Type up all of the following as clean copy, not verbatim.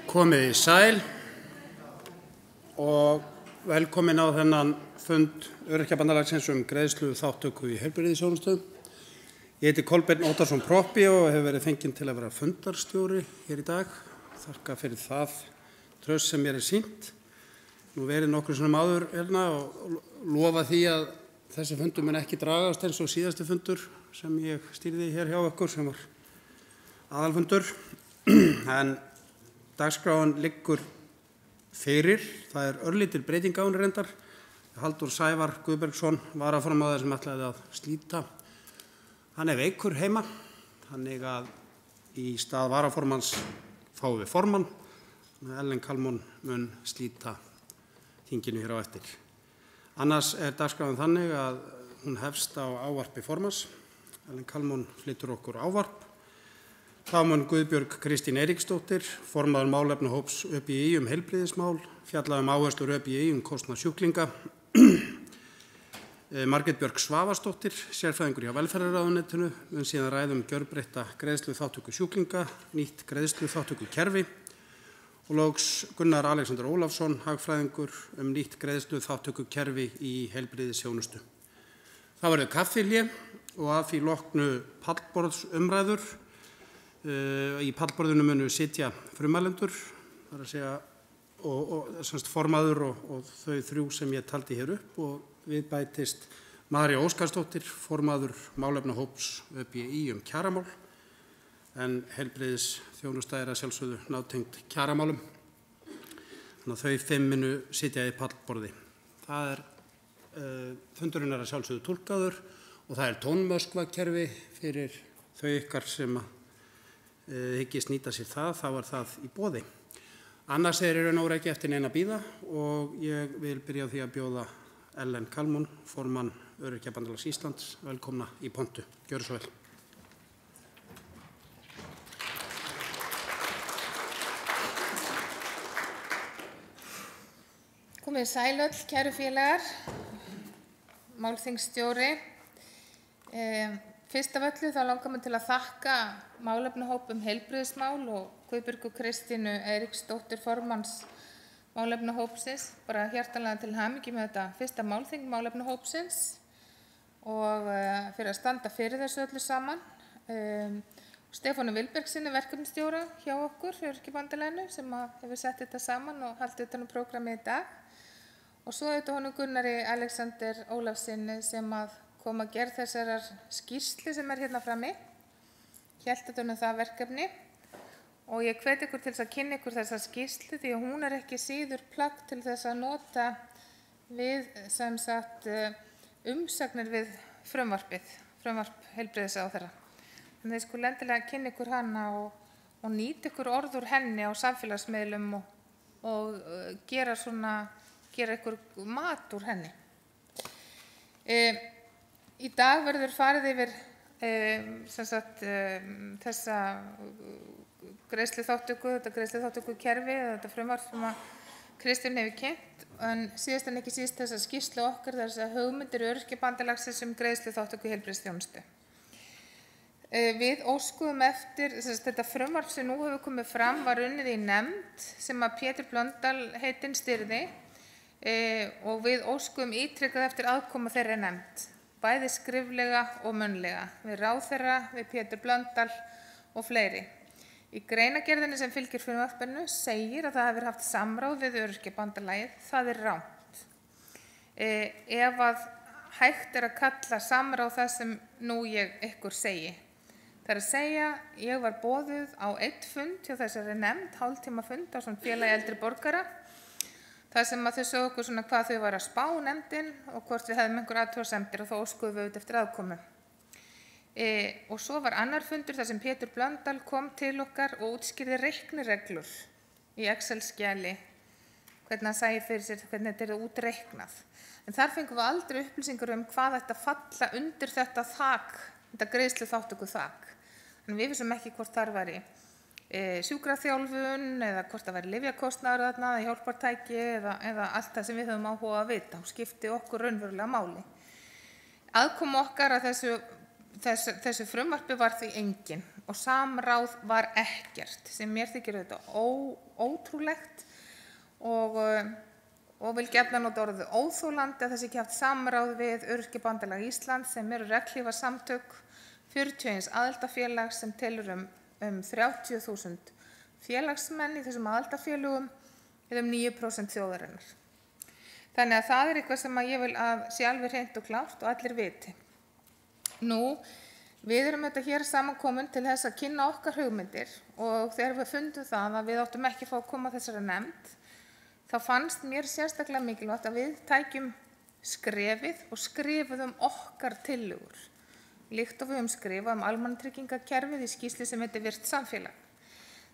Komið í sæl og velkomin á þennan fund Öryrkjabandalagsins greiðslu þátttöku í heilbrigðisþjónustu. Ég heiti Kolbeinn Óttarsson Proppi og hefur verið fenginn til að vera fundarstjóri hér í dag. Þakka fyrir það traust sem mér sýnt. Nú verið nokkru sinnum áður og lofa því að þessi fundur mun ekki dragast eins og síðasti fundur sem ég stýrði hér hjá ykkur sem var aðalfundur. En dagskráin liggur fyrir. Það örlítil breyting á henni reyndar. Halldór Sævar Guðbergsson varaformaður sem ætlaði að slíta. Hann veikur heima, þannig að í stað varaformans fáum við formann. Ellen Kalmon mun slíta þinginu hér á eftir. Annars dagskráin þannig að hún hefst á ávarpi formanns. Ellen Kalmon flytur okkur ávarp. Þá mun Guðbjörg Kristín Eiríksdóttir, formaður málefnahóps ÖBÍ heilbrigðismál, fjalla áherslur ÖBÍ kostnað sjúklinga. Margrét Björg Svavarsdóttir, sérfræðingur hjá velferðarráðuneytinu, mun síðan ræða gjörbreytta greiðsluþátttöku sjúklinga, nýtt greiðsluþátttökukerfi og loks Gunnar Alexander Ólafsson, hagfræðingur nýtt greiðsluþátttökukerfi í heilbrigðisþjónustu. Það verður kaffihlé og að því loknu pallborðsumræður. Í pallborðinu munu sitja frummælendur, það að segja, og formaður og þau þrjú sem ég taldi hér upp og við bætist María Óskarsdóttir, formaður málefnahóps ÖBÍ kjaramál, en heilbrigðisþjónusta að sjálfsögðu nátengt kjaramálum. Þannig að þau 5 munu sitja í pallborði. Fundurinn að sjálfsögðu túlkaður og það tónmöskvakerfi fyrir þau ykkar sem hyggist nýta sér það, þá það í boði. Annars í raun og veru ekki eftir neina bíða og ég vil byrja á því að bjóða Ellen Kalmon, formann Öryrkjabandalags Íslands, velkomna í pontu. Gjörðu svo vel. Komið sæl öll, kæru félagar, málþingstjóri. Fyrst af öllu þá langar mig til að þakka málefnahóp heilbrigðismál og Guðbjörgu Kristínu Eiríksdóttur formanns málefnahópsins, bara hjartanlega til hamingju með þetta fyrsta málþing málefnahópsins og fyrir að standa fyrir þessu öllu saman. Stefáni Vilbergsinni verkefnisstjóra hjá okkur, Öryrkjabandalaginu, sem hefur sett þetta saman og haldið utan prógrammið í dag. Og svo honum Gunnari Alexander Ólafssyni sem kom að gerð þessarar skýrslu sem hérna frammi. Hélt það verkefni og ég hvet ykkur til að kynna ykkur þessa skýrslu því að hún ekki síður plagg til þess að nota við sem sagt umsagnir við frumvarp heilbrigðisráðherra. Þannig að þið endilega kynna ykkur hana og nýta ykkur orð úr henni á samfélagsmiðlum og gera ykkur mat úr henni. Í dag verður farið yfir þessa greiðsluþátttöku, þetta greiðsluþátttökukerfi, þetta frumvarp sem Kristín hefur kynnt, en síðast en ekki síst þessa skýrslu okkar, þessa hugmyndir Öryrkjabandalagsins greiðsluþátttöku í heilbrigðisþjónustu. Við óskuðum eftir, þetta frumvarp sem nú hefur komið fram var unnið í nefnd sem Pétur Blöndal heitinn stýrði og við óskuðum ítrekað eftir aðkoma þeirra nefnd. Bæði skriflega og munnlega, við ráðherra, við Pétur Blöndal og fleiri. Í greinagerðinni sem fylgir frumvarpinu segir að það hefur haft samráð við Öryrkjabandalagið, það rangt. Ef að hægt að kalla samráð það sem nú ég ykkur segi. Það að segja, ég var boðuð á 1 fund hjá þessari nefnd, hálftíma fund á félagi eldri borgara. Það sem þau sögðu okkur hvað þau var að spá nefndin og hvort við hefðum einhver athugasemdir og þá óskuðum við eftir aðkomu. Og svo var annar fundur þar sem Pétur Blöndal kom til okkar og útskýrði reiknireglur í Excel-skjali, hvernig hann sæi fyrir sér, hvernig þetta útreiknað. En þar fengum við aldrei upplýsingar hvað þetta falla undir þetta þak, þetta greiðsluþátttöku þak. En við vissum ekki hvort þar væri sjúkraþjálfun eða hvort það væri lyfjakostnaður þarna, hjálpartæki eða allt það sem við höfum áhuga að vita og skipti okkur raunverulega máli. Aðkoma okkar að þessu þessu frumvarpi var því engin og samráð var ekkert sem mér þykir þetta ótrúlegt og vil gjarnan nota orðið óþolandi að þessi ekki haft samráð við Öryrkjabandalag Íslands sem eru regnhlífarsamtök 41 aðildafélag sem telur um 30.000 félagsmenn í þessum aðildafélögum eða 9% þjóðarinnar. Þannig að það eitthvað sem ég vil að sé alveg hreint og klárt og allir viti. Nú, við erum þetta hér samankomin til þess að kynna okkar hugmyndir og þegar við fundum það að við áttum ekki að fá að koma þessari nefnd, þá fannst mér sérstaklega mikilvægt að við tækjum skrefið og skrifuðum okkar tillögur, líkt og við höfum skrifað almannatryggingakerfið í skýrslu sem heitir Virkt samfélag.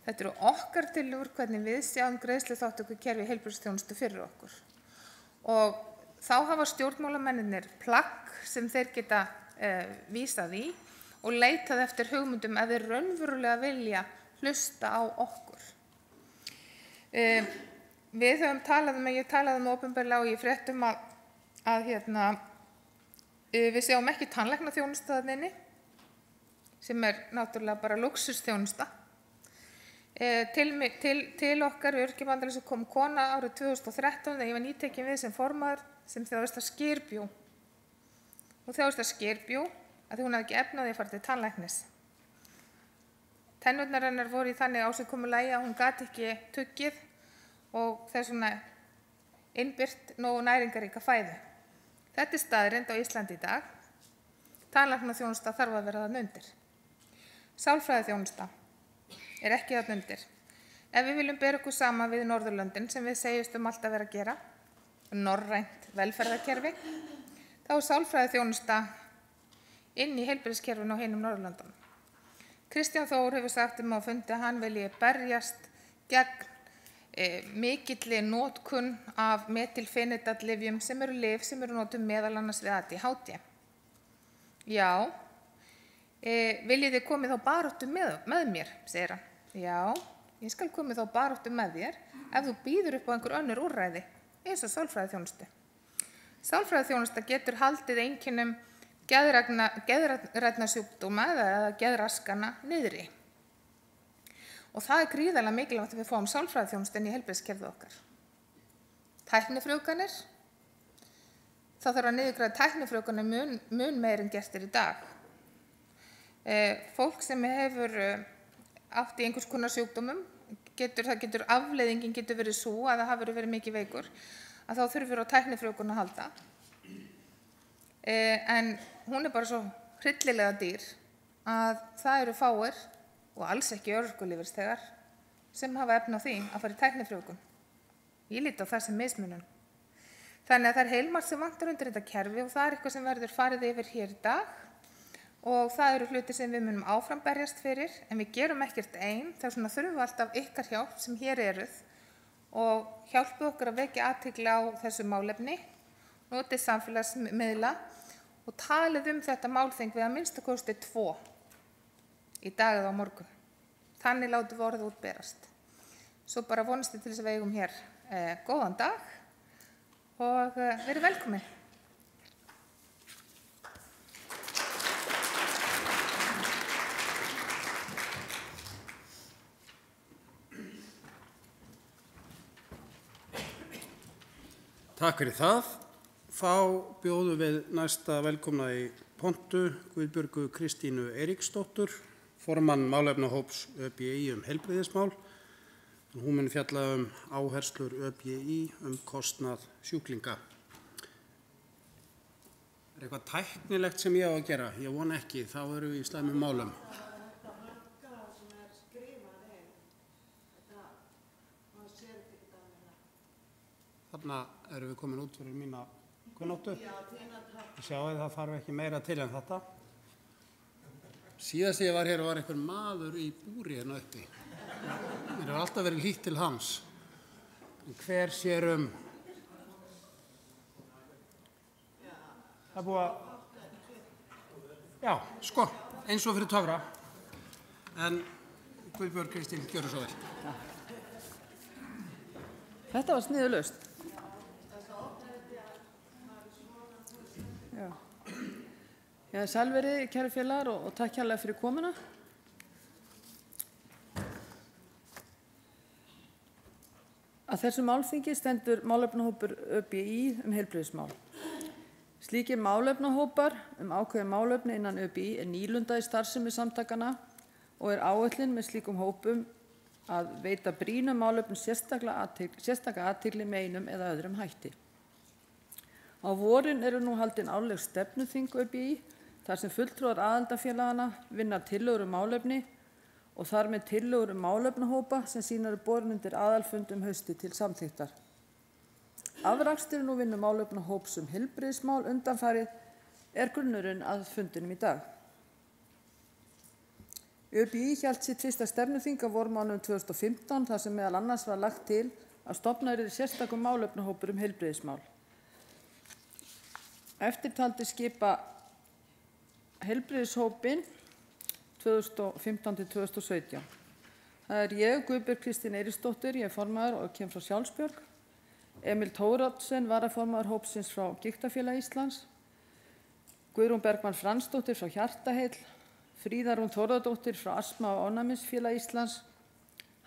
Þetta eru okkar tillögur hvernig við sjáum greiðsluþátttökukerfi heilbrigðisþjónustu fyrir okkur. Og þá hafa stjórnmálamennirnir plagg sem þeir geta vísað í og leitað eftir hugmyndum ef þeir raunverulega vilja hlusta á okkur. Við höfum talað ég talaði opinberlega og ég fréttum að við sjáum ekki tannlæknaþjónustu þarna inni, sem náttúrulega bara lúxusþjónusta. Til okkar Öryrkjabandalags kom kona árið 2013 þegar ég var nýtekin við sem formaður sem þjáðist af skyrbjó. Hún þjáðist af skyrbjó að hún hafði ekki efni á því að fara til tannlæknis. Tennurnar hennar voru í þannig ásigkomulagi að hún gat ekki tuggið og þess vegna innbyrt nógu næringaríka fæðu. Þetta staðreynd á Íslandi í dag. Tannlæknaþjónusta þarf að vera þarna undir. Sálfræðiþjónusta ekki þarna undir. Ef við viljum bera okkur saman við Norðurlöndin sem við segjumst alltaf vera að gera, norrænt velferðarkerfi, þá sálfræðiþjónusta inn í heilbrigðiskerfinu á hinum Norðurlöndunum. Kristján Þór hefur sagt á fundi að hann vilji berjast gegn mikilli notkun af metilfenidallyfjum sem eru lyf sem eru notuð meðal annars við ADHD. Já, viljið þið komið þá baráttu með mér, segir hann. Já, ég skal komið þá baráttu með þér ef þú býður upp á einhver önnur úrræði, eins og sálfræðiþjónustu. Sálfræðiþjónusta getur haldið einkennum geðrænna sjúkdóma eða geðraskana niðri. Og það gríðarlega mikilvægt að við fáum sálfræðiþjónustu inn í heilbrigðiskerfið okkar. Tæknifrjóvganir, þá þarf að niðurgræða tæknifrjóvganir mun meir en gert í dag. Fólk sem hefur átt í einhvers konar sjúkdómum, afleiðingin getur verið svo að það hafi verið mikið veikur, að þá þurfur á tæknifrjóvgun að halda. En hún bara svo hryllilega dýr að það eru fáir og alls ekki örorkulífeyrisþegar sem hafa efni á því að fara í tæknifrjóvgun. Ég lít á það sem mismunun. Þannig að það heilmargt sem vantar undir þetta kerfi og það eitthvað sem verður farið yfir hér í dag. Og það eru hlutir sem við munum áfram berjast fyrir, en við gerum ekkert einn, þess vegna þurfum við alltaf ykkar hjálp sem hér eruð og hjálpið okkur að vekja athygli á þessu málefni, notið samfélagsmiðla og talið þetta málþing við að minnsta kosti 2 í dag eða á morgun. Þannig látum við orðið útberast. Svo bara vonast til þess að við eigum hér góðan dag og verið velkomin. Takk fyrir það. Þá bjóðum við næsta velkomna í pontu Guðbjörgu Kristínu Eiríksdóttur, formann málefnahóps ÖBÍ heilbrigðismál. Hún mun fjalla áherslur ÖBÍ kostnað sjúklinga. Eitthvað tæknilegt sem ég á að gera? Ég vona ekki, þá erum við í slæmum málum. Þarna erum við komin út fyrir mína kunnáttu. Sjáu það þarf ekki meira til en þetta. Síðast ég var hér var einhver maður í búri hérna uppi. Mér hefur alltaf verið hlýtt til hans. En hver sér það búið að... Já, sko, eins og fyrir töfra. En Guðbjörg Kristín, gjörðu svo vel. Þetta var sniðulaust. Sælveri, kæru félagar, og takk hérlega fyrir komuna. Að þessu málþingi stendur málefnahópur ÖBÍ heilbrigðismál. Slíkir málefnahópar ákveðin málefni innan ÖBÍ nýlunda í starfsemi samtakana og áætlun með slíkum hópum að veita brýnum málefnum sérstaka athygli með einum eða öðrum hætti. Á vorin eru nú haldin árleg stefnuþing ÖBÍ þar sem fulltrúar aðildarfélagana vinna tillögur málefni og þar með tillögur málefnahópa sem síðan eru borin undir aðalfund haustið til samþykktar. Afrakstur nú vinnu málefnahóps heilbrigðismál undanfarið grunnurinn að fundinum í dag. ÖBÍ hélt sitt fyrsta stefnuþing á vormánuðum 2015 þar sem meðal annars var lagt til að stofnaður sérstakur málefnahópur heilbrigðismál. Eftirtaldi skipa heilbrigðishópinn 2015 til 2017. Það ég, Guðbjörg Kristín Eiríksdóttir, ég formaður og kem frá Sjálfsbjörg. Emil Thórodsen, varaformaður hópsins frá Gigtafélagi Íslands. Guðrún Bergmann Fransdóttir frá Hjartaheill. Fríða Rún Þórðardóttir frá Astma- og ónæmisfélagi Íslands.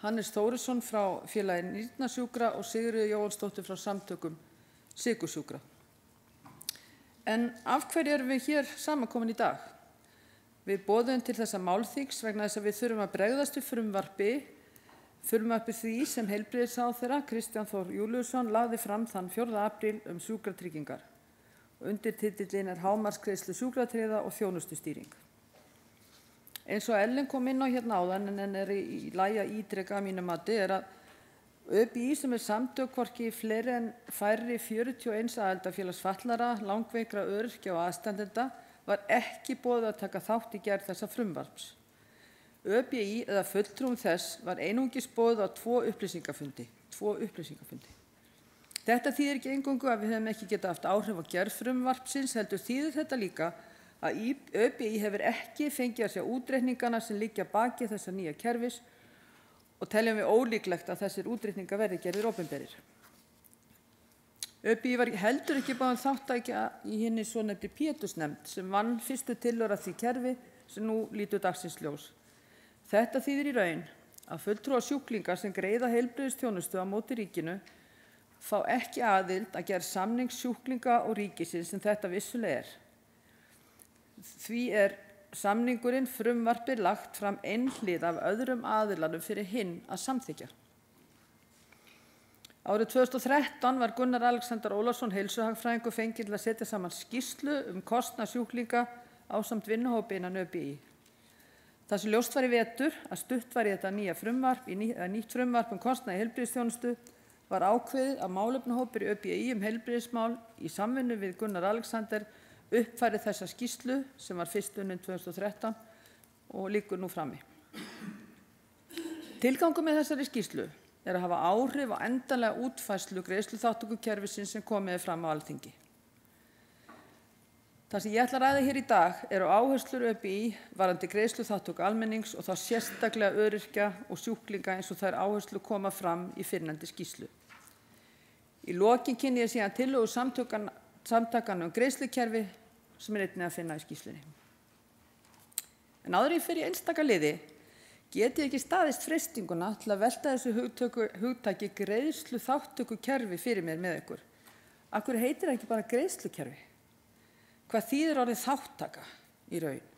Hannes Þórisson frá félagi Nýrnasjúkra og Sigríður Jóhannsdóttir frá samtökum sykursjúkra. En af hverju erum við hér samankomin í dag? Við boðum til þessa málþings vegna þess að við þurfum að bregðast við frumvarpi því sem heilbrigðisráðherra Kristján Þór Júlíusson lagði fram þann 4. apríl sjúkratryggingar. Undirtitillinn hámarksgreiðslu sjúkratryggða og þjónustustýring. Eins og Ellen kom inn á hérna áðan en í lagi að ítreka að mínu mati að ÖBÍ sem samtök hvorki fleiri en færri 41 aðildarfélags fatlaðra, langveikra, öryrkja og aðstandenda var ekki boðið að taka þátt í gerð þessa frumvarps. ÖBÍ eða fulltrúum þess var einungis boðið á 2 upplýsingafundi. Þetta þýðir ekki eingöngu að við hefum ekki getað haft áhrif á gerð frumvarpsins, heldur þýðir þetta líka að ÖBÍ hefur ekki fengið að sjá útreikningana sem liggja baki þessa nýja kerfis og teljum við ólíklegt að þessir útreikningar verði gerðir opinberir. ÖBÍ var heldur ekki boðin þátttakja í hinni svonefndu Pétursnefnd sem vann fyrstu tillögur að því kerfi sem nú lítur dagsins ljós. Þetta þýðir í raun að fulltrúar sjúklingar sem greiða heilbrigðisþjónustu á móti ríkinu fá ekki aðild að gera samning sjúklinga og ríkisins sem þetta vissulega Því samningurinn frumvarpið lagt fram einhlið af öðrum aðilanum fyrir hinn að samþykkja. Árið 2013 var Gunnar Alexander Ólafsson heilsuhagfræðingur fenginn til að setja saman skýrslu kostnað sjúklinga ásamt vinnuhópi innan ÖBÍ. Það sem ljóst var í vetur að stutt var í þetta nýtt frumvarp kostnað í heilbrigðisþjónustu var ákveðið að málefnahópur í ÖBÍ heilbrigðismál í samvinnu við Gunnar Alexander uppfærið þessa skýrslu sem var fyrst unnin 2013 og liggur nú frammi. Tilgangur með þessari skýrslu að hafa áhrif á endanlega útfærslu greiðsluþátttökukerfisins sem komið fram á Alþingi. Það sem ég ætla að ræða hér í dag eru áherslur ÖBÍ varðandi greiðsluþátttöku almennings og þá sérstaklega öryrkja og sjúklinga eins og þær áherslur koma fram í fyrrnefndri skýrslu. Í lokin kynni ég síðan tillögur samtakana greiðslukerfi sem einnig að finna í skýrslunni. En áður en ég fer í einstaka liði get ég ekki staðist freistinguna til að velta þessu hugtaki greiðsluþátttökukerfi fyrir mér með ykkur. Af hverju heitir það ekki bara greiðslukerfi? Hvað þýðir orðið þáttaka í raun?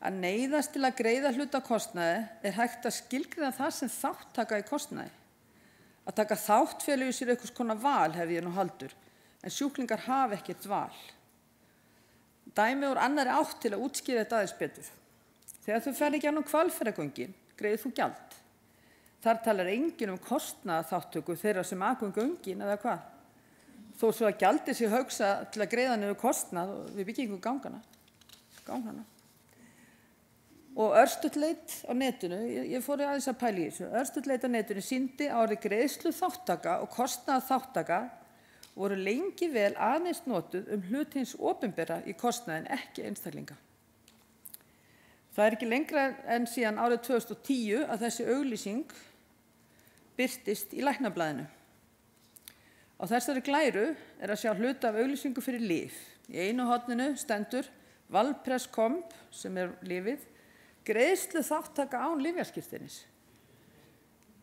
Að neyðast til að greiða hluta kostnaði hægt að skilgreina það sem þáttaka í kostnaði. Að taka þátt felur í sér einhvers konar val hef ég nú haldur, en sjúklingar hafa ekkert val. Dæmi úr annarri átt til að útskýra þetta aðeins betur. Þegar þú ferð í gegnum Hvalfjarðargöngin, greiðir þú gjald. Þar talar enginn kostnaðarþátttöku þeirra sem aka göngin eða hvað. Þó svo að gjaldið sé hugsað til að greiða niður kostnað við byggingu ganganna. Og örstuttleit á netinu, ég fór aðeins að pæla í þessu, örstuttleit á netinu sýndi að orðið greiðsluþáttaka og kostnaðarþáttaka voru lengi vel aðeins notuð hlut hins opinbera í kostnaðin, ekki einstaklinga. Það ekki lengra en síðan árið 2010 að þessi auglýsing birtist í Læknablaðinu. Á þessari glæru að sjá hluta af auglýsingu fyrir lyf. Í einu horninu stendur Valpress-komp, sem lyfið, greiðslu þáttaka án lyfjaskírteinis.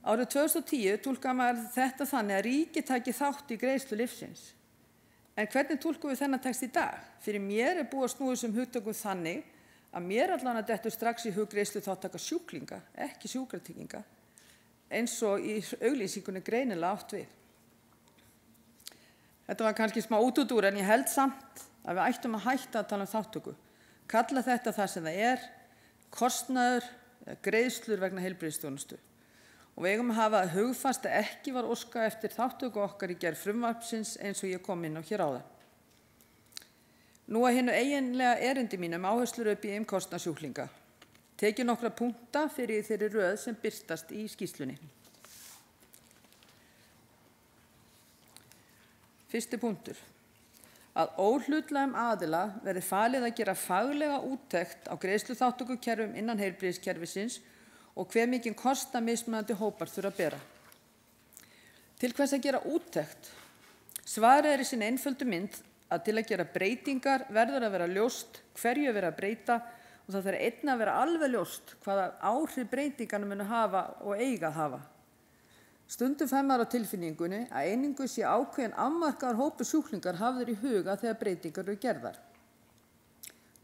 Árið 2010 túlkaði maður þetta þannig að ríkið taki þátt í greiðslu lyfsins. En hvernig túlkum við þennan text í dag? Fyrir mér búið að snúið sem hugtökum þannig að mér allan að dettur strax í hug greiðslu þáttaka sjúklinga, ekki sjúkratrygginga, eins og í auglýsingunni greinilega átt við. Þetta var kannski smá útúrdúr en ég held samt að við ættum að hætta að tala þáttöku. Kalla þetta það sem það kostnaður, greiðslur vegna heilbrigðisþjónustu. Og við eigum að hafa að hugfast að ekki var óskað eftir þáttöku okkar í gerð frumvarpsins eins og ég kom inn á hér áðan. Nú að hinu eiginlega erindi mínum áherslur upp í kostnað sjúklinga. Tekið nokkra punkta fyrir þeirri röð sem birtast í skýrslunni. Fyrsti punktur. Að óhlutlægum aðila verði falið að gera faglega úttekt á greiðsluþátttökukerfum innan heilbrigðiskerfisins og hve mikinn kostnað mismunandi hópar þurfa að bera. Til hvers að gera úttekt? Svarið í sinni einföldu mynd að til að gera breytingar verður að vera ljóst hverju vera að breyta og það þarf einnig að vera alveg ljóst hvaða áhrif breytingarna munu hafa og eiga að hafa. Stundum fær maður á tilfinningunni að einingu sé ákveðin afmarkaður hópur sjúklingar hafður í huga þegar breytingar eru gerðar.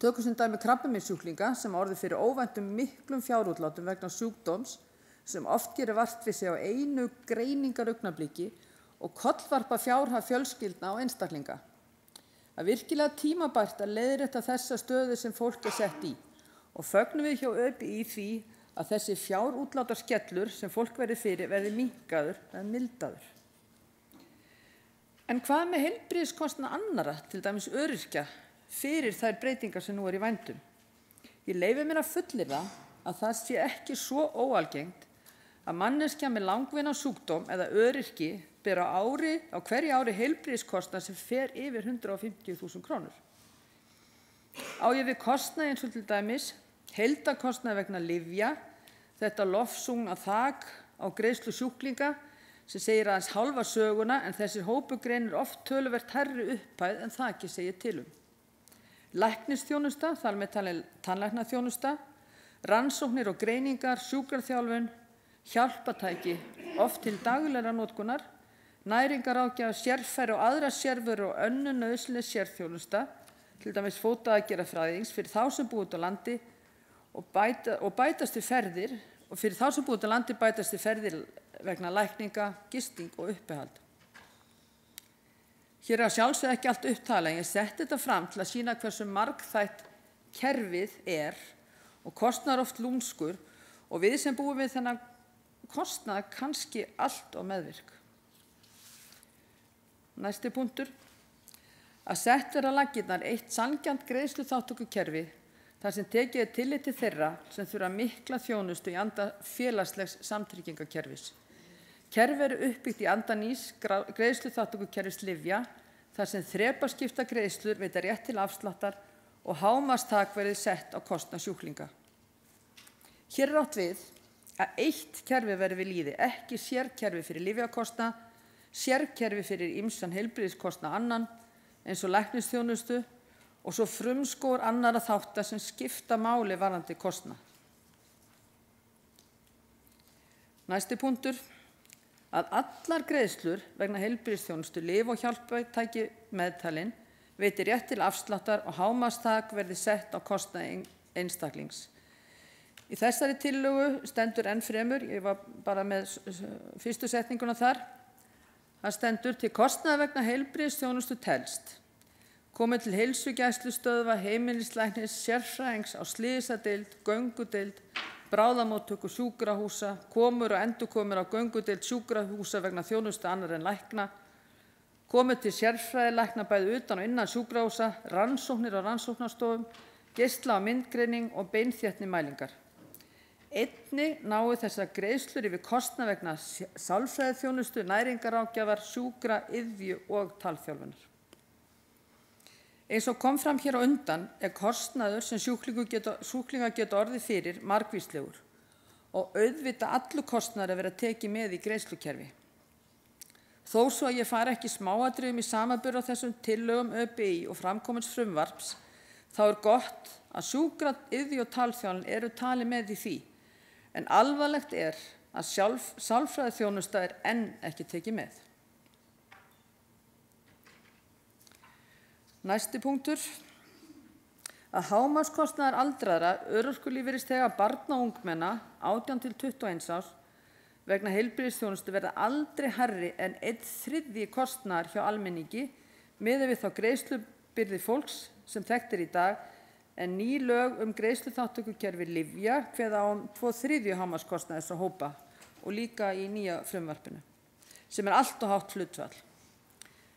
Tökum sem dæmi krabbameinssjúklinga sem orðið fyrir óvæntum miklum fjárútlátum vegna sjúkdóms sem oft gerir vart við sig á einu greiningaraugnablikki og kollvarpa fjárhag fjölskyldna og einstaklinga. Það virkilega tímabært að leiðrétta þessa stöðu sem fólk sett í og fögnum við hjá ÖBÍ í því að þessi fjárútlátarskellur sem fólk verði fyrir verði minnkaður eða mildaður. En hvað með heilbrigðiskostnað annarra, til dæmis öryrkja, fyrir þær breytingar sem nú í vændum? Ég leyfi mér að fullyrða að það sé ekki svo óalgengt að manneskja með langvinnan sjúkdóm eða öryrki ber á hverju ári heilbrigðiskostnað sem fer yfir 150.000 krónur. Á ég við kostnað eins og til dæmis heildarkostnað vegna lyfja, þetta lofsungna þak á greiðslu sjúklinga sem segir aðeins hálfa söguna en þessir hópur greinir oft töluvert hærri upphæð en þakið segir til Læknisþjónusta, þar með talin tannlæknaþjónusta, rannsóknir og greiningar, sjúkraþjálfun, hjálpatæki, oft til daglegra notkunar, næringaráðgjafar, sérfæri og aðrar sérvörur og önnur nauðsynleg sérþjónusta, til dæmis fótaaðgerðafræðings fyrir þá sem búa út á landi og bætast við ferðir og fyrir þá sem búa út á landi bætast við ferðir vegna lækninga, gisting og uppihald. Hér að sjálfsögðu ekki allt upptalað en ég setti þetta fram til að sýna hversu margþætt kerfið og kostnaður oft lúmskur og við sem búum við þennan kostnað kannski allt og meðvirk. Næsti punktur. Að sett vera á laggirnar eitt sanngjarnt greiðsluþátttökukerfi þar sem tekið tillit til þeirra sem þurfa mikla þjónustu í anda félagslegs samtryggingakerfis. Kerfi uppbyggt í anda nýs greiðsluþátttökukerfis lyfja þar sem þrepaskipta greiðslur veita rétt til afsláttar og hámarksþak verði sett á kostnað sjúklinga. Hér átt við að eitt kerfi verði við lýði, ekki sérkerfi fyrir lyfjakostnað, sérkerfi fyrir ýmsan heilbrigðiskostnað annan eins og læknisþjónustu og svo frumskógur annarra þátta sem skipta máli varðandi kostnað. Næsti punktur. Að allar greiðslur vegna heilbrigðisþjónustu, lyf og hjálpartæki meðtalin veiti rétt til afsláttar og hámarksþak verði sett á kostnað einstaklings. Í þessari tillögu stendur enn fremur, ég var bara með fyrstu setninguna þar, það stendur til kostnaðar vegna heilbrigðisþjónustu telst. Komið til heilsugæslustöðva, heimilislæknis, sérfræðings á slysadeild, göngudeild, bráðamóttöku sjúkrahúsa, komur og endurkomur á göngudeild sjúkrahúsa vegna þjónustu annar en lækna, komið til sérfræðilækna bæði utan og innan sjúkrahúsa, rannsóknir á rannsóknarstofum, geisla- og myndgreining og beinþéttni mælingar. Einnig náu þessar greiðslur yfir kostnað vegna sálfræðiþjónustu, næringaráðgjafar, sjúkra, iðju og talþjálfunar. Eins og kom fram hér á undan kostnaður sem sjúklingar geta orðið fyrir margvíslegur og auðvitað allur kostnaður að vera tekið með í greiðslukerfi. Þó svo að ég fari ekki smáatriðum í samanburð á þessum tillögum ÖBÍ og framkomins frumvarps, Þá gott að sjúkra-, iðju- og talþjálfun eru talin með í því, en alvarlegt að sálfræðiþjónusta enn ekki tekið með. Næsti punktur. Að hámarkskostnaður aldraðra, örorkulífeyrisþega, barna og ungmenna 18 til 21 árs vegna heilbrigðisþjónustu verða aldrei hærri en 1/3 kostnaðar hjá almenningi miðað við þá greiðslubyrði fólks sem þekkt í dag, en ný lög greiðsluþátttökukerfi lyfja kveða á 2/3 hámarkskostnaðar þessa hópa og líka í nýja frumvarpinu, sem allt og hátt hlutfall.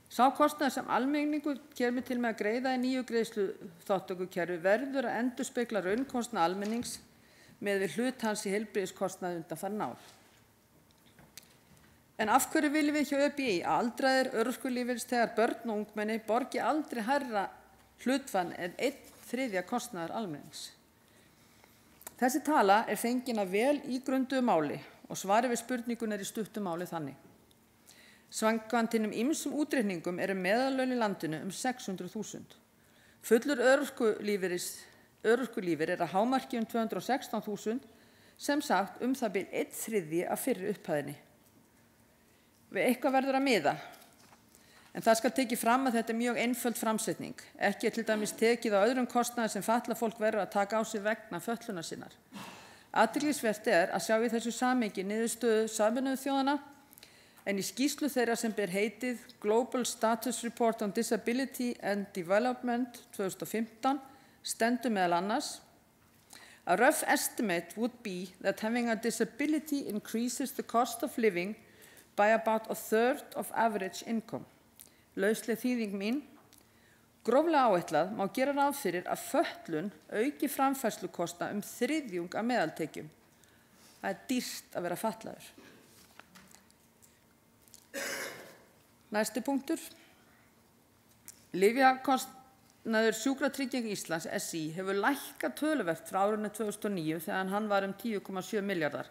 Sá kostnaður sem almenningur kemur til með að greiða í nýju greiðsluþátttökukerfi verður að endurspegla raunkostnað almennings með við hlut hans í heilbrigðiskostnaði undanfarin ár. En af hverju viljum við hjá ÖBÍ að aldraðir, örorkulífeyrisþegar, börn og ungmenni borgi aldrei hærra hlutfall en 1/3 kostnaðar almennings? Þessi tala fengin af vel ígrunduðu máli og svarið við spurningunni í stuttu máli þannig. Samkvæmt hinum ýmsum útreikningum meðallaun í landinu 600.000. Fullur örorkulífeyrir að hámarki 216.000, sem sagt það bil 1/3 af fyrri upphæðinni. Við eitthvað verður að miða, en það skal tekið fram að þetta mjög einföld framsetning. Ekki til dæmis tekið á öðrum kostnaði sem fatlað fólk verður að taka á sig vegna fötlunar sinnar. Athyglisvert að sjá í þessu samhengi niðurstöðu Sameinuðu þjóðanna, en í skýrslu þeirra sem ber heitið Global Status Report on Disability and Development 2015 stendur meðal annars: A rough estimate would be that having a disability increases the cost of living by about 1/3 of average income. Lausleg þýðing mín: gróflega áætlað má gera ráð fyrir að fötlun auki framfærslukostnað 1/3 af meðaltekjum. Það dýrt að vera fatlaður. Næsti punktur. Lyfjakostnaður Sjúkratrygginga Íslands SÍ hefur lækkað töluvert frá árinu 2009 þegar hann var 10,7 milljarðar.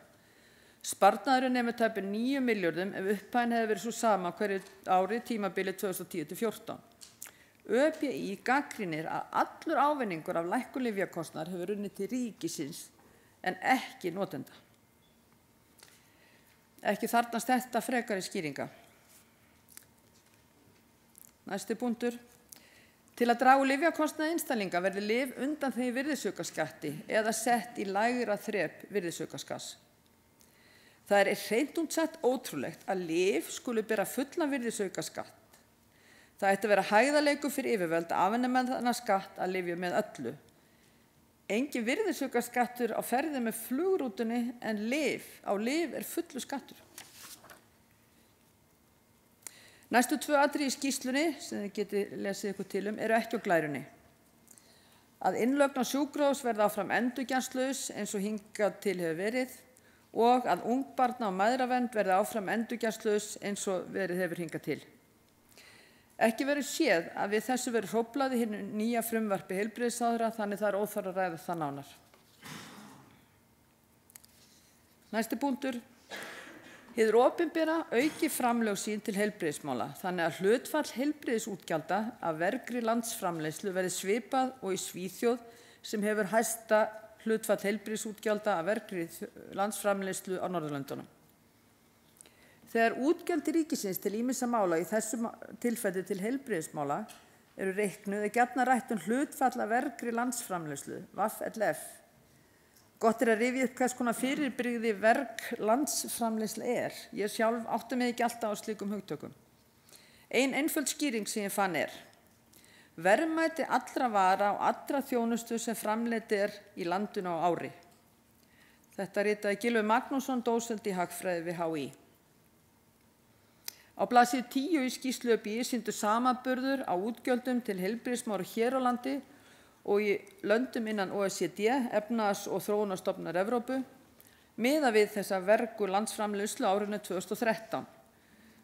Sparnaðurinn nemur tæpum 9 milljörðum ef upphæðin hefði verið svo sama hverju ári tímabilið 2010-14. ÖBÍ gagnrýnir að allur ávinningur af lækkun lyfjakostnaðar hefur runnið til ríkisins en ekki notenda. Ekki þarfnast þetta frekari skýringa. Næsti punktur. Til að draga úr lyfjakostnaði einstaklinga verði lyf undanþegin virðisaukaskatti eða sett í lægra þrep virðisaukaskatts. Það hreint út sagt ótrúlegt að lyf skuli bera fullan virðisaukaskatt. Það ætti að vera hægðarleikur fyrir yfirvöld að afnema þennan skatt að lyfjum með öllu. Engin virðisaukaskattur á ferði með flugrútunni, en lyf fullu skattur. Næstu 2 atriði í skýrslunni, sem þið getið lesið ykkur til ekki á glærunni. Að innlögn á sjúkrahús verði áfram endurgjaldslaus eins og hingað til hefur verið, og að ungbarna- og mæðravernd verði áfram endurgjaldslaus eins og verið hefur hingað til. Ekki verður séð að við þessu verður hróflað í hinu nýja frumvarpi heilbrigðisráðherra, þannig það óþarft að ræða það nánar. Næsti punktur. Hið opinbera auki framlög sín til heilbrigðismála, þannig að hlutfall heilbrigðisútgjalda af vergri landsframleiðslu verði svipað og í Svíþjóð sem hefur hæsta hlutfall heilbrigðisútgjalda af vergri landsframleiðslu á Norðurlöndunum. Þegar útgjöld ríkisins til ýmissa mála, í þessu tilfelli til heilbrigðismála, eru reiknuð gjarnan rætt hlutfall af vergri landsframleiðslu, VLF. Gott að rifja upp hvers konar fyrirbrigði verg landsframleiðsla Ég sjálf átti mig ekki alltaf á slíkum hugtökum. Ein einföld skýring sem ég fann verðmæti allra vara og allra þjónustu sem framleidd í landinu á ári. Þetta ritaði Gylfi Magnússon, dósent í hagfræði við HÍ. Á blaðsíðu 10 í skýrslu ÖBÍ sýndu samanburður á útgjöldum til heilbrigðismála hér á landi og í löndum innan OECD, Efnahags- og þróunarstofnunar Evrópu, miðað við þessa vergu landsframleiðslu á árinu 2013.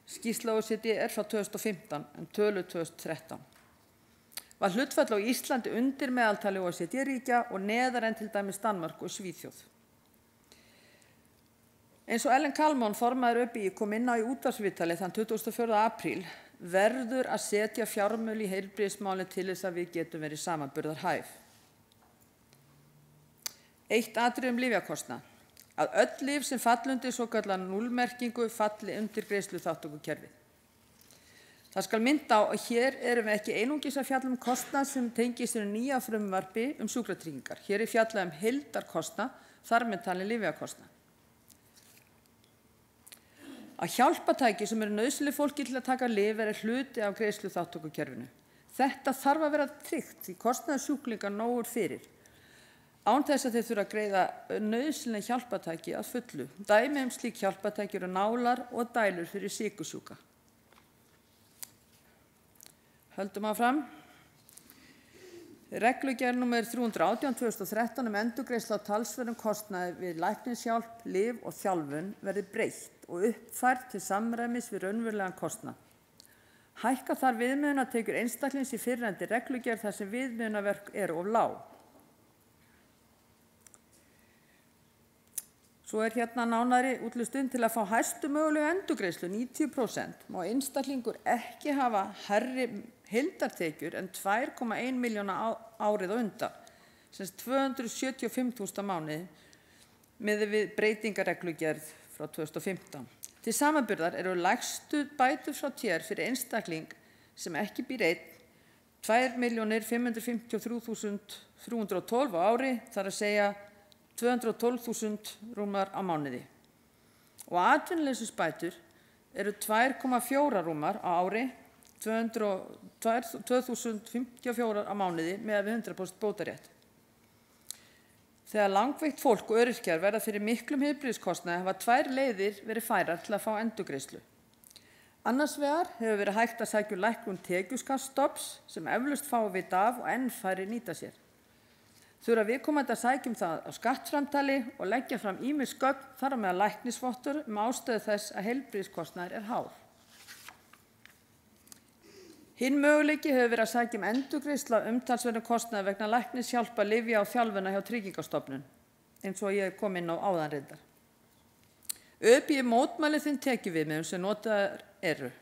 Skýrsla OECD frá 2015 en tölur 2013. Var hlutfall á Íslandi undir meðaltali OECD-ríkja og neðar en til dæmis Danmörku og Svíþjóð. Eins og Ellen Kalmon, formaður ÖBÍ, kom inn á í útvarpsviðtali þann 24. apríl verður að setja fjármuni í heilbrigðismálin til þess að við getum verið samanburðarhæf. Eitt atriði lyfjakostnað. Að öll lyf sem falli undir svokallaða núllmerkingu falli undir greiðsluþátttökukerfið. Það skal mynda á að hér erum við ekki einungis að fjalla kostnað sem tengist nýja frumvarpi sjúkratryggingar. Hér er fjallað heildarkostnað, þar með talin lyfjakostnað. Að hjálpatæki sem eru nauðsynleg fólki til að taka lyf er hluti af greiðsluþátttökukerfinu. Þetta þarf að vera tryggt því kostnaður sjúklinga nógur fyrir. Án þess að þeir þurfa að greiða nauðsynleg hjálpatæki að fullu. Dæmi slík hjálpatæki eru nálar og dælur fyrir sykursjúka. Höldum áfram. Reglugerð nr. 318/2013 endurgreiðslu á talsverðum kostnaði við læknishjálp, lyf og þjálfun verði breytt og uppfært til samræmis við raunverulegan kostnað. Hækka þarf viðmiðunartekjur einstaklings í fyrrnefndri reglugerð þar sem viðmiðunarverk eru of lág. Svo er hérna nánari útlistun til að fá hæstu mögulegu endurgreiðslu 90% má einstaklingur ekki hafa hærri heildartekjur en 2,1 milljóna árið á undan, sem 275.000 á mánuði miðað við breytingareglugerð frá 2015. Til samanburðar eru lægstu bætur frá TR fyrir einstakling sem ekki býr einn 2.553.312 á ári, þar að segja 212.000 rúmar á mánuði. Og atvinnuleysisbætur eru 2,4 rúmar á ári, 2.054 á mánuði með 100% bótarétt. Þegar langveikt fólk og öryrkjar verða fyrir miklum heilbrigðiskostnaði hafa tvær leiðir verið færar til að fá endurgreiðslu. Annars vegar hefur verið hægt að sækja lækkun tekjuskattsstofns sem eflaust fái vit af og enn færri nýta sér. Þurfa viðkomandi að sækja það á skattframtali og leggja fram ýmis gögn þar á meðal læknisvottur ástæðu þess að heilbrigðiskostnaður er hár. Hinn möguleiki hefur verið að sækja endurgreiðslu á umtalsverðum kostnaði vegna læknishjálpa, lyfja og þjálfunar hjá Tryggingastofnun, eins og ég kom inn á áðan reyndar. ÖBÍ mótmælir þeim tekjuviðmiðum sem notaðar eru.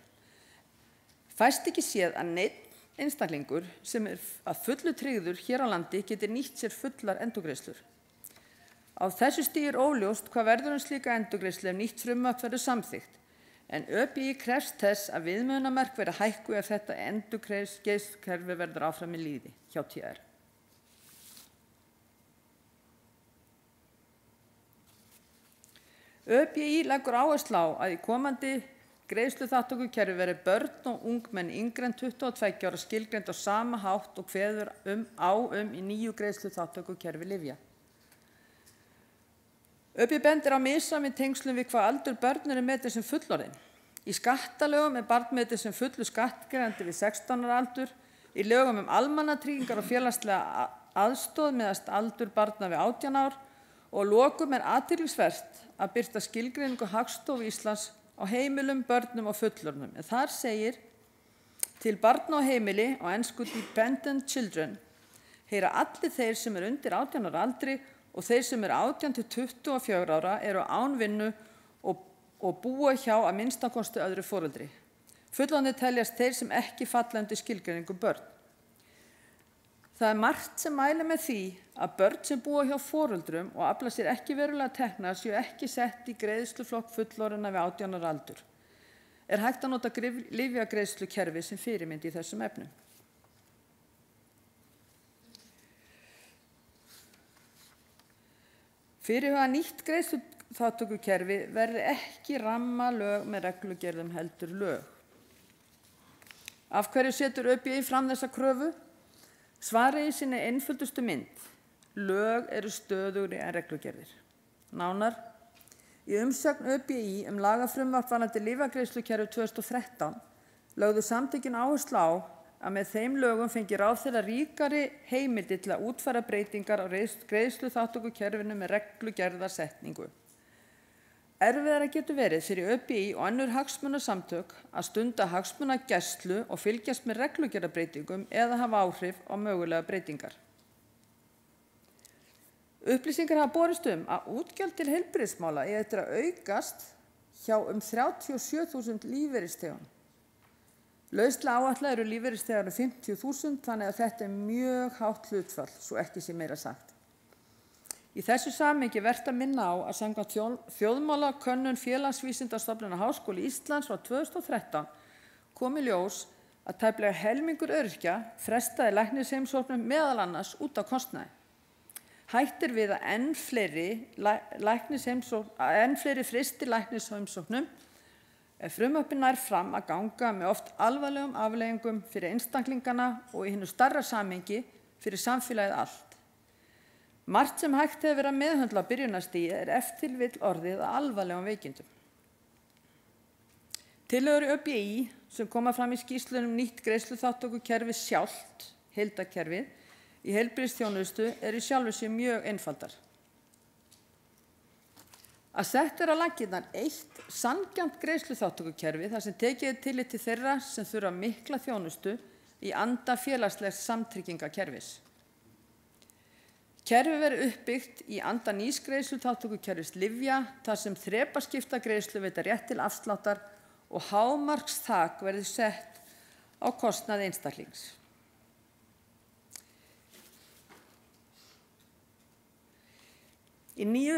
Fæst ekki séð að neinn einstaklingur sem er að fullu tryggður hér á landi getur nýtt sér fullar endurgreiðslur. Á þessu stigi er óljóst hvað verður slíka endurgreiðslu ef nýtt frumvarp verður samþykkt, en ÖBÍ krefst þess að viðmiðunarmörk verði hækkuð ef þetta endurgreiðslukerfi verður áfram í líði hjá TR. ÖBÍ leggur áherslu á að í komandi greiðsluþátttökukerfi verði börn og ungmenni yngri en 22 ára skilgreind á sama hátt og kveður á í nýju greiðsluþátttökukerfi lyfja. ÖBÍ bendir á misræmi í tengslum við hvað aldur börn eru metið sem fullorðin. Í skattalögum er barn metið sem fullu skattgreiðandi við 16 ára aldur, í lögum almannatryggingar og félagslega aðstoð miðast aldur barna við 18 ár og að lokum er athyglisvert að birta skilgreiningu Hagstofu Íslands á heimilum, börnum og fullorðnum. En þar segir til barna á heimili á ensku dependent children heyra allir þeir sem eru undir 18 ára aldri og þeir sem eru 18 til 24 ára eru án vinnu og búa hjá að minnstakosti öðru foreldri. Fullorðnir teljast þeir sem ekki falla undir skilgreiningu börn. Það er margt sem mælir með því að börn sem búa hjá foreldrum og afla sér ekki verulega tekna séu ekki sett í greiðsluflokk fullorðinna við 18 ára aldur. Er hægt að nota lyfjagreiðslukerfi sem fyrirmynd í þessum efnum. Fyrirhugað nýtt greiðsluþátttökukerfi verði ekki rammalög með reglugerðum heldur lög. Af hverju setur ÖBÍ fram þessa kröfu? Svarið í sinni einföldustu mynd. Lög eru stöðugri en reglugerðir. Nánar, í umsögn ÖBÍ lagafrumvarp varðandi lyfjagreiðslukerfi 2013 lögðu samtökin áherslu á að með þeim lögum fengi ráðherra ríkari heimildir til að útfæra breytingar á greiðsluþátttökukerfinu með reglugerðarsetningu. Erfiðara getur verið fyrir ÖBÍ og önnur hagsmunasamtök að stunda hagsmunagæslu og fylgjast með reglugerðarbreytingum eða hafa áhrif á mögulega breytingar. Upplýsingar hafa borist að útgjöld til heilbrigðismála eigi eftir að aukast hjá 37.000 lífeyrisþegum. Lauslega áætlað eru lífeyrisþegar 50.000 þannig að þetta mjög hátt hlutfall, svo ekki sé meira sagt. Í þessu samhengi vert að minna á að samkvæmt þjóðmálakönnun Félagsvísindastofnunar Háskóla Íslands frá 2013 kom í ljós að tæplega helmingur öryrkja frestaði læknisheimsóknum meðal annars út á kostnaði. Hætt við að enn fleiri fristi læknisheimsóknum ef frumvarpið nær fram að ganga með oft alvarlegum afleiðingum fyrir einstaklingana og í hinu stærra samhengi fyrir samfélagið allt. Margt sem hægt hefur verið að meðhöndla á byrjunarstigi ef til vill orðið að alvarlegum veikindum. Tillögur ÖBÍ sem koma fram í skýrslunum nýtt greiðsluþátttökukerfi sjálft, heildarkerfið, í heilbrigðisþjónustu í sjálfu sér mjög einfaldar. Að sett á laggirnar eitt sanngjarnt greiðsluþátttökukerfi þar sem tekið tillit til þeirra sem þurfa mikla þjónustu í anda félagslegs samtryggingakerfis. Kerfið verður uppbyggt í anda nýs greiðsluþátttökukerfis lyfja þar sem þrepaskipta greiðslu veita rétt til afsláttar og hámarksþak verður sett á kostnað einstaklings. Í nýju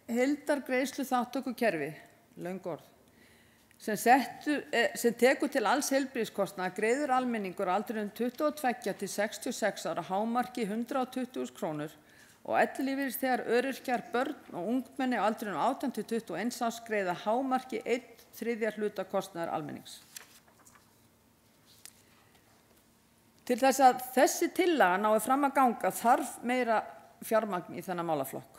heildargreiðsluþátttökukerfi, löng orð, sem tekur til alls heilbrigðiskostnaðar greiðir almenningur á aldrinum 22 til 66 ára hámarki 120.000 krónur og ellilífeyrisþegar, öryrkjar, börn og ungmenni á aldrinum 18 til 21 árs greiða hámarki 1/3 hluta kostnaðar almennings. Til þess að þessi tillaga nái fram að ganga þarf meira fjármagn í þennan málaflokk.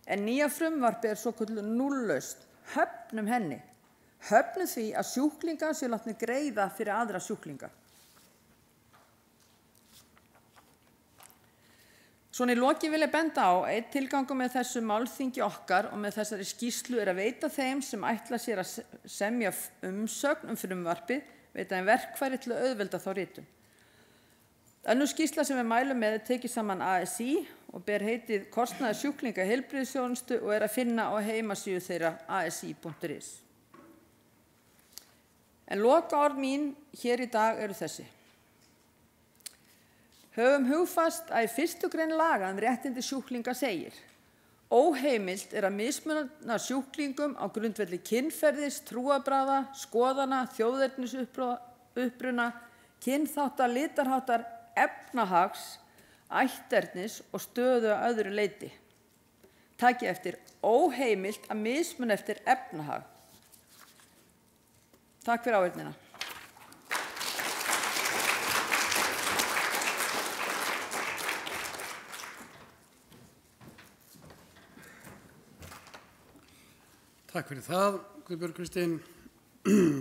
En nýja frumvarpið svokölluð núllausn, höfnum henni. Höfnum því að sjúklingar séu látnir greiða fyrir aðra sjúklinga. Svona í lokin vil ég benda á einn tilgangur með þessu málþingi okkar og með þessari skýrslu að veita þeim sem ætla sér að semja umsögn frumvarpið, veita þeim verkfæri til að auðvelda þá ritun. Önnur skýrsla sem við mælum með tekið saman ASÍ og ber heitið kostnaður sjúklinga í heilbrigðisþjónustu og að finna á heimasíðu þeirra asi.is. En lokaorð mín hér í dag eru þessi. Höfum hugfast að í 1. grein laga réttindi sjúklinga segir: óheimilt að mismuna sjúklingum á grundvelli kynferðis, trúarbragða, skoðana, þjóðernisuppruna, kynþáttar, litarháttar, efnahags, ætternis og stöðu að öðru leyti. Takið eftir: óheimilt að mismuna eftir efnahag. Takk fyrir áheyrnina. Takk fyrir það, Guðbjörg Kristín.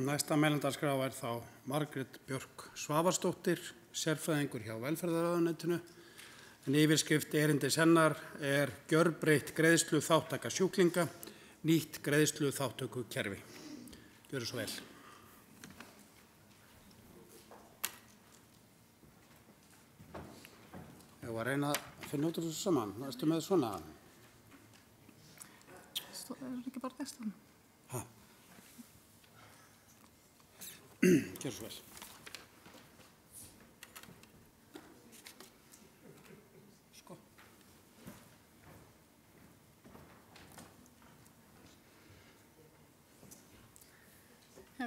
Næsta mælendaskrá þá Margrét Björk Svavarsdóttir, sérfræðingur hjá velferðarráðuneytinu. En yfirskrift erindis hennar gjörbreytt greiðsluþátttaka sjúklinga, nýtt greiðsluþátttökukerfi. Gjörðu svo vel. Ég var að reyna að finna út úr þessu saman. Varstu með svona? Ekki bara textan? Ha. Gjörðu svo vel.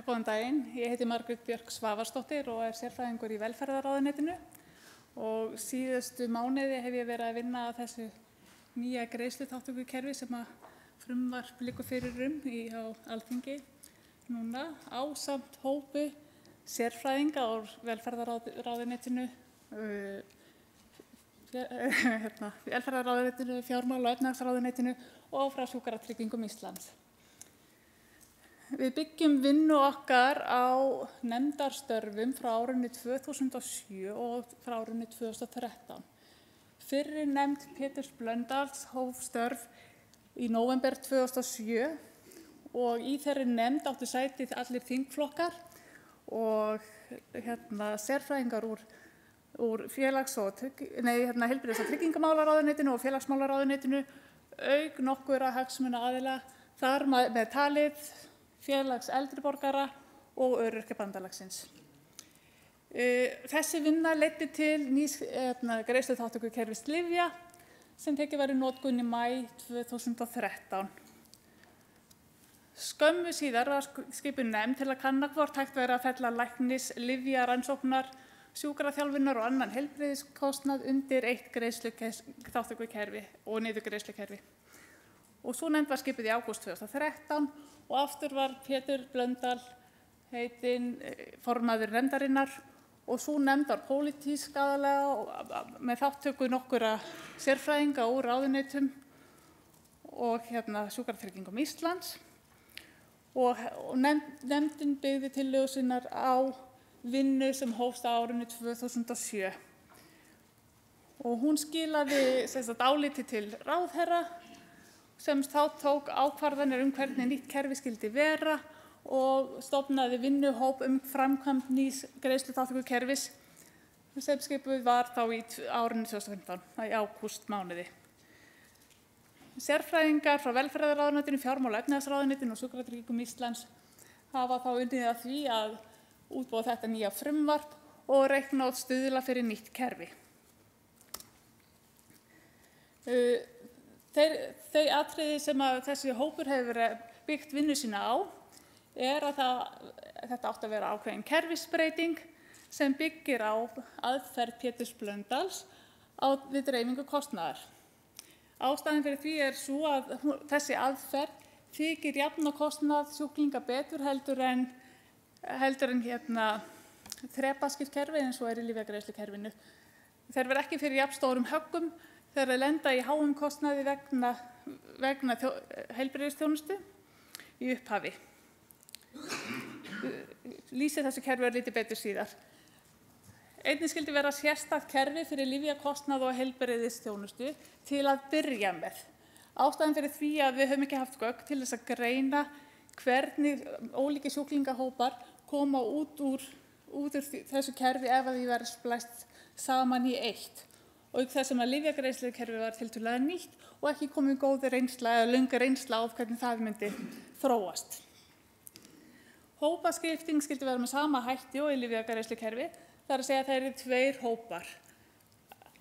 Góðan daginn, ég heiti Margrét Björk Svavarsdóttir og sérfræðingur í velferðarráðuneytinu og síðustu mánuði hef ég verið að vinna að þessu nýja greiðsluþátttökukerfi sem að frumvarp liggur fyrir á Alþingi núna ásamt hópi sérfræðinga á velferðarráðuneytinu, fjármála- og efnahagsráðuneytinu og frá Sjúkratryggingum Íslands. Við byggjum vinnu okkar á nefndarstörfum frá árinu 2007 og frá árinu 2013. Fyrri nefnd Péturs Blöndals hóf störf í nóvember 2007 og í þeirri nefnd áttu sæti allir þingflokkar og sérfræðingar úr heilbrigðis- og tryggingamálaráðuneytinu og félagsmálaráðuneytinu, auk nokkurra hagsmunaaðila, þar með talið Félags eldri borgara og Öryrkjabandalagsins. Þessi vinna leiddi til nýs greiðsluþátttökukerfis lyfja sem tekið var í notkun í maí 2013. Skömmu síðar var skipuð nefnd til að kanna hvort hægt væri að fella læknis, lyfja, rannsóknar, sjúkraþjálfunar og annan heilbrigðiskostnað undir eitt greiðsluþátttökukerfi og niðurgreiðslukerfi. Og sú nefnd var skipuð í ágúst 2013 og aftur var Pétur Blöndal heitinn formaður nefndarinnar og sú nefnd var pólitísk aðalega með þátttöku nokkurra sérfræðinga úr ráðuneytum og Sjúkratryggingum Íslands og nefndin byggði tillögur sínar á vinnu sem hófst á árinu 2007. Og hún skilaði áliti til ráðherra sem þá tók ákvarðanir hvernig nýtt kerfi skyldi vera og stofnaði vinnuhóp framkvæmd nýs greiðsluþátttökukerfis sem skipuð var þá í árinu 2015 í ágústmánuði. Sérfræðingar frá velferðarráðuneytinu, fjármála- og efnahagsráðuneytinu og Sjúkratryggingum Íslands hafa þá unnið að því að útbúa þetta nýja frumvarp og reikna út stuðla fyrir nýtt kerfi. Þau atriði sem þessi hópur hefur byggt vinnu sína á að þetta átti að vera ákveðin kerfisbreyting sem byggir á aðferð Péturs Blöndals við dreifingu kostnaðar. Ástæðan fyrir því sú að þessi aðferð þykir jafna kostnað sjúklinga betur heldur en þrepaskipt kerfi eins og í lyfjagreiðslukerfinu. Þeir verða ekki fyrir jafn stórum höggum þegar þeir lenda í háum kostnaði vegna heilbrigðisþjónustu í upphafi. Lýsi þessu kerfi lítið betur síðar. Einnig skyldi vera sérstakt kerfi fyrir lyfjakostnað og heilbrigðisþjónustu til að byrja með. Ástæðan fyrir því að við höfum ekki haft gögn til þess að greina hvernig ólíkir sjúklingahópar koma út úr þessu kerfi ef að því verður splæst saman í eitt. Og þess sem að lyfjagreiðslukerfi var tiltölulega nýtt og ekki komið góð reynsla eða löng reynsla á hvernig það myndi þróast. Hópaskipting skyldi vera með sama hætti og í lyfjagreiðslukerfi, það að segja að það eru tveir hópar.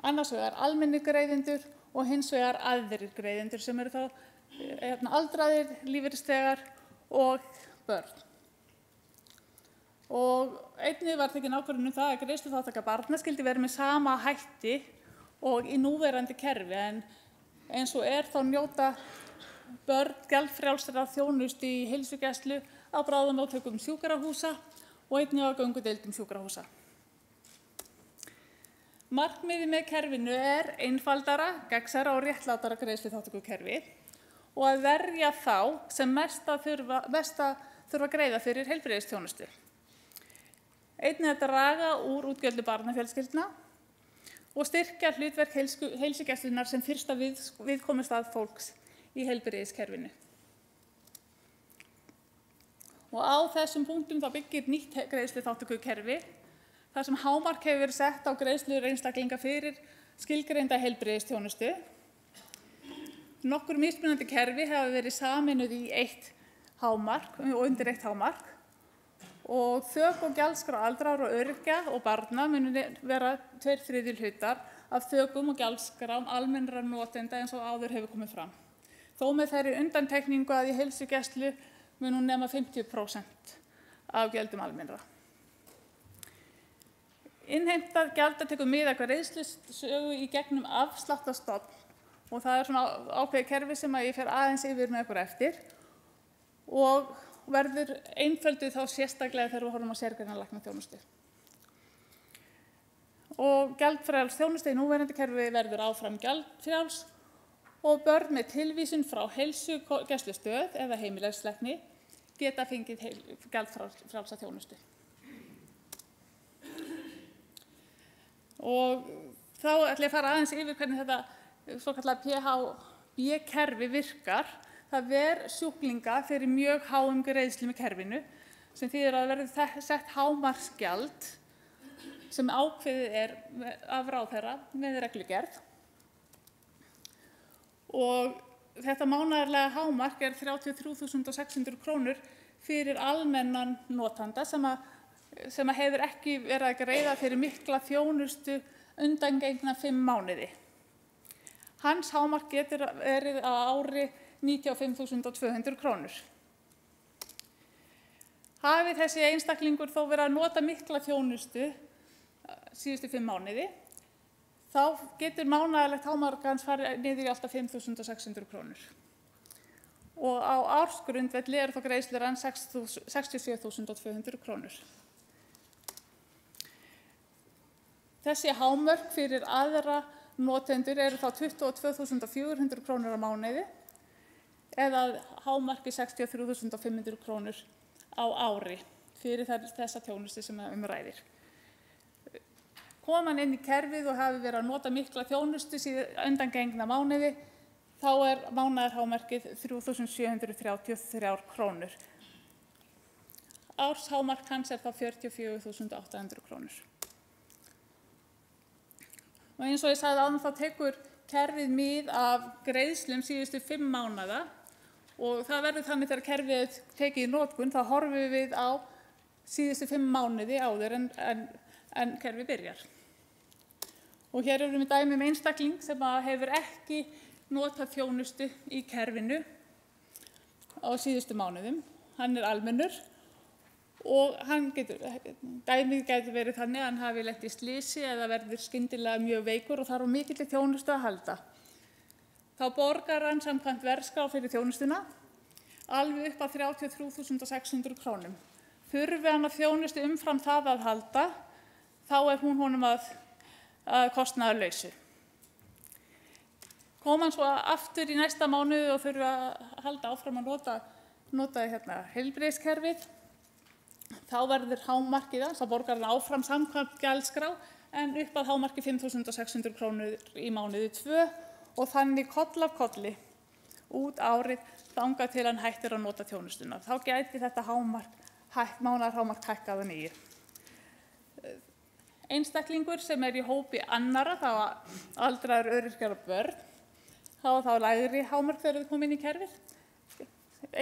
Annars vegar almennir greiðendur og hins vegar aðrir greiðendur sem eru þá aldraðir, lífeyrisþegar og börn. Og einnig var tekin ákvörðun það að greiðsluþátttaka barna skyldi vera með sama hætti og í núverandi kerfi en eins og þá njóta börn gjaldfrjálsrar þjónustu í heilsugæslu á bráðamóttökum sjúkrahúsa og einnig á göngudeildum sjúkrahúsa. Markmiðið með kerfinu einfaldara, gagnsærra og réttlátara greiðsluþátttökukerfi og að verja þá sem mest þurfa að greiða fyrir heilbrigðisþjónustu. Einnig að draga úr útgjöldum barnafjölskyldna og styrkja hlutverk heilsugæslunnar sem fyrsta viðkomustað fólks í heilbrigðiskerfinu. Og á þessum punktum þá byggir nýtt greiðsluþátttökukerfi þar sem hámark hefur verið sett á greiðslur einstaklinga fyrir skilgreinda heilbrigðisþjónustu. Nokkur mismunandi kerfi hafa verið sameinuð í eitt hámark og undir eitt hámark og þök og gjaldskrá aldraðra og öryrkja og barna munu vera 2/3 hlutar af þökum og gjaldskrám almennra notenda eins og áður hefur komið fram. Þó með þeirri undantekningu að í heilsugæslu mun hún nema 50% af gjöldum almennra. Innheimtað gjalda tekur mið af greiðslusögu í gegnum afsláttastofn og það svona ákveðið kerfi sem ég fer aðeins yfir með ykkur eftir og verður einfölduð þá sérstaklega þegar við horfum á sérgreinalæknaþjónustu. Og gjaldfrjáls þjónusta í núverandi kerfi verður áfram gjaldfrjáls og börn með tilvísun frá heilsugæslustöð eða heimilislækni geta fengið gjaldfrjálsa þjónustu. Og þá ætla ég að fara aðeins yfir hvernig þetta svokallaða PHB-kerfi virkar. Það sjúklinga fyrir mjög háum greiðslum í kerfinu sem þýðir að verður sett hámarksgjald sem ákveðið af ráðherra með reglugerð. Og þetta mánaðarlega hámark 33.600 krónur fyrir almennan notanda sem sem hefur ekki verið að greiða fyrir mikla þjónustu undangengna 5 mánuði. Hans hámark getur verið á ári 95.200 krónur. Hafi þessi einstaklingur þó verið að nota mikla þjónustu síðustu 5 mánuði, þá getur mánaðarlegt hámark hans farið niður í alltaf 5.600 krónur. Og á ársgrundvelli þá greiðslur hann 67.200 krónur. Þessi hámörk fyrir aðra notendur eru þá 22.400 krónur á mánuði eða hámarki 63.500 krónur á ári fyrir þessa þjónustu sem ræðir. Kom hann inn í kerfið og hafi verið að nota mikla þjónustu undangengna mánuði, þá mánaðarhámarkið 3.733 krónur. Árshámark hans þá 44.800 krónur. Og eins og ég sagði áðan, þá tekur kerfið mið af greiðslum síðustu 5 mánaða og það verður þannig þegar kerfið er tekið í notkun, þá horfum við á síðustu 5 mánuði áður en kerfið byrjar. Og hér erum við dæmi einstakling sem hefur ekki notað þjónustu í kerfinu á síðustu mánuðum. Hann er almennur og dæmið getur verið þannig að hann hafi lent í slysi eða verður skyndilega mjög veikur og þarf á mikilli þjónustu að halda. Þá borgar hann samkvæmt verðskrá fyrir þjónustuna alveg upp að 33.600 krónum. Þurfi hann að þjónustu umfram það að halda, þá hún honum að kostnaðarlausu. Kom hann svo aftur í næsta mánuði og þurfi að halda áfram að nota heilbrigðiskerfið, þá verður hámarkið hans, þá borgar hann áfram samkvæmt gjaldskrá en upp að hámarki 5.600 krónur í mánuði 2 og þannig koll af kolli út árið þangað til hann hættir að nota þjónustuna. Þá gæti þetta mánaðarhámark hækkað að nýju. Einstaklingur sem er í hópi annarra, þá aldraðir, öryrkjar og börn, þá lægri hámark þegar þau koma inn í kerfið.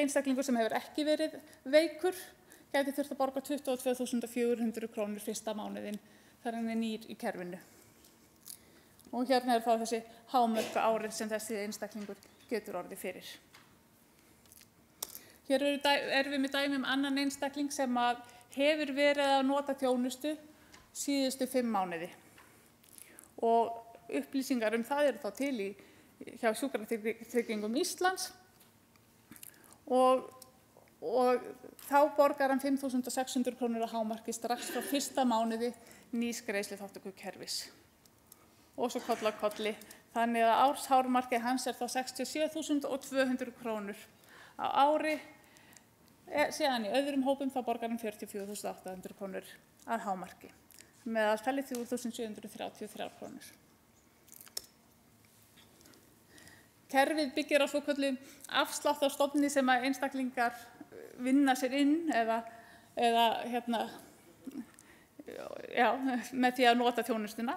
Einstaklingur sem hefur ekki verið veikur gæti þurft að borga 22.400 krónur fyrsta mánuðinn þegar hann er nýr í kerfinu. Og hérna þá þessi hámörk árið sem þessi einstaklingur getur orðið fyrir. Hér erum við með dæmi annan einstakling sem hefur verið að nota þjónustu síðustu 5 mánuði. Og upplýsingar það eru þá til hjá Sjúkratryggingum Íslands og þá borgar hann 5.600 krónur á hámarki strax frá fyrsta mánuði nýs greiðsluþátttökukerfis. Og svo koll af kolli. Þannig að árshámarkið hans þá 67.200 krónur á ári. Síðan í öðrum hópum þá borgar hann 44.800 krónur að hámarki. Meðaltali 3.733 krónur. Kerfið byggir á svokölluðum afsláttarstofni sem einstaklingar vinna sér inn eða með því að nota þjónustuna.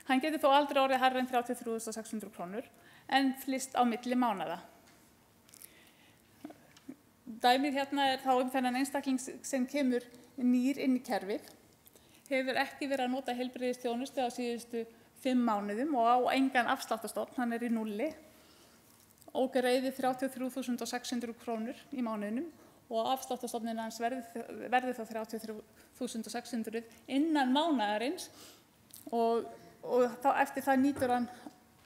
Hann getur þó aldrei orðið hærri en 33.600 krónur en flyst á milli mánaða. Dæmið þá þennan einstakling sem kemur nýr inn í kerfið, hefur ekki verið að nota heilbrigðisþjónustu á síðustu 5 mánuðum og á engan afsláttarstofn, hann er í núlli og greiðir 33.600 krónur í mánuðinum og afsláttarstofnin hans verður þá 33.600 innan mánaðarins og þá eftir það nýtur hann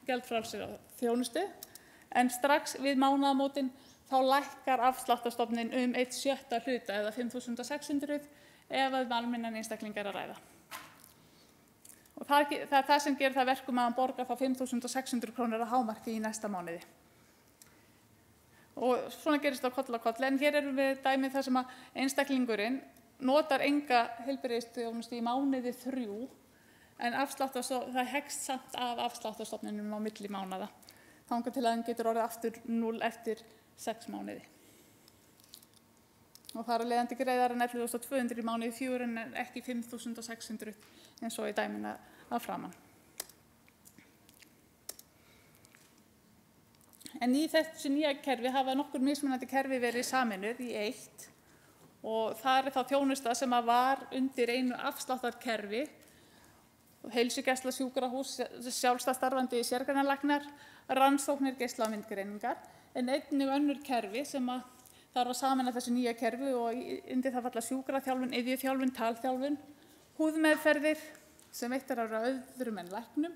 gjaldfrjálsrar þjónustu en strax við mánaðamótin þá lækkar afsláttarstofnin 1/6 hluta eða 5.600 ef almennan einstakling að ræða. Og það er það sem gerir það verkum að hann borgar þá 5.600 krónur að hámarki í næsta mánuði. Og svona gerist það koll af kolli, en hér erum við dæmið þar sem að einstaklingurinn notar enga heilbrigðisþjónustu í mánuði 3, en það hegst samt af afsláttarstofninum á milli mánaða. Þangað til að hann getur orðið aftur 0 eftir 6 mánuði. Og þar að leiðandi greiðar hann 11.200 í mánuði 4 en ekki 5.600 eins og í dæmina að framan. En í þessu nýja kerfi hafa nokkur mismunandi kerfi verið sameinuð í eitt og það þá þjónusta sem var undir einu afsláttarkerfi, heilsugæsla, sjúkrahús, sjálfstætt starfandi sérgreinalæknar, rannsóknir, geisla- og myndgreiningar, en einnig önnur kerfi sem þarf að sameina þessu nýja kerfi og undir það falla sjúkraþjálfun, iðjuþjálfun, talþjálfun, húðmeðferðir sem veittar af öðrum en læknum,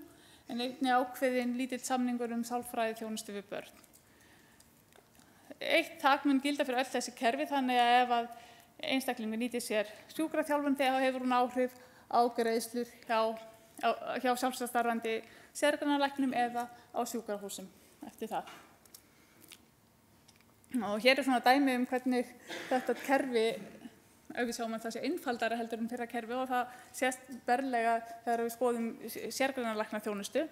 en einnig ákveðinn lítill samningur sálfræði þjónustu við börn. Eitt þak mun gilda fyrir öll þessi kerfi, þannig að ef að einstaklingur nýtir sér sjúkraþjálfun þegar hefur hún áhrif á greiðslur hjá sjálfstætt starfandi sérgreinalæknum eða á sjúkrahúsum eftir það. Og hér svona dæmi hvernig þetta kerfi, ef við sjáum að það sé einfaldara heldur en fyrra kerfi, og það sést berlega þegar við skoðum sérgreinalæknaþjónustu.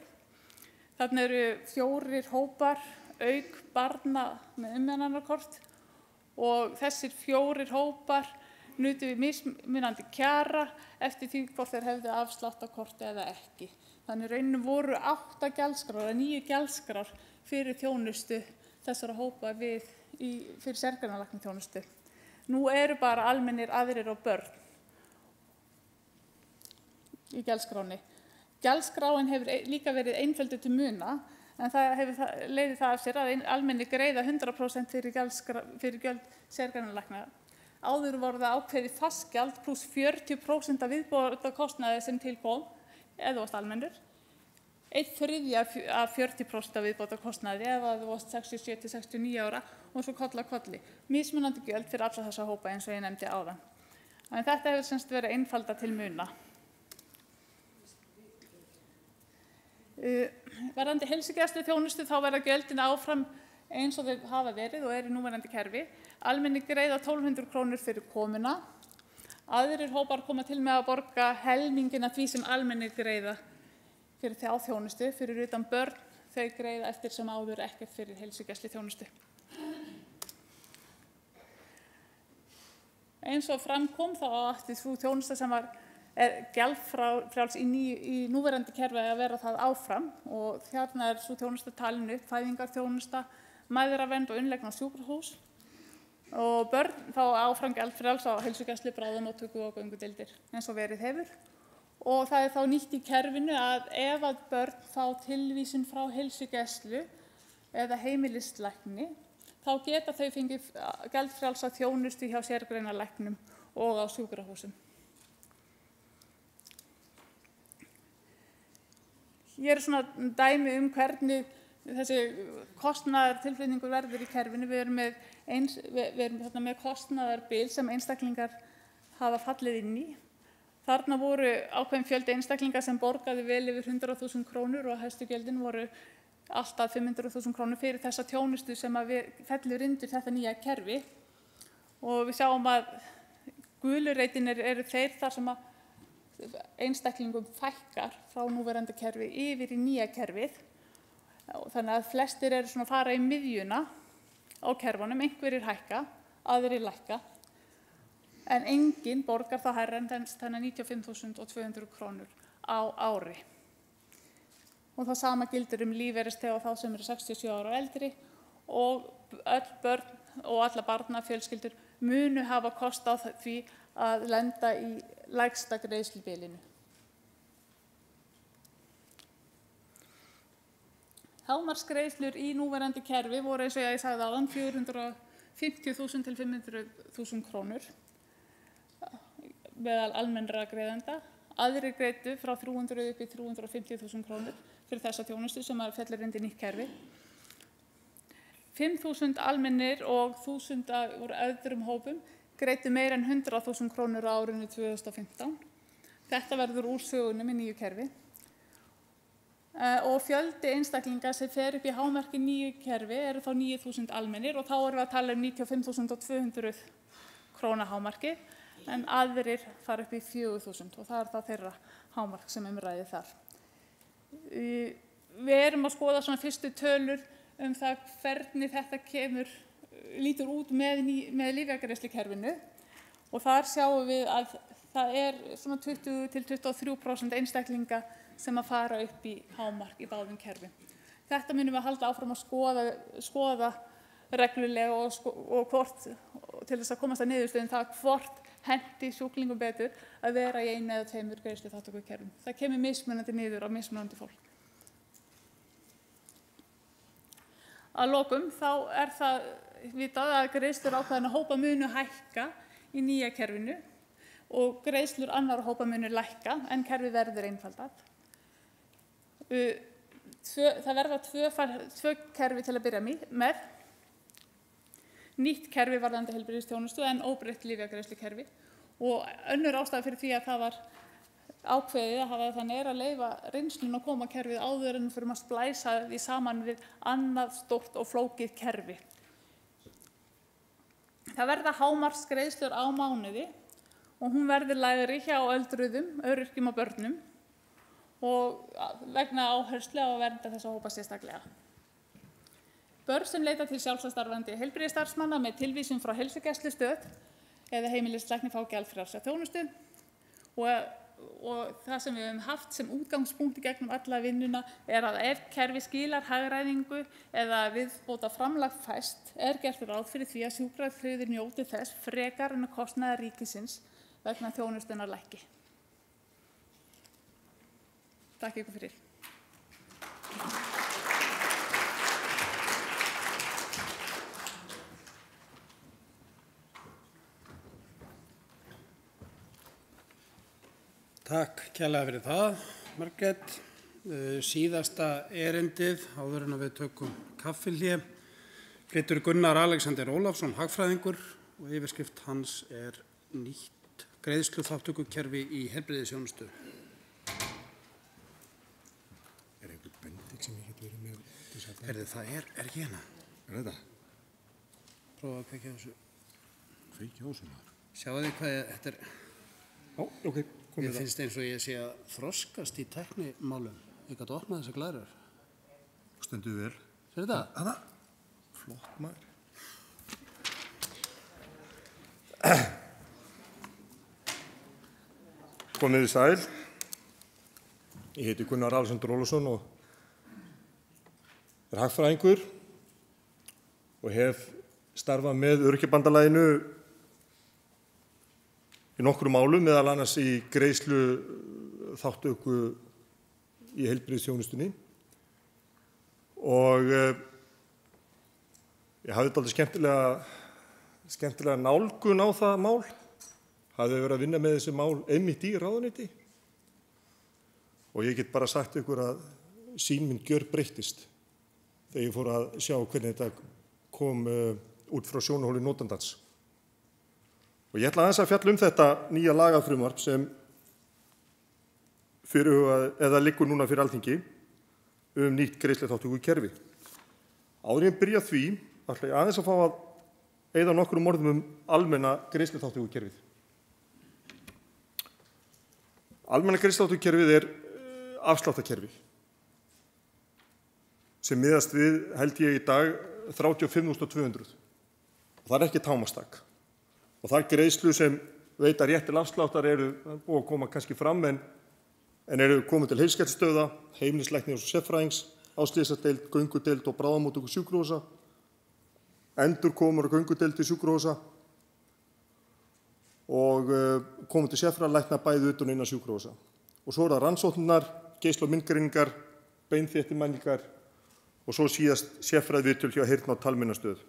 Þarna eru 4 hópar auk barna með umönnunarkort og þessir 4 hópar nutu mismunandi kjara eftir því hvort þeir hefðu afsláttarkort eða ekki. Þannig rauninni voru 8 gjaldskrár eða 9 gjaldskrár fyrir þjónustu þessara hópa fyrir sérgreinalæknaþjónustu. Nú eru bara almennir, aðrir og börn í gjaldskráni. Gjaldskráin hefur líka verið einfölduð til muna, en það leiðir það af sér að almennir greiða 100% fyrir gjöld sérgreinalækna. Áður voru það ákveðið fast gjald pluss 40% af viðbótarkostnaði sem tilkom, eða þú varst almennur. 1/3 af 40% af viðbótarkostnaði ef þú varst 67 til 69 ára og svo koll af kolli. Mismunandi gjöld fyrir alla þessa hópa eins og ég nefndi áðan. En þetta hefur semst verið einfaldað til muna. Varðandi heilsugæsluþjónustu þá verða gjöldin áfram eins og þau hafa verið og eru í núverandi kerfi. Almennir greiða 1.200 krónur fyrir komuna. Aðrir hópar koma til með að borga helminginn af því sem almennir greiða fyrir þjónustu, fyrir utan börn, þau greiða eftir sem áður ekkert fyrir heilsugæsluþjónustu. Eins og fram kom þá átti sú þjónusta sem gjaldfrjáls í núverandi kerfi að vera það áfram, og þarna sú þjónusta talin upp fæðingarþjónusta, mæðravernd og innlegg á sjúkrahús, og börn þá áfram gjaldfrjáls á heilsugæslu, bráðamóttöku og göngudeildir eins og verið hefur. Og það þá nýtt í kerfinu að ef að börn fá tilvísun frá heilsugæslu eða heimilislækni, þá geta þau fengið gjaldfrjálsa þjónustu hjá sérgreinalæknum og á sjúkrahúsum. Hér svona dæmi hvernig þessi kostnaðartilflutningur verður í kerfinu. Við erum þarna með kostnaðarbil sem einstaklingar hafa fallið inn í. Þarna voru ákveðin fjöldi einstaklinga sem borgaði vel yfir 100.000 krónur og hæstu gjöldin voru alltaf 500.000 krónur fyrir þessa þjónustu sem fellur undir þetta nýja kerfi. Og við sjáum að gulu reitin eru þeir þar sem að einstaklingum fækkar frá núverandi kerfi yfir í nýja kerfið. Þannig að flestir eru svona að fara í miðjuna á kerfunum, einhverjir hækka, aðrir lækka. En enginn borgar það hærra en þannig 95.200 krónur á ári. Og það sama gildir lífeyrisþega og þá sem eru 67 ára og eldri, og öll börn og alla barnafjölskyldur munu hafa kost á því að lenda í lægsta greiðslubilinu. Hámarksgreiðslur í núverandi kerfi voru, eins og ég sagði áðan, 450.000 til 500.000 krónur meðal almennra greiðenda. Aðrir greiddu frá 300 upp í 350.000 krónur fyrir þessa þjónustu sem fellur undir nýtt kerfi. 5.000 almennir og 1.000 úr öðrum hópum greiddu meira en 100.000 krónur á árinu 2015. Þetta verður úr sögunum í nýju kerfi. Og fjöldi einstaklinga sem fer upp í hámarki nýju kerfi eru þá 9.000 almennir, og þá erum við að tala 95.200 króna hámarki, en aðrir fara upp í 4.000 og það það þeirra hámark sem ræðir þar. Við erum að skoða svona fyrstu tölur það hvernig þetta lítur út með lyfjagreiðslukerfinu, og þar sjáum við að það svona 20 til 23% einstaklinga sem að fara upp í hámark í báðum kerfum. Þetta munum við halda áfram að skoða reglulega og hvort til þess að komast að niðurstöðu um það hvort henti sjúklingum betur að vera í 1 eða 2 greiðsluþátttökukerfum. Það kemur mismunandi niður á mismunandi fólk. Að lokum þá það vitað að greiðslur ákveðinna hópa munu hækka í nýja kerfinu og greiðslur annarra hópa munu lækka en kerfið verður einfaldað. Það verða tvö kerfi til að byrja með. Nýtt kerfi varðandi heilbrigðisþjónustu en óbreytt lyfjagreiðslukerfi og önnur ástæða fyrir því að það var ákveðið að hafa þannig að leyfa reynslun að koma kerfið áður en fyrir að splæsa því saman við annað stórt og flókið kerfi. Það verða hámarksgreiðslur á mánuði og hún verður lægri hjá öldruðum, öryrkjum og börnum og vegna áherslu á að vernda þessa hópa sérstaklega. Börn sem leita til sjálfstætt-starfandi heilbrigðisstarfsmanna með tilvísun frá heilsugæslustöð eða heimilislækni fá gjaldfrjálsa þjónustu og það sem við höfum haft sem útgangspunkt í gegnum alla vinnuna að ef kerfi skilar hagræðingu eða viðbóta framlag fæst gert ráð fyrir því að sjúkratryggðir njóti þess frekar en að kostnaður ríkisins vegna þjónustunnar lækki. Takk ykkur fyrir. Takk kærlega fyrir það, Margrét. Síðasta erindið, áður en við tökum kaffihlé, flytur Gunnar Alexander Ólafsson, hagfræðingur, og yfirskrift hans nýtt greiðsluþátttökukerfi í heilbrigðisþjónustu. Einhver bending sem ég get verið með til þess að Það ekki hérna. þetta? Prófa að kveikja þessu. Kveikja á þessu maður. Sjáu þið hvað þetta Já, ok. Mér finnst eins og ég sé að þroskast í tæknimálum. Ég gat opnað þessar glærur. Stendur vel. Sér þetta? Hanna. Flott maður. Komið þið sæl. Ég heiti Gunnar Alexander Ólafsson og hagfræðingur og hef starfað með Öryrkjabandalaginu í nokkrum málum, meðal annars í greiðsluþátttöku í heilbrigðisþjónustunni og ég hafði dálítið skemmtilega nálgun á það mál. Hafði verið að vinna með þessi mál einmitt í ráðuneyti og ég get bara sagt ykkur að sýn mín gjörbreyttist þegar ég fór að sjá hvernig þetta kom út frá sjónarhóli notandans. Og ég ætla aðeins að fjalla þetta nýja lagafrumvarp sem liggur núna fyrir Alþingi nýtt greiðsluþátttökukerfi. Áður en ég byrja því, ætla ég aðeins að fá að eyða nokkrum orðum almenna greiðsluþátttökukerfið. Almenna greiðsluþátttökukerfið afsláttarkerfi sem miðast við, held ég í dag, 35.200. Það ekki hámarkstak. Og þær greiðslu sem veita rétt til afsláttar búið að koma kannski fram en eru komið til heilsugæslustöðva, heimilislæknis og sérfræðings, á slysadeild, göngudeild og bráðamóttöku sjúkrahúsa, endurkomur og göngudeild til sjúkrahúsa og komið til sérfræðilækna bæði utan og innan sjúkrahúsa. Og svo það rannsóknirnar, geisla- og myndgreiningar, beinþéttimælingar og svo síðast sérfræðiviðtöl hjá heyrnar- og talmeinastöð.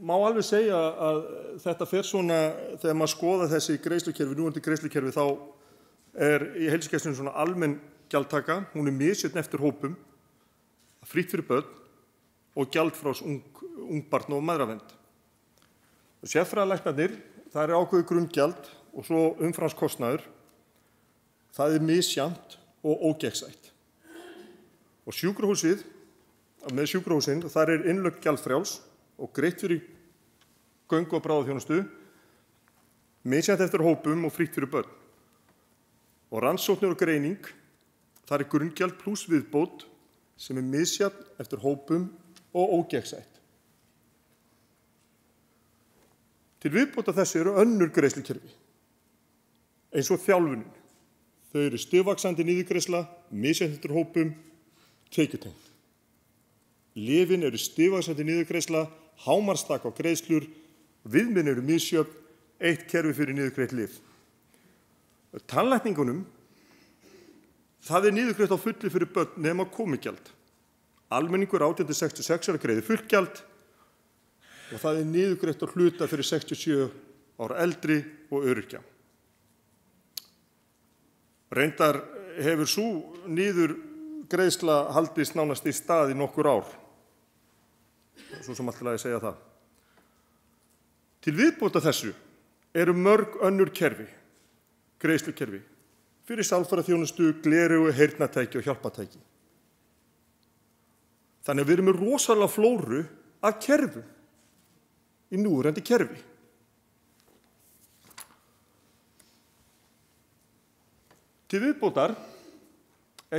Má alveg segja að þetta fer svona, þegar maður skoða þessi greiðslukerfi, núverandi greiðslukerfi, þá í heilsugæslunni svona almenn gjaldtaka, hún misjöfn eftir hópum, frítt fyrir börn og gjaldfrjáls ungbarna og mæðravernd. Sérfræðilæknarnir, það ákveðið grunngjald og svo umframskostnaður, það misjafnt og ógegnsætt. Og sjúkrahúsið, með sjúkrahúsin, þar innlögn gjaldfrjáls og greitt fyrir göngu- og bráðaþjónustu, misjafnt eftir hópum og frítt fyrir börn. Og rannsóknir og greining, þar grunngjald pluss viðbót sem misjafnt eftir hópum og ógegnsætt. Til viðbótar þessu eru önnur greiðslukerfi, eins og þjálfunin. Þau stigvaxandi niðurgreiðsla, misjafnt eftir hópum, tekjutengt. Lyfin eru stigvaxandi niðurgreiðsla, hámarksþak á greiðslur, viðmið eru misjöfn, eitt kerfi fyrir niðurgreitt lyf. Tannlækningunum, það niðurgreitt á fullu fyrir börn nema komugjald. Almenningur 18–66 ára greiðir fullt gjald og það niðurgreitt á hluta fyrir 67 ára eldri og öryrkja. Reyndar hefur sú niðurgreiðsla haldist nánast í stað í nokkur ár. Svo sem alltaf að segja það. Til viðbóta þessu eru mörg önnur kerfi, greiðslukerfi, fyrir sálfræðiþjónustu, gleraugu, heyrnartæki og hjálpartæki. Þannig að við erum með rosalega flóru af kerfum í núverandi kerfi. Til viðbótar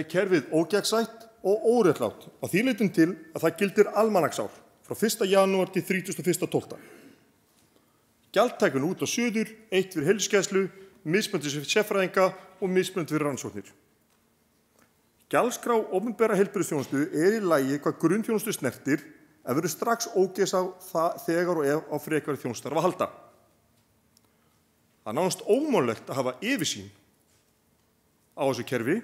kerfið ógegnsætt og óréttlátt á því leytinu til að það gildir almanaksár frá 1. janúar til 31.12. Gjaldtækun út og suður, eitt fyrir heilsugæslu, mismunandi fyrir sérfræðinga og mismunandi fyrir rannsóknir. Gjaldskrá opinberra heilbrigðisþjónustu í lagi hvað grunnþjónustu snertir en verður strax ógeðs á það þegar og ef á frekari þjónustar að halda. Það nánast ómögulegt að hafa yfirsýn á þessu kerfi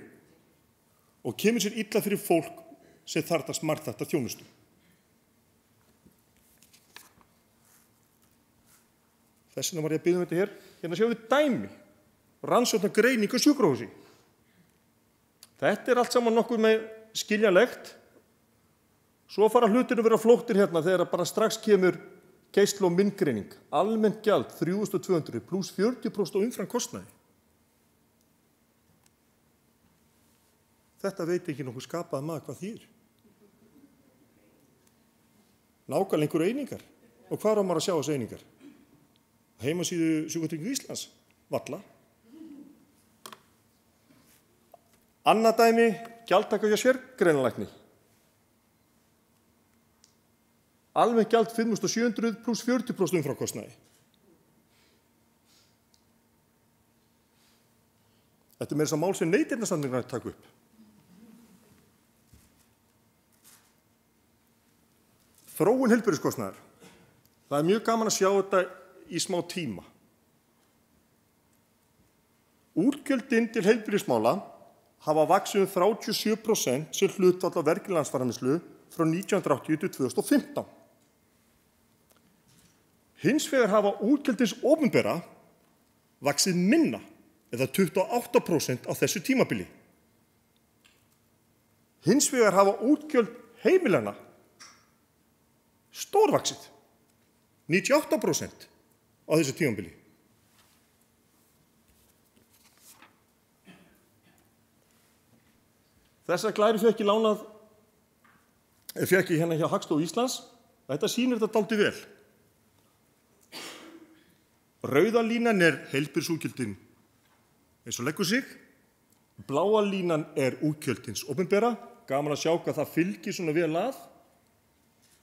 og kemur sér illa fyrir fólk sem þarfnast margþætta þjónustu. Þess vegna var ég að biðja þetta hér. Hérna sjáum við dæmi, rannsóknargreining á sjúkrahúsi. Þetta allt saman nokkuð með skiljanlegt. Svo fara hlutir að vera flóktir hérna þegar bara strax kemur geisla- og myndgreining. Almennt gjald 3.200 pluss 40% á umfram kostnaði. Þetta veit ekki nokkuð skapað maður hvað þýðir. Nákvæmlega einhverju einingar. Og hvað á maður að sjá þessu einingar? Heimasíðu Sjúkratrygginga Íslands, varla. Annað dæmi, gjaldtaka hjá sérgreinalækni. Almennt gjald 5.700 pluss 40% umframkostnaði. Þetta meira þess að mál sem Neytendasamtökin taka upp. Þróun heilbrigðiskostnaðar. Það mjög gaman að sjá þetta í smá tíma. Útgjöldin til heilbrigðismála hafa vaxið 37% sem hlutfall af vergri landsframleiðslu frá 1980 til 2015. Hins vegar hafa útgjöldins opinbera vaxið minna eða 28% á þessu tímabili. Hins vegar hafa útgjöld heimilanna stórvaxið 98% á þessu tímabili. Þessar glæri fékk ég hérna hjá Hagstofu Íslands. Þetta sýnir þetta dálítið vel. Rauða línan heilbrigðisútgjöldin eins og leggur sig. Bláa línan útgjöldins opinbera. Gaman að sjá hvað það fylgir svona vel að.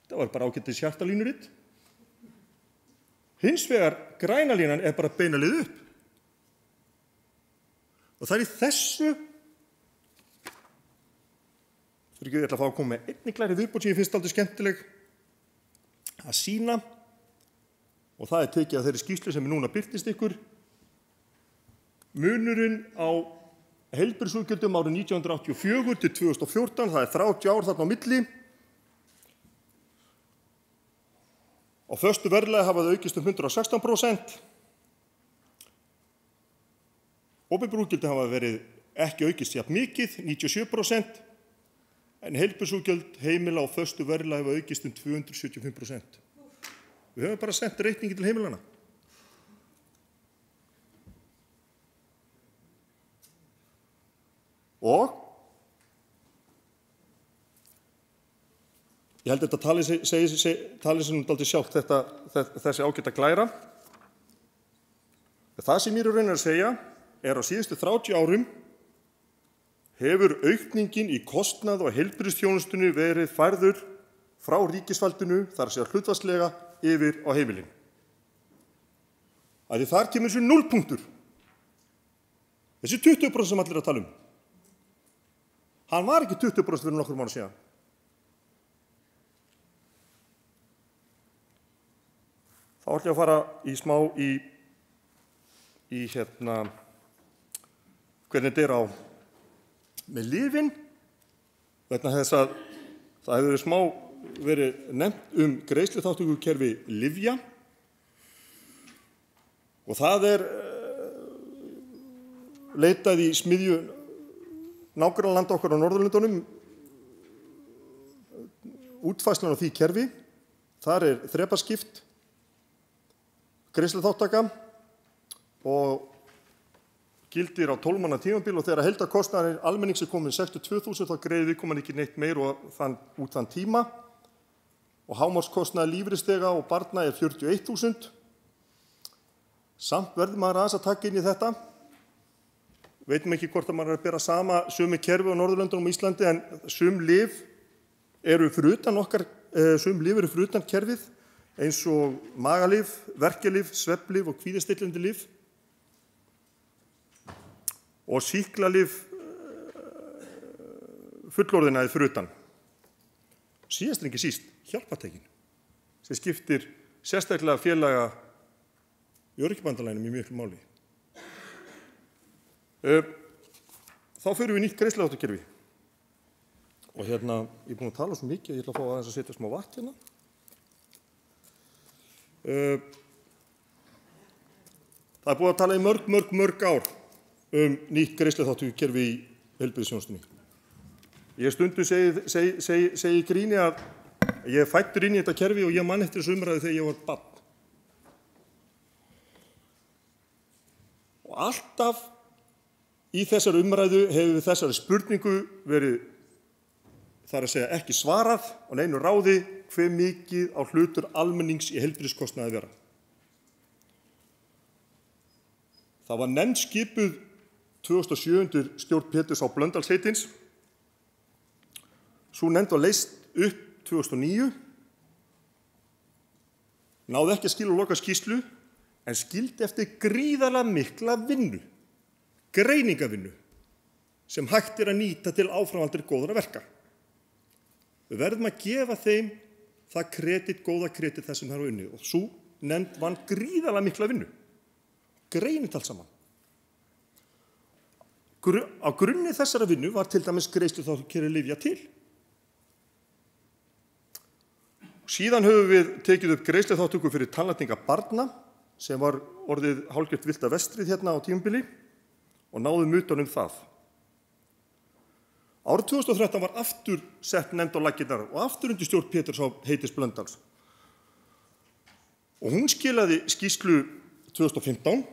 Það var bara ágætis hjartalínuritt. Hins vegar græna línan bara beina leið upp. Og það í þessu ég ætla að fá að koma með einni glæri viðbót sem ég finnst dálítið skemmtileg að sýna og það tekið af þeirri skýrslu sem núna birtist ykkur. Munurinn á heilbrigðisútgjöldum árið 1984 til 2014, það 30 ár þarna á milli. Á föstu verðlagi hafa það aukist 116%. Opinber útgjöld hafa verið ekki aukist jafn mikið, 97%, en heilbrigðisútgjöld heimila á föstu verðlagi hafa aukist 275%. Við höfum bara sent reikningi til heimilana. Og ég held að þetta tali sem dálítið sjálft þessi ágæta glæra. Það sem ég raunar að segja á síðustu 30 árum hefur aukningin í kostnað og heilbrigðisþjónustunni verið færður frá ríkisvaldinu, þar að segja hlutfallslega, yfir á heimilin. Því þar kemur þessi 0 punktur. Þessi 20% sem allir að tala um. Hann var ekki 20% fyrir nokkrum árum síðan. ætla ég að fara í smá í hvernig þetta á með lyfin, vegna þess að það hefur smá verið nefnt greiðsluþátttökukerfi lyfja og það leitað í smiðju nágrannalanda okkar á Norðurlöndunum útfærslan á því kerfi. Þar þrepaskipt greiðsluþáttaka og gildir á 12 mánaða tímabil og þegar heildarkostnaður almennings komin 62.000 þá greiðir viðkomandi ekki neitt meir út þann tíma og hámarkskostnaður lífeyrisþega og barna 41.000. Samt verður maður aðeins að taka inn í þetta. Veitum ekki hvort að maður að bera sömu kerfi á Norðurlöndunum og Íslandi en sum lyf eru fyrir utan kerfið eins og magalyf, verkjalyf, svefnlyf og kvíðastillandi lyf og sýklalyf fullorðina fyrir utan. Síðast en ekki síst hjálpartækin sem skiptir sérstaklega félaga í Öryrkjabandalaginu í miklu máli. Þá förum við nýtt greiðsluþátttökukerfi. Og ég er búin að tala svo mikið, ég ætla að fá aðeins að setja smá vatn hérna. Það búið að tala í mörg ár nýtt greiðsluþátttökukerfi í heilbrigðisþjónustunni. Ég stundum segi í gríni að ég fæddur inn í þetta kerfi og ég man eftir þessu umræðu þegar ég var barn. Og alltaf í þessari umræðu hefur þessari spurningu verið þar að segja ekki svarað og neinu ráði hve mikið á hlutur almennings í heilbrigðiskostnaði vera. Það var nefnd skipuð 2007 undir stjórn Péturs H. Blöndals heitins. Sú nefnd var leyst upp 2009. Náði ekki að skila loka skýrslu en skildi eftir gríðarlega mikla vinnu, greiningavinnu, sem hægt að nýta til áframhaldandi góðra verka. Við verðum að gefa þeim það góða kredit þess sem það er unnið og svo nefnd vann gríðarlega mikla vinnu, greinit allt saman. Á grunni þessara vinnu var til dæmis greiðsluþátttökukerfi lyfja til. Síðan höfum við tekið upp greiðsluþátttöku fyrir tannlækninga barna sem var orðið hálfgert villt af vestrið hérna á tímabili og náðum utan það. Árið 2013 var aftur sett nefnd á laggirnar og aftur undir stjórn Péturs H. heitis Blöndals. Og hún skilaði skýrslu 2015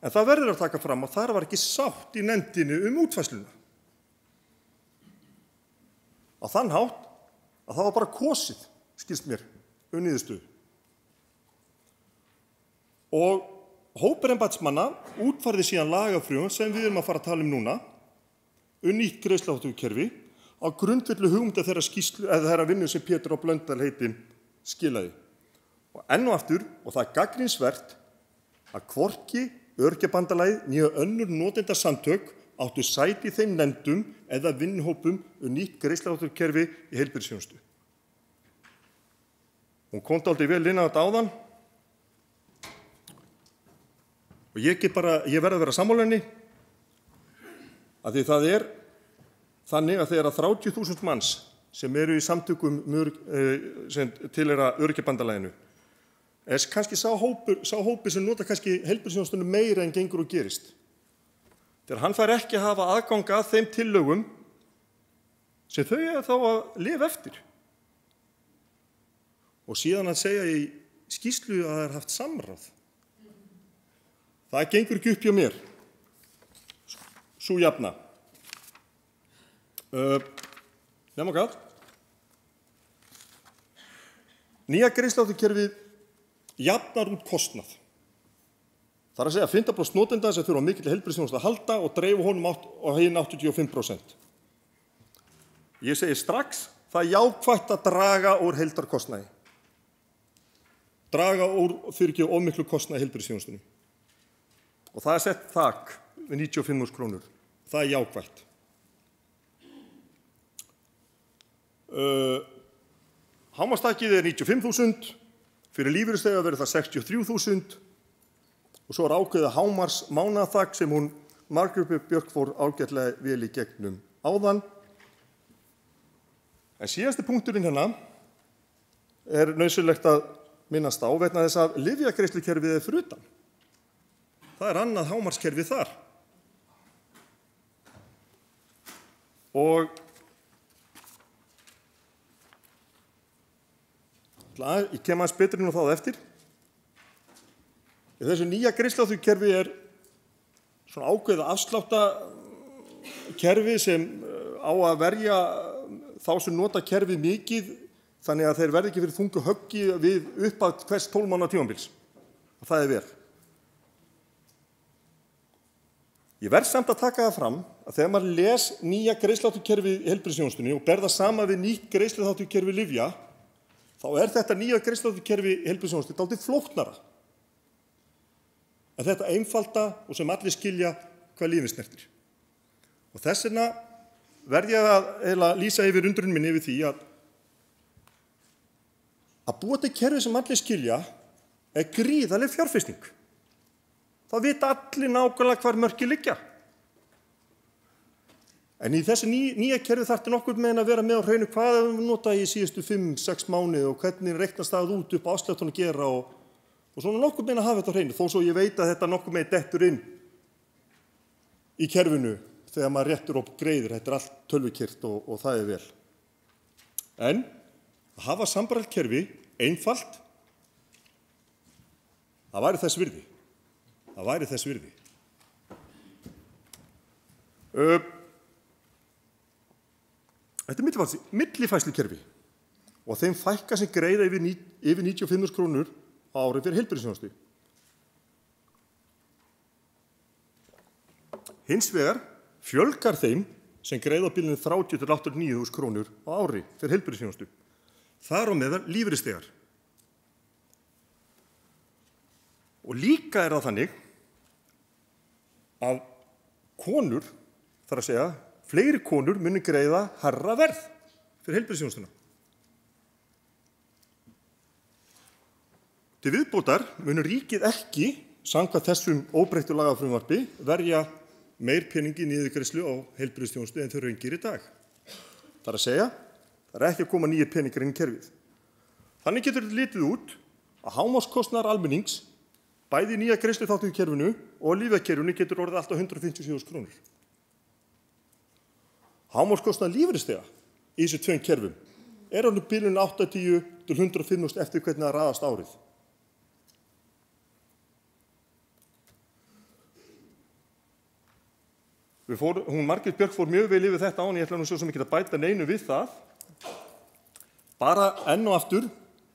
en það verður að taka fram að þar var ekki sátt í nefndinni útfærsluna. Á þann hátt að það var bara kosið, skilst mér, niðurstöðu. Og hópur embættismanna útfærði síðan lagafrumvarp sem við erum að fara að tala núna nýtt greiðsluþátttökukerfi á grundvelli hugmynda þeirra vinnu sem Pétur H. Blöndal heitinn skilaði. Og enn og aftur, og það gagnrýnisvert að hvorki Öryrkjabandalagið né önnur notendasamtök áttu sæti í þeim nefndum eða vinnuhópum nýtt greiðsluþátttökukerfi í heilbrigðisþjónustu. Hún kom dálítið vel inn á þetta áðan og ég verð að vera sammála henni að því það þannig að þegar 30.000 manns sem eru í samtökum sem tilheyra Öryrkjabandalaginu kannski sá hópur sem nota kannski heilbrigðisþjónustuna meira en gengur og gerist. Þegar hann fær ekki að hafa aðgang að þeim tillögum sem þau eiga þá að lifa eftir. Og síðan að segja í skýrslu að það haft samráð. Það gengur ekki upp hjá mér. Sú jafna. Nefna hvað? Nýja greiðsluþátttökukerfið jafnar út kostnað. Það er að segja 15% notenda sem þurfa mikil heilbrigðisþjónustu að halda og dreifa honum á hinn 85%. Ég segi strax, það er jákvætt að draga úr heildarkostnaði. Draga úr of miklu kostnaði heilbrigðisþjónustunni. Og það er sett þak við 95.000 krónur. Það er jákvætt. Hámarksþakið er 95.000. Fyrir lífeyrisþega verður það 63.000 og svo ákveðið hámars mánaðarþak sem hún Margrét Björk fór ágætlega vel í gegnum áðan. En síðasti punkturinn hérna nauðsynlegt að minnast á vegna þess að lyfjagreiðslukerfið fyrir utan. Það annað hámarskerfi þar. Og ég kem aðeins betur inn á það eftir. Í þessu nýja greiðsluþátttökukerfi svona ákveðið afsláttakerfi sem á að verja þá sem nota kerfið mikið þannig að þeir verði ekki fyrir þungu höggi við upphaf hvers 12 mánaða tímabils. Og það vel. Ég verð samt að taka það fram að þegar maður les nýja greiðsluþátttökukerfi í heilbrigðisþjónustunni og ber það saman við nýtt greiðsluþátttökukerfi lyfja, þá þetta nýja greiðsluþátttökukerfi í heilbrigðisþjónustu dálítið flóknara. En þetta einfalda og sem allir skilja hvað lífið snertir. Og þess vegna verð ég að lýsa yfir undrun minni yfir því að búa til kerfi sem allir skilja gríðarleg fjárfesting. Það vita allir nákvæmlega hvar mörkin liggja. En í þessu nýja kerfi þarfti nokkurn veginn að vera með á hreinu hvað við nota í síðustu 5-6 mánuði og hvernig reiknast það út upp afslættunum að gera og svona nokkurn veginn að hafa þetta á hreinu, þó svo ég veit að þetta nokkurn veginn dettur inn í kerfinu þegar maður réttur upp greiðir, þetta allt tölvukyrt og það vel. En að hafa sambærilegt kerfi, einfalt, það væri þess virði. Það væri þess virði. Þetta millifærslukerfi og þeim fækka sem greiða yfir 95.000 krónur á ári fyrir heilbrigðisþjónustu. Hins vegar fjölgar þeim sem greiða á bilinu 30 til 89.000 krónur á ári fyrir heilbrigðisþjónustu. Þar á meðal lífeyrisþegar. Og líka það þannig að konur, þar að segja, fleiri konur muni greiða hærra verð fyrir heilbrigðisþjónustuna. Til viðbótar muni ríkið ekki, samkvæmt þessum óbreyttu lagafrumvarpi, verja meir peningi niðurgreiðslu á heilbrigðisþjónustu en þau raungir í dag. Þar að segja, það ekki að koma nýjir peningar inn í kerfið. Þannig getur þetta litið út að hámarkskostnaður almennings, bæði nýja greiðsluþátttökukerfinu og lyfjakerfinu getur orðið allt á 157.000 krónur. Hámarkskostnaður lífeyrisþega í þessu tveim kerfum á bilinu 80 til 105.000 eftir hvernig það raðast árið. Hún Margrét Björk fór mjög vel yfir þetta án, ég ætla nú svo sem ekki að bæta neinu við það. Bara enn og aftur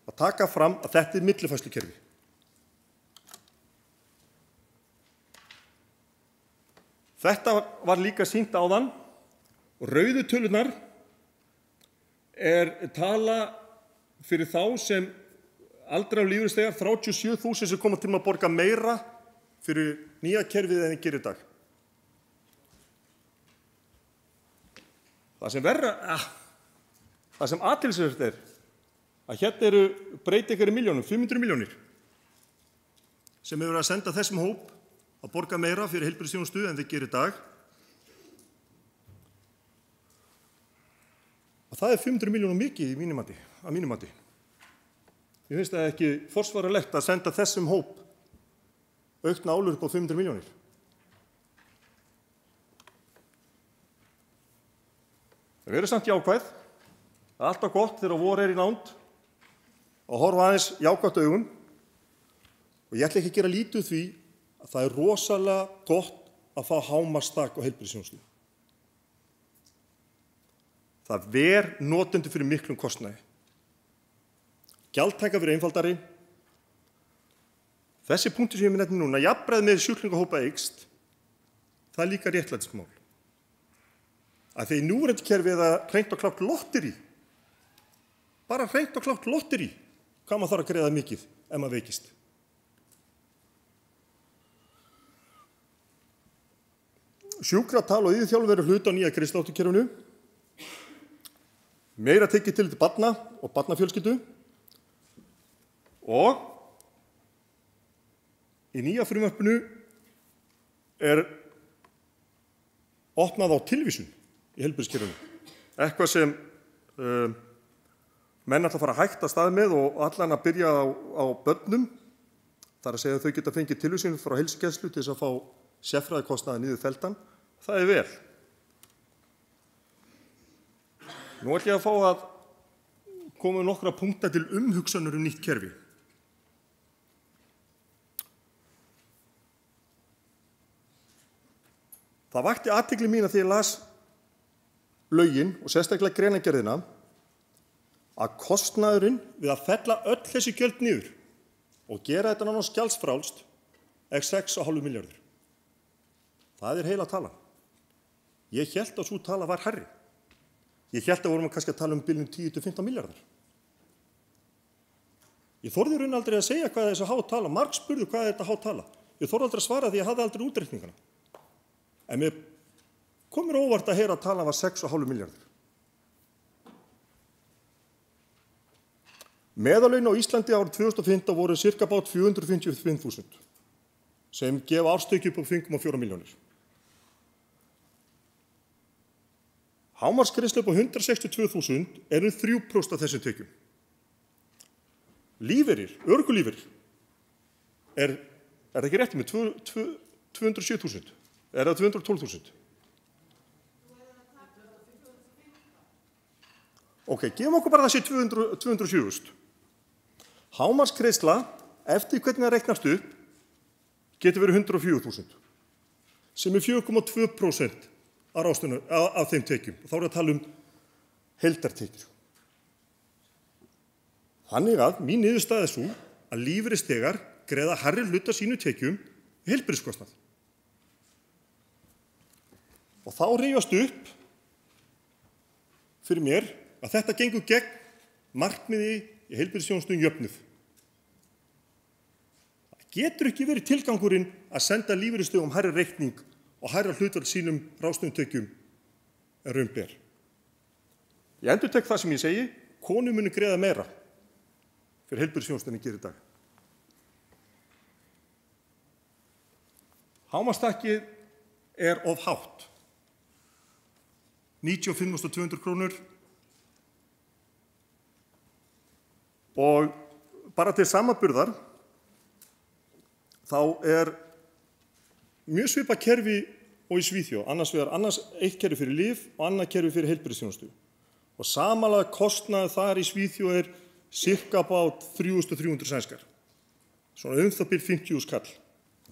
að taka fram að þetta millifærslukerfi. Þetta var líka sýnt áðan og rauðu tölurnar tala fyrir þá sem aldra á lífeyrisþegar 37.000 sem koma til að borga meira fyrir nýja kerfið en þeir gerir í dag. Það sem athyglisvert að hérna breytingar í milljónum, 500 milljónir, sem hefur verið að senda þessum hóp að borga meira fyrir heilbrigðisþjónustu en þeir gerir í dag. Og það 500 milljónum mikið að mínum mati. Ég finnst það ekki forsvaranlegt að senda þessum hóp aukna álögur upp á 500 milljónir. Það verður samt jákvæð, það alltaf gott þegar vor í nánd og horfa aðeins jákvætt augun og ég ætla ekki að gera lítið því að það rosalega gott að fá hámarksþak á heilbrigðisþjónustu. Það ver notendur fyrir miklum kostnaði. Gjaldtaka verður einfaldari. Þessi punktur sem ég nefni núna, jafnræði með sjúklingahópa eykst, það líka réttlætismál. Að þegar í núverandi kerfi það hreint og klárt lotteri, bara hreint og klárt lotteri, hvað maður þarf að greiða mikið ef maður veikist. Sjúkratal og iðjuþjálfun verður hluti á nýja greiðsluþátttökukerfinu. Meira tekið tillit til barna og barnafjölskyldu Og í nýja frumvarpinu opnað á tilvísun í heilbrigðiskerfinu. Eitthvað sem menn ætla að fara hægt að stað með og allan að byrja á börnum. Það að segja að þau geta fengið tilvísun frá heilsugæslu til þess að fá sérfræðikostnaði niður felldan. Það vel. Nú ætla ég að fá að koma með nokkra punkta til umhugsunar nýtt kerfi. Það vakti athygli mína þegar ég las lögin og sérstaklega greinargerðina að kostnaðurinn við að fella öll þessi gjöld niður og gera þetta nánast gjaldfrjálst 6,5 milljarður. Það heila tala. Ég hélt að sú tala var hærri. Ég hélt að vorum kannski að tala bilinu 10 til 15 milljarðar. Ég þorði raun aldrei að segja hvað þessi há tala. Marg spurðu hvað þetta há tala. Ég þorði aldrei að svara því ég hafði aldrei útreikningana. En mér komur óvart að heyra að tala var 6,5 milljarður. Meðallaun á Íslandi árið 2015 voru cirka bát 455.000 sem gefa árstekju upp á 5,4 milljónir. Hámarksgreiðsla upp á 162.000 eru 3% af þessum tekjum. Lífeyrir, örorkulífeyrir, er það ekki rétt með 207.000? Er það 212.000? Ok, gefum okkur bara þessi 207.000. Hámarksgreiðsla, eftir hvernig það reiknast upp, getur verið 104.000, sem 4,2% af þeim tekjum. Þá að tala heildartekjur. Þannig að mín niðurstaða svo að lífeyrisþegar greiða hærri hluta sínu tekjum í heilbrigðiskostnað. Og þá rifjast upp fyrir mér að þetta gengur gegn markmiði í heilbrigðisþjónustu jöfnuð. Það getur ekki verið tilgangurinn að senda lífeyrisþegum hærri reikning og hærra hlutfall sínum ráðstöfunartekjum en raun ber. Ég endurtek það sem ég segi, konur munu greiða meira fyrir heilbrigðisþjónustuna en gerir í dag. Hámarkstakkið of hátt. 95.200 krónur og bara til samanburðar þá mjög svipað kerfi og í Svíþjóð, annars eitt kerfi fyrir lyf og annað kerfi fyrir heilbrigðisþjónustu. Og samanlagður kostnaður þar í Svíþjóð cirka bát 3.300 sænskar. Svona það bil 50.000 kall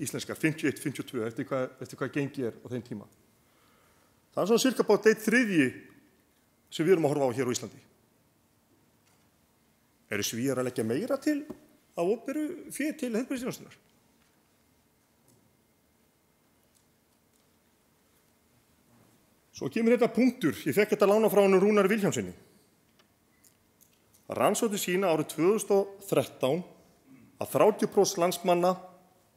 íslenskar, 51, 52 eftir hvað gengi á þeim tíma. Það svona cirka bát 1/3 sem við erum að horfa á hér á Íslandi. Eru Svíar að leggja meira til af opinberu fé til heilbrigðisþjónustunnar? Svo kemur þetta punktur. Ég fekk þetta lána frá honum Rúnari Vilhjálmssyni. Rannsóknir sýna árið 2013 að 30% landsmanna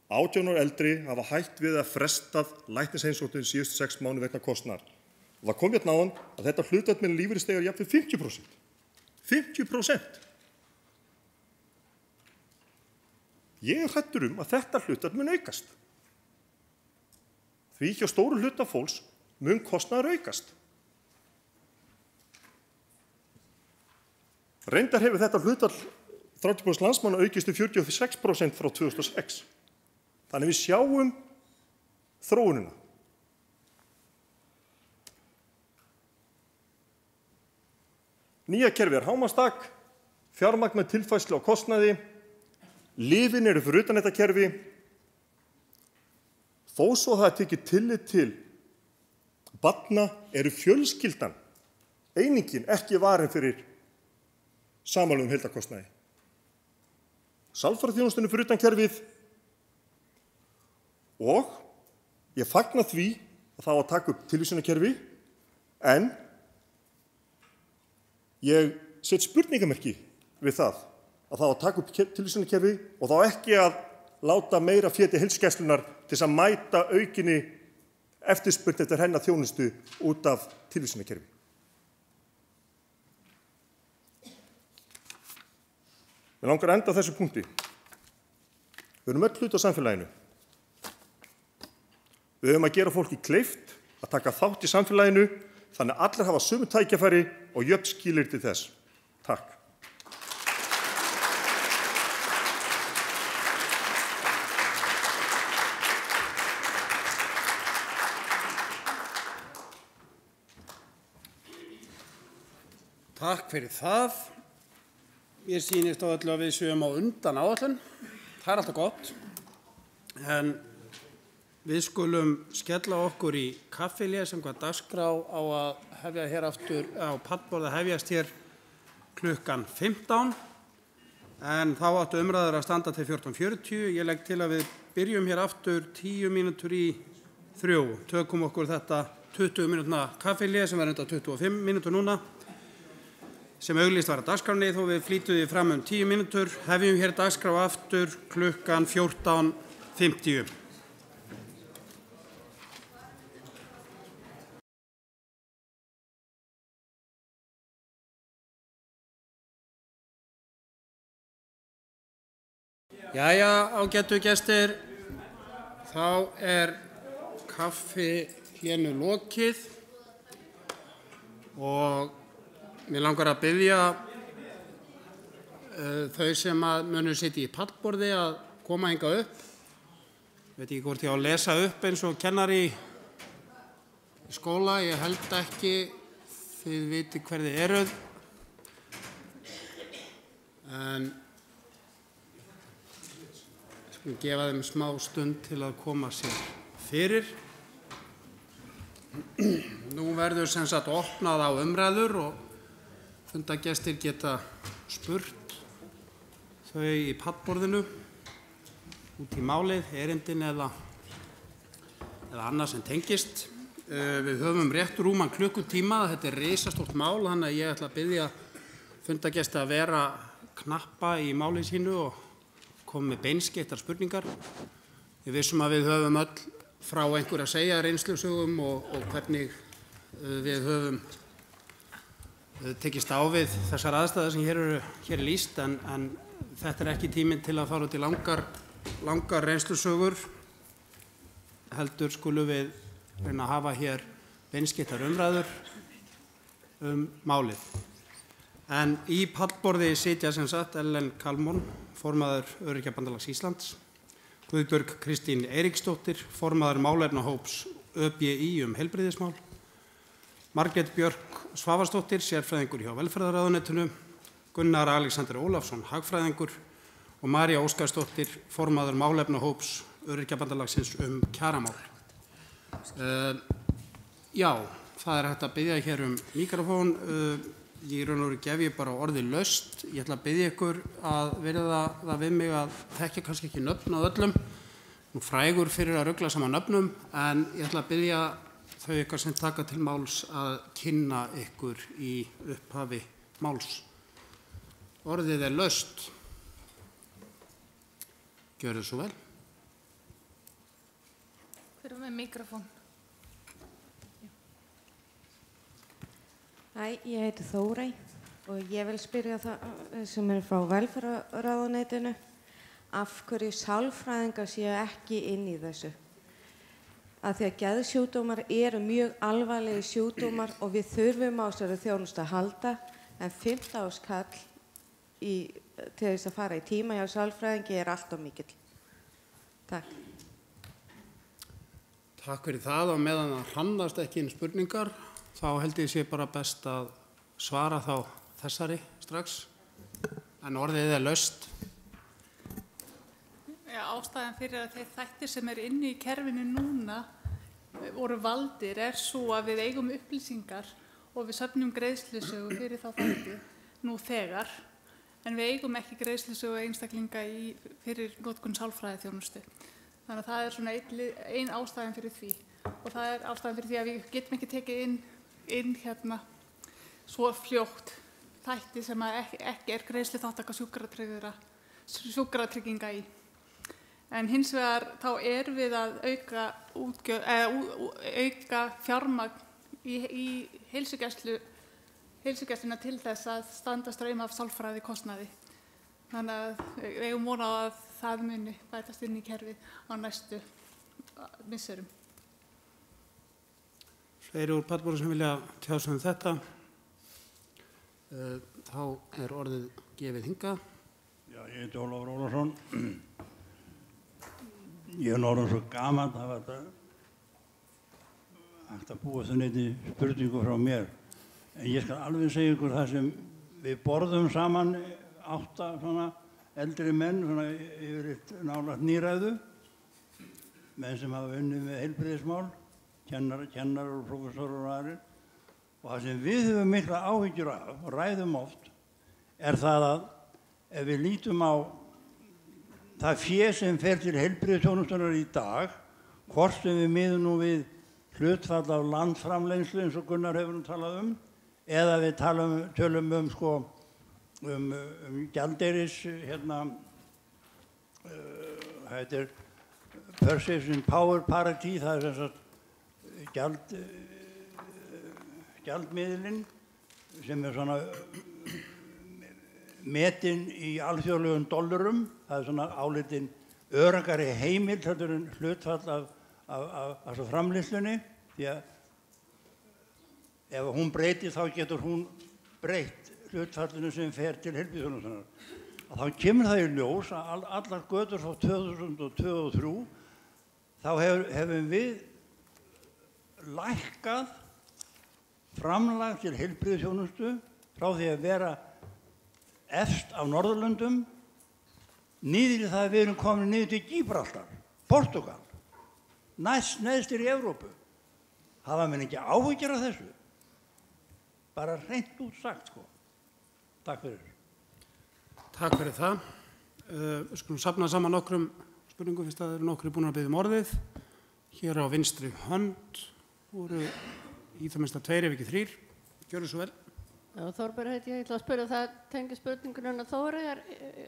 18 ára eldri hafa hætt við að frestað læknisheimsóknum síðustu 6 mánuði vegna kostnaðar. Og það kom hérna áðan að þetta hlutfall með lífeyrisþega jafnvel 50%. 50%. Ég hræddur að þetta hlutfall mun aukast. Því hjá stóru hluta fólks mun kostnaður aukast. Reyndar hefur þetta hlutfall 30% landsmanna aukist til 46% frá 2006. Þannig við sjáum þróunina. Nýja kerfi hámarkstak, fjármagn með tilfærslu á kostnaði, lyfin eru fyrir utan þetta kerfi. Þó svo það tekið tillit til barna eru fjölskyldan, einingin ekki varin fyrir samanlögum heildarkostnaði. Sálfræðiþjónustunni fyrir utan kerfið og ég fagna því að það á að taka upp tilvísunarkerfi en ég set spurningamerki við það að það á að taka upp tilvísunarkerfi og þá ekki að láta meira fé til heilsugæslunnar til þess að mæta aukinni eftirspurn eftir hennar þjónustu út af tilvísunarkerfi. Mér langar að enda á þessu punkti. Við erum öll hluti á samfélaginu. Við höfum að gera fólki kleift að taka þátt í samfélaginu þannig að allir hafa sömu tækifæri og jöfn skilyrði þess. Takk. Takk fyrir það. Mér sýnist á öllu að við séum á undan áætlun. Það er alltaf gott. En við skulum skella okkur í kaffilé sem hvað dagskrá á að hefja hér aftur á pallborði hefjast hér klukkan 15. En þá áttu umræður að standa til 14:40. Ég legg til að við byrjum hér aftur 10 mínútur í 3. Tökum okkur þetta 20 mínútna kaffilé sem verður undan 25 mínútur núna. Sem auglýst var að dagskránni þó við flýtum því fram 10 mínútur. Hefjum hér dagskrá aftur klukkan 14:50. Jæja, ágætu gestir, þá kaffi hlénu lokið og mér langar að biðja þau sem munu sitja í pallborði að koma hingað upp. Veit ekki hvort ég á að lesa upp eins og kennari í skóla, ég held ekki, þið viti hver þið eruð. En skulum gefa þeim smá stund til að koma sér fyrir. Nú verður sem sagt opnað á umræður og fundagestir geta spurt þau í pallborðinu út í málið, erindin eða annað sem tengist. Við höfum rétt rúman klukkutíma, þetta risastórt mál, þannig að ég ætla að biðja fundagesti að vera knappa í máli sínu og koma með beinskeyttar spurningar. Ég vissum að við höfum öll frá einhver að segja reynslusögum og hvernig við höfum tekist á við þessar aðstæður sem hér er lýst, en þetta er ekki tíminn til að fara út í langar reynslusögur. Heldur skulum við reyna að hafa hér beinskeyttar umræður málið. En í pallborði sitja sem sagt Ellen Kalmon, formaður Öryrkjabandalags Íslands, Guðbjörg Kristín Eiríksdóttir, formaður málefnahóps ÖBÍ heilbrigðismál, Margrét Björk Svavarsdóttir, sérfræðingur hjá Velferðarráðuneytinu, Gunnar Alexander Ólafsson, hagfræðingur og María Óskarsdóttir, formaður málefnahóps Öryrkjabandalagsins kjaramál. Já, það hægt að biðja hér mikrofón. Í raun og veru gef ég bara orðið laust. Ég ætla að biðja ykkur að virða það við mig að þekkja kannski ekki nöfn á öllum. Nú frægur fyrir að rugla saman nöfnum, en ég ætla að biðja þau ykkar sem taka til máls að kynna ykkur í upphafi máls. Orðið laust. Gjörðu svo vel. Hver með mikrofón? Hæ, ég heiti Þórey og ég vil spyrja það sem frá Velferðarráðuneytinu af hverju sálfræðingar séu ekki inn í þessu. Af því að geðsjúkdómar eru mjög alvarlegir sjúkdómar og við þurfum á þessari þjónustu að halda, en 15 skall til þess að fara í tíma hjá sálfræðingi er allt of mikill. Takk. Takk fyrir það, og meðan það hrannast ekki inn spurningar, þá held ég sé bara best að svara þá þessari strax, en orðið laust. Já, ástæðan fyrir að þeir þættir sem inni í kerfinu núna voru valdir svo að við eigum upplýsingar og við söfnum greiðslusögu fyrir þá þætti nú þegar, en við eigum ekki greiðslusögu einstaklinga fyrir notkun sálfræðiþjónustu. Þannig að það er svona ein ástæðan fyrir því, og það er ástæðan fyrir því að við getum ekki tekið inn svo fljótt þætti sem ekki greiðsluþátttaka sjúkratrygginga í. En hins vegar þá við að auka fjármagn í heilsugæsluna til þess að standa straum af sálfræði kostnaði. Þannig að við eigum von á að það muni bætast inn í kerfið á næstu misserum. Fleiri úr pallborðinu sem vilja tjá sig um þetta. Þá er orðið gefið hingað. Já, ég heiti Ólafur Ólafsson. Ég er orðinn svo gamall, það var þetta hægt að búa það neyti spurningu frá mér. En ég skal alveg segja ykkur það sem við borðum saman 8 svona eldri menn, svona yfir nálægt níræðu, menn sem hafa unnið með heilbrigðismál, kennarar og prófessorar og aðrir. Og það sem við höfum mikla áhyggjur af og ræðum oft það að ef við lítum á það fé sem fer til heilbrigðisþjónustunnar í dag, hvort sem við miðum nú við hlutfall af landframleiðslu eins og Gunnar hefur talað eða við tölum gjaldeyris, þetta er Purchasing Power Parity, það er sem sagt gjaldmiðlinn sem er svona metinn í alþjóðlegum dollarum, það er svona álitinn öruggari heimild heldur en hlutfall af framleiðslunni, því að ef hún breytir þá getur hún breytt hlutfallinu sem fer til heilbrigðisþjónustunnar. Þá kemur það í ljós að allar götur frá 2002 og 2003 þá hefum við lækkað framlag til heilbrigðisþjónustu frá því að vera efst á Norðurlöndum niður í það að við erum komin niður til Gibraltar, Portugal, neðstir í Evrópu. Hafa menn ekki áhyggjur af þessu? Bara hreint út sagt, sko. Takk fyrir. Takk fyrir það. Við skulum safna saman nokkrum spurningum fyrst að það eru nokkri búin að biðja um orðið. Hér á vinstri hönd voru í það minnsta 2 ef ekki 3. Gjörðu svo vel. Já, Þorberg heiti ég ætla að spyrja það tengir spurningunum að Þóri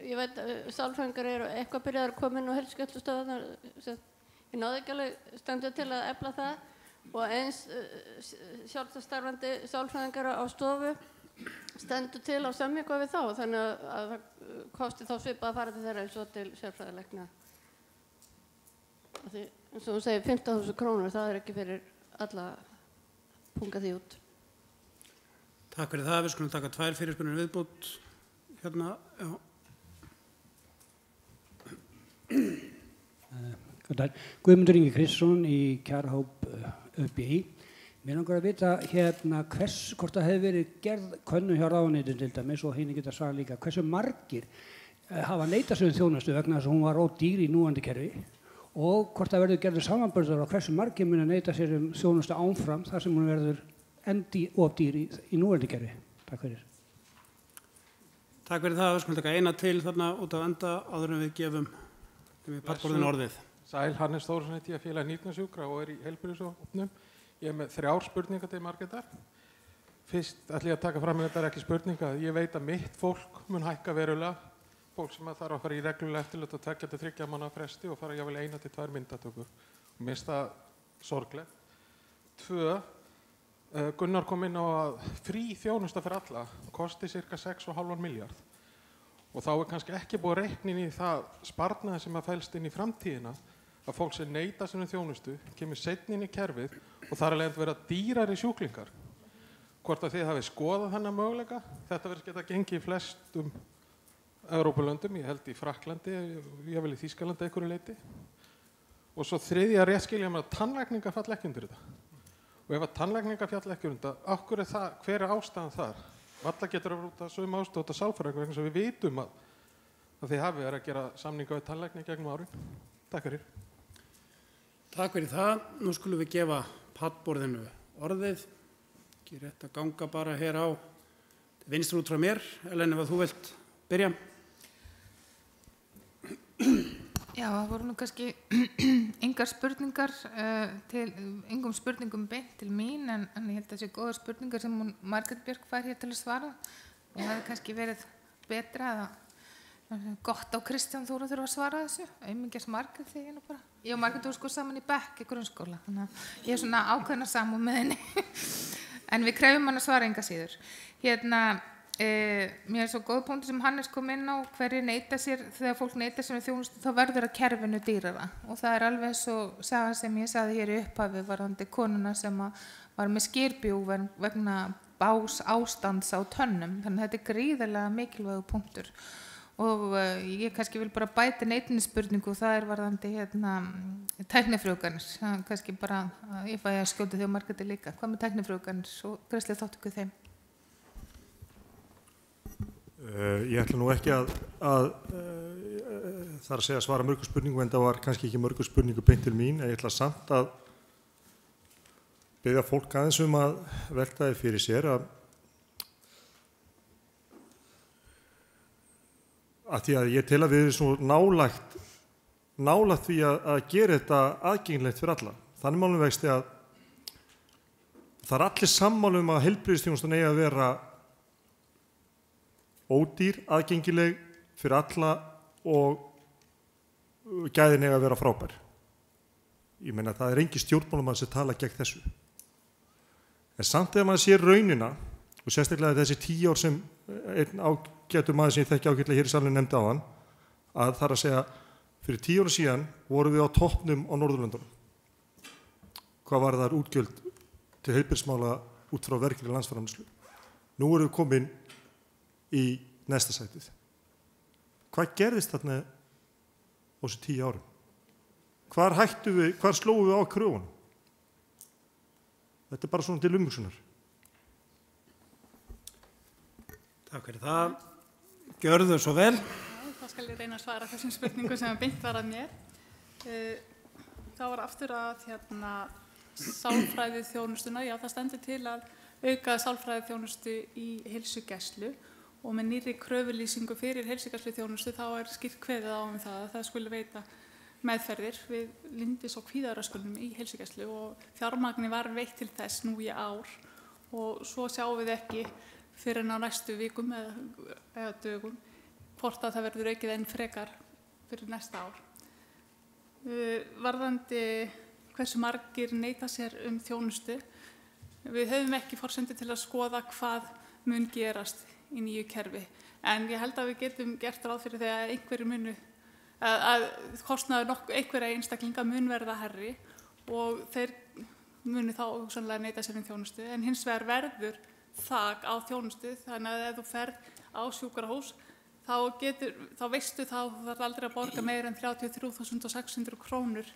ég veit sálfræðingar eru eitthvað byrjaðar að koma inn á heilsugæslustöðvarnar ég náði ekki alveg stendur til að efla það og eins sjálfstæðstarfandi sálfræðingar á stofu stendur til á samningu við þá þannig að það kosti þá svipað að fara til þeirra eins og til sérfræðilækna. Því eins og þú segir 15.000 krónur það ekki fyrir alla punga því út. Takk fyrir það. Við skulum taka 2 fyrirspurnir viðbót hérna. Já. Guðmundur Ingi Kristjánsson í kjarahóp ÖBÍ. Mér langar að vita hvort það hefði verið gerð könnun hjá ráðuneytinu til dæmis og hinn geta svarað líka hversu margir hafa neitað sér þjónustu vegna þess að hún var ódýr í núverandi kerfi og hvort það verður gerður samanburður á hversu margir muni neita sér þjónustu áfram þar sem hún verður of dýr í núverandi kerfi. Takk fyrir. Takk fyrir það. Við skulum taka eina til þarna út af enda áður en við gefum pallborðinu orðið. Sæl, Hannes Þórsson heiti ég, félag nýrnasjúkra og er í heilbrigðisstofnun. Ég er með 3 spurningar til Margrétar. Fyrst ætla ég að taka fram þetta ekki spurninga. Ég veit að mitt fólk mun hækka verulega. Fólk sem þarf að fara í reglulega eftirlit og 2 til 3 mánaða fresti og fara jafnvel 1 til 2 myndatökur. Og mér finnst það sorglegt. 2. Gunnar kom inn á að frí þjónusta fyrir alla kosti cirka 6,5 milljarð. Og þá er kannski ekki búið að reikna inn í það sparnaði sem að fælst inn í framtíðina að fólk sem neita sinni þjónustu kemur seinna inn í kerfið og þar alveg vera dýrari sjúklingar. Hvort að þið hafi skoðað þennan möguleika? Þetta verður geta gengið í flestum Evrópulöndum, ég held í Frakklandi, ég vil í Þýskalandi einhverju leyti. Og svo 3. rétt skilja mér að tannlækningar falla ekki undir þetta. Og ef að tannlækningar falla ekki undir þetta, hver er ástæðan þar? Valla getur að vera út af sömu ástæðu út af sálfræðingar vegna sem við vitum að þið hafi verið að gera samninga við tannlækni gegnum árin. Takk fyrir. Takk fyrir það. Nú skulum við gefa pallborðinu orðið. Ekki rétt að ganga bara hér á vinstri út frá mér. Ellen, ef þú vilt byrja. Já, það voru nú kannski engar spurningar engum spurningum beint til mín en ég held að það sé góðar spurningar sem Margrét Björk fær hér til að svara og það hefði kannski verið betra eða gott á Kristján Þóra þurfa að svara þessu aumingjast Margrét því ég nú bara ég og Margrét voru sko saman í bekk í grunnskóla þannig að ég er svona ákveðna samúð með henni en við krefum hann að svara enga síður mér svo góð punktur sem Hannes kom inn á, hverju neita sér, þegar fólk neita sér með þjónustu, þá verður að kerfinu dýrara. Og það er alveg eins og saga sem ég sagði hér í upphafi varðandi konuna sem var með skyrbjúg vegna ástands á tönnum. Þannig að þetta er gríðarlega mikilvægur punktur. Og ég kannski vil bara bæta neitinni spurningu, það er varðandi tæknifrjóðganir. Kannski bara, ég fæ að skjóta því á Margréti líka. Hvað með tæknifrjóðganir og greiðslu þátttöku þeim? Ég ætla nú ekki að þar að segja svara mörgum spurningum, en það var kannski ekki mörgum spurningu beint til mín, en ég ætla samt að biðja fólk aðeins að velta því fyrir sér að því að ég tel að við erum svo nálægt því að gera þetta aðgengilegt fyrir alla. Þannig málum vegst að það er allir sammála að heilbrigðisþjónustan eigi að vera ódýr, aðgengileg fyrir alla og gæðin eiga að vera frábær. Ég meina það er engin stjórnmálamann sem tala gegn þessu. En samt þegar maður sér raunina, og sérstaklega þessi 10 ár sem einn ágætur maður sem ég þekki ágætlega hér í salinu nefndi áðan, að það er að segja fyrir 10 ára síðan vorum við á toppnum á Norðurlöndunum. Hvað var þar útgjöld til heilbrigðismála út frá verkri landsframleiðslu? Nú erum við komin í næsta sætið. Hvað gerðist þarna á þessu 10 árum? Hvar slóum við á kröfunum? Þetta er bara svona til umhugsunar. Takk fyrir það. Gjörðu svo vel. Þá skal ég reyna að svara þessum spurningu sem beint var að mér. Það var aftur að sálfræði þjónustuna. Já, það stendur til að auka sálfræði þjónustu í heilsugæslu og með nýrri kröfulýsingu fyrir heilsugæslu þjónustu þá er skýrt kveðið á það að það skuli veita meðferðir við lyndis- og kvíðaröskunum í heilsugæslu og fjármagni var veitt til þess nú í ár og svo sjáum við ekki fyrir en á næstu vikum eða dögum hvort að það verður aukið enn frekar fyrir næsta ár. Varðandi hversu margir neita sér þjónustu, við höfum ekki forsendur til að skoða hvað mun gerast í nýju kerfi, en ég held að við getum gert ráð fyrir þegar einhverju munu að kostnaður einhverja einstaklinga mun verða hærri og þeir munu þá sannlega neita sér þjónustu, en hins vegar verður þak á þjónustu, þannig að ef þú ferð á sjúkrahús þá veistu þá þarf aldrei að borga meira en 33.600 krónur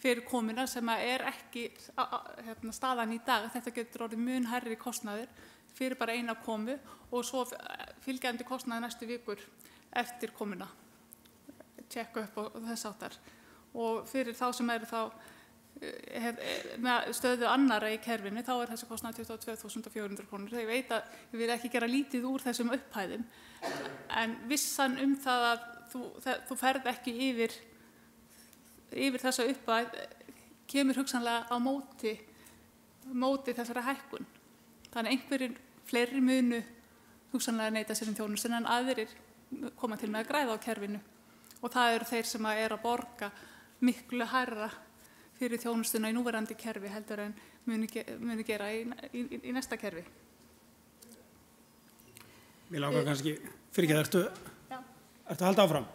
fyrir komuna sem er ekki staðan í dag. Þetta getur orðið mun hærri kostnaður fyrir bara eina komu og svo fylgjandi kostnaði næstu vikur eftir komuna, tjekka upp og þess áttar. Og fyrir þá sem eru þá með stöðu annara í kerfinu, þá er þessi kostnaði 22.400 krónur. Ég veit að ég vil ekki gera lítið úr þessum upphæðum, en vissan það að þú ferð ekki yfir þessa upphæð kemur hugsanlega á móti þessari hækkun. Þannig einhverjir fleiri munu hugsanlega neita sér þjónustu en aðrir koma til með að græða á kerfinu og það eru þeir sem að borga miklu hærra fyrir þjónustuna í núverandi kerfi heldur en muni gera í næsta kerfi. Mér langar kannski, fyrir ekki, ertu að halda áfram?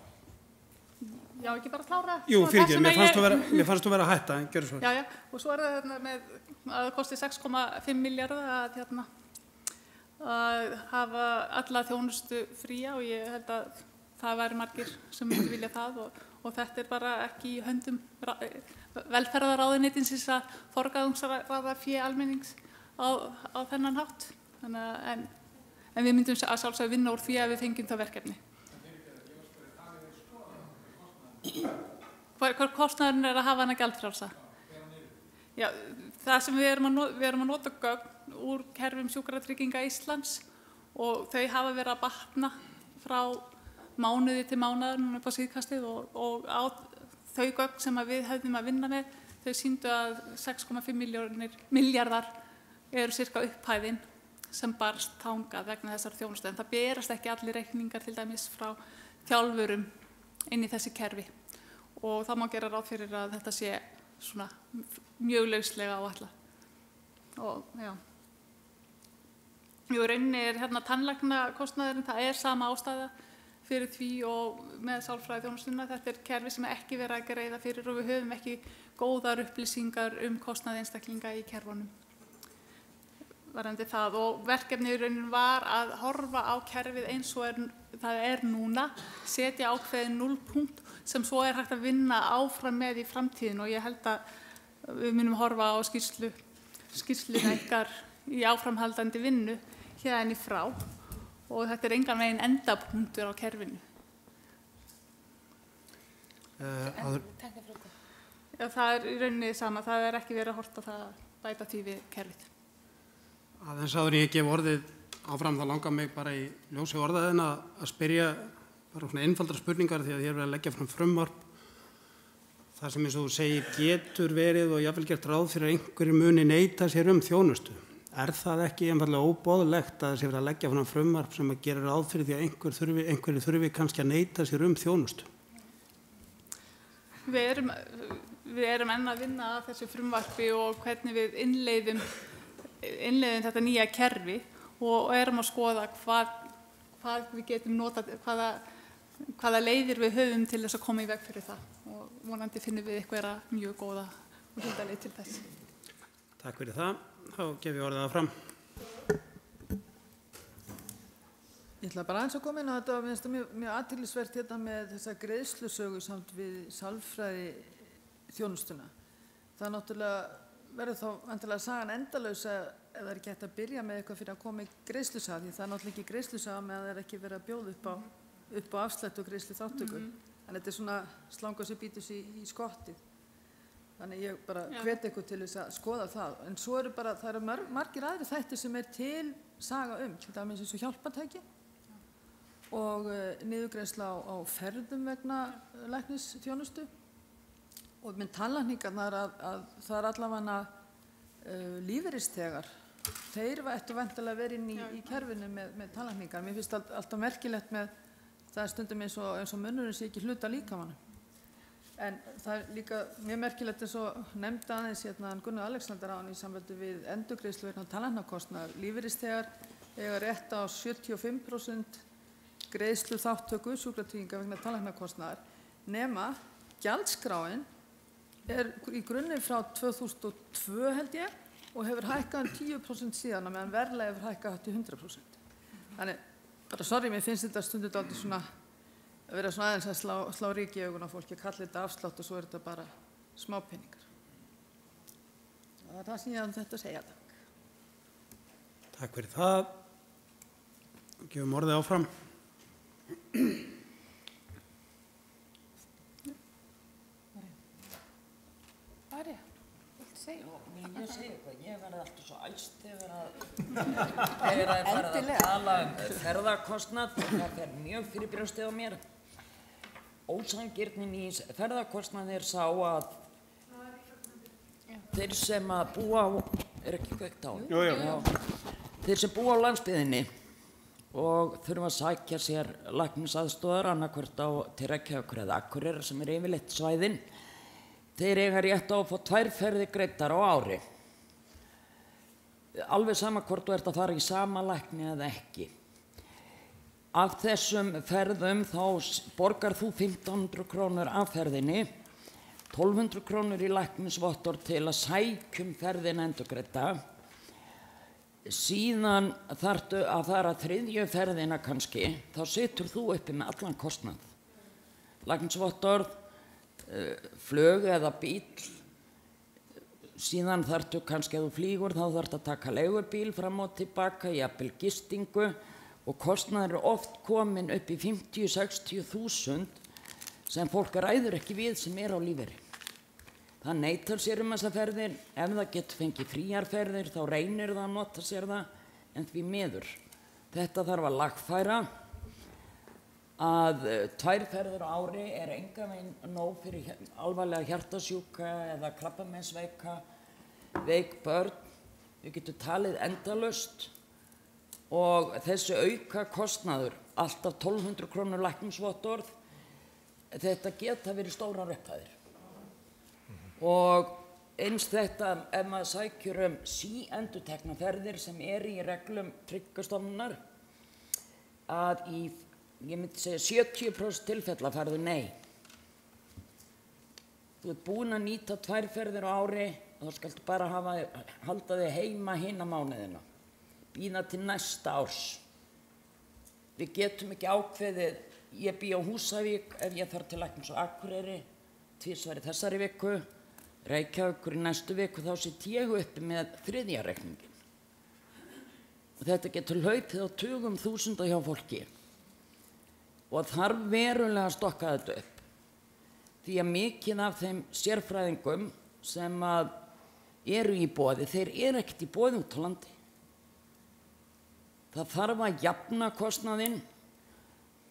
Já, ekki bara klára. Jú, fyrir ekki, mér fannst þú vera að hætta, en gjörðu svo. Já, og svo það með að það kosti 6,5 milljarða að hafa alla þjónustu fría og ég held að það væri margir sem myndi vilja það og þetta er bara ekki í höndum velferðarráðuneytisins að forgangsraða fé almennings á þennan hátt. En við myndum að sjálfsögðu vinna úr því að við fengjum það verkefni. Hver kostnaðurinn að hafa hana gjaldfrjálsa? Já, það sem við erum að nota gögn úr kerfum Sjúkratrygginga Íslands og þau hafa verið að batna frá mánuði til mánaðar núna upp á síðkastið og á þau gögn sem við höfðum að vinna með, þau sýndu að 6,5 milljarðar eru cirka upphæðin sem barst þangað vegna þessar þjónustu. En það berast ekki allir reikningar til dæmis frá þjálfurum inn í þessi kerfi og það má gera ráð fyrir að þetta sé svona mjög lauslega áætlað. Og já. Jú, rauninni hérna tannlæknakostnaðurinn, það sama ástæða fyrir því og með sálfræðiþjónustuna. Þetta kerfi sem ekki verið að greiða fyrir og við höfum ekki góðar upplýsingar kostnað einstaklinga í kerfunum. Varðandi það og verkefni í rauninni var að horfa á kerfið eins og það núna, setja ákveðin núllpunkt sem svo hægt að vinna áfram með í framtíðin og ég held að við munum horfa á skýrsluna ykkar í áframhaldandi vinnu hérna í frá. Og þetta engan veginn endapunktur á kerfinu. Já, það í rauninni sama, það ekki verið að horta það að bæta því við kerfið. Aðeins áður ég gef orðið áfram, það langar mig bara í ljósi orðaðina að spyrja bara svona einfaldra spurningar því að ég verið að leggja fram frumvarp. Það sem eins og þú segir getur verið og jafnvel gert ráð fyrir að einhverju muni neita sér þjónustu. Það ekki einfallega óboðlegt að þessi verið að leggja fram frumvarp sem að gera ráð fyrir því að einhverju þurfi kannski að neita sér þjónustu? Við erum enn að vinna að þessu frumvarpi og hvernig við innleiðum þetta nýja kerfi og erum að skoða hvað við getum notað, hvaða leiðir við höfum til þess að koma í veg fyrir það og vonandi finnum við eitthvað mjög góða og hluta leið til þess. Takk fyrir það. Þá gef ég orðið áfram. Ég ætla bara aðeins að koma inn á þetta og finnst það mjög athyglisvert hérna með þessa greiðslusögu samt við sálfræði þjónustuna. Það náttúrulega verður þá vantilega sagan endalaus ef það ekki hægt að byrja með eitthvað fyrir að koma í greiðslusaga því það náttúrulega ekki greiðslusaga með að það ekki verið að bjóða upp á afslætt og greiðsluþátttöku. Þannig þetta svona slanga sig bítus í skottið. Þannig ég bara hvet ykkur til þess að skoða það. En svo það eru margir aðri þættir sem til saga til dæmis eins og hjálpartæki og niðurgreiðsla á ferðum vegna læknisþjónustu og með tannlækningarnar að það allavega lífeyrisþegar. Þeir ættu væntanlega að vera inn í kerfinu með tannlækningar. Mér finnst alltaf merkilegt með það stundum eins og munnurinn sé ekki hluta líkamanum. En það líka mjög merkilegt eins og nefndi aðeins Gunnar Alexander áðan í sambandi við endurgreiðslu vegna tannlæknakostnaðar. Lífeyrisþegar eiga rétt á 75% greiðsluþátttöku sjúkratrygginga vegna tannlæknakostnaðar nema gjaldskráin í grunni frá 2002 held ég og hefur hækkað 10% síðan meðan verðlag hefur hækkað til 100%. Þannig, bara mér finnst þetta stundum dálítið svona að vera svona aðeins að slá ryki í augun á fólki, kalla þetta afslátt og svo þetta bara smápeningar. Það það sem ég hafði þetta að segja. Takk fyrir það. Gefum orðið áfram. Arja, viltu segja? Ég segi eitthvað, ég verði alltaf svo æst þegar að fara að tala ferðakostnað, það fer mjög fyrir brjóstið á mér. Ósangirnin í ferðakostnaði sá að þeir sem að búa á, ekki kveikt á? Jú. Þeir sem búa á landsbyggðinni og þurfa að sækja sér læknisaðstoðar annarkvort til Reykjavíkur eða Akureyrar sem yfirleitt svæðin. Þeir eiga rétt á að fá 2 ferðir greiddar á ári. Alveg sama hvort þú ert að fara í sama lækni eða ekki. Af þessum ferðum þá borgar þú 1.500 krónur af ferðinni, 1.200 krónur í læknisvottorð til að sækjum ferðina endurgreidda. Síðan þarftu að fara 3. ferðina kannski, þá situr þú uppi með allan kostnað. Læknisvottorð, flug eða bíl, síðan þarftu kannski ef þú flýgur þá þarftu að taka leigubíl fram og tilbaka, jafnvel gistingu og kostnaður oft komin upp í 50-60 þúsund sem fólk ræður ekki við sem á lífeyri. Það neitar sér þessar ferðir, ef það getur fengið fríar ferðir þá reynir það að nota sér það en því miður. Þetta þarf að lagfæra að 2 ferðir á ári engan veginn nóg fyrir alvarlega hjartasjúka eða krabbameinsveika, veik börn. Við getum talið endalaust og þessi auka kostnaður, alltaf 1.200 krónur læknisvottorð, þetta geta verið stórar upphæðir. Og eins þetta ef maður sækjur síendurtekna ferðir sem í reglum Tryggingastofnunar að ég myndi segja 70% tilfella færðu nei. Þú ert búin að nýta 2 ferðir á ári og þá skaltu bara halda þig heima hina mánuðina. Bíða til næsta árs. Við getum ekki ákveðið, ég bý á Húsavík ef ég þarf til læknis á Akureyri, 2 í þessari viku, Reykjavíkur í næstu viku, þá sitt ég uppi með 3. reikningin. Og þetta getur hlaupið á tugum þúsunda hjá fólki. Og þarf verulega að stokka þetta upp. Því að mikið af þeim sérfræðingum sem eru í boði, þeir eru ekkert í boði út á landi. Það þarf að jafna kostnaðinn.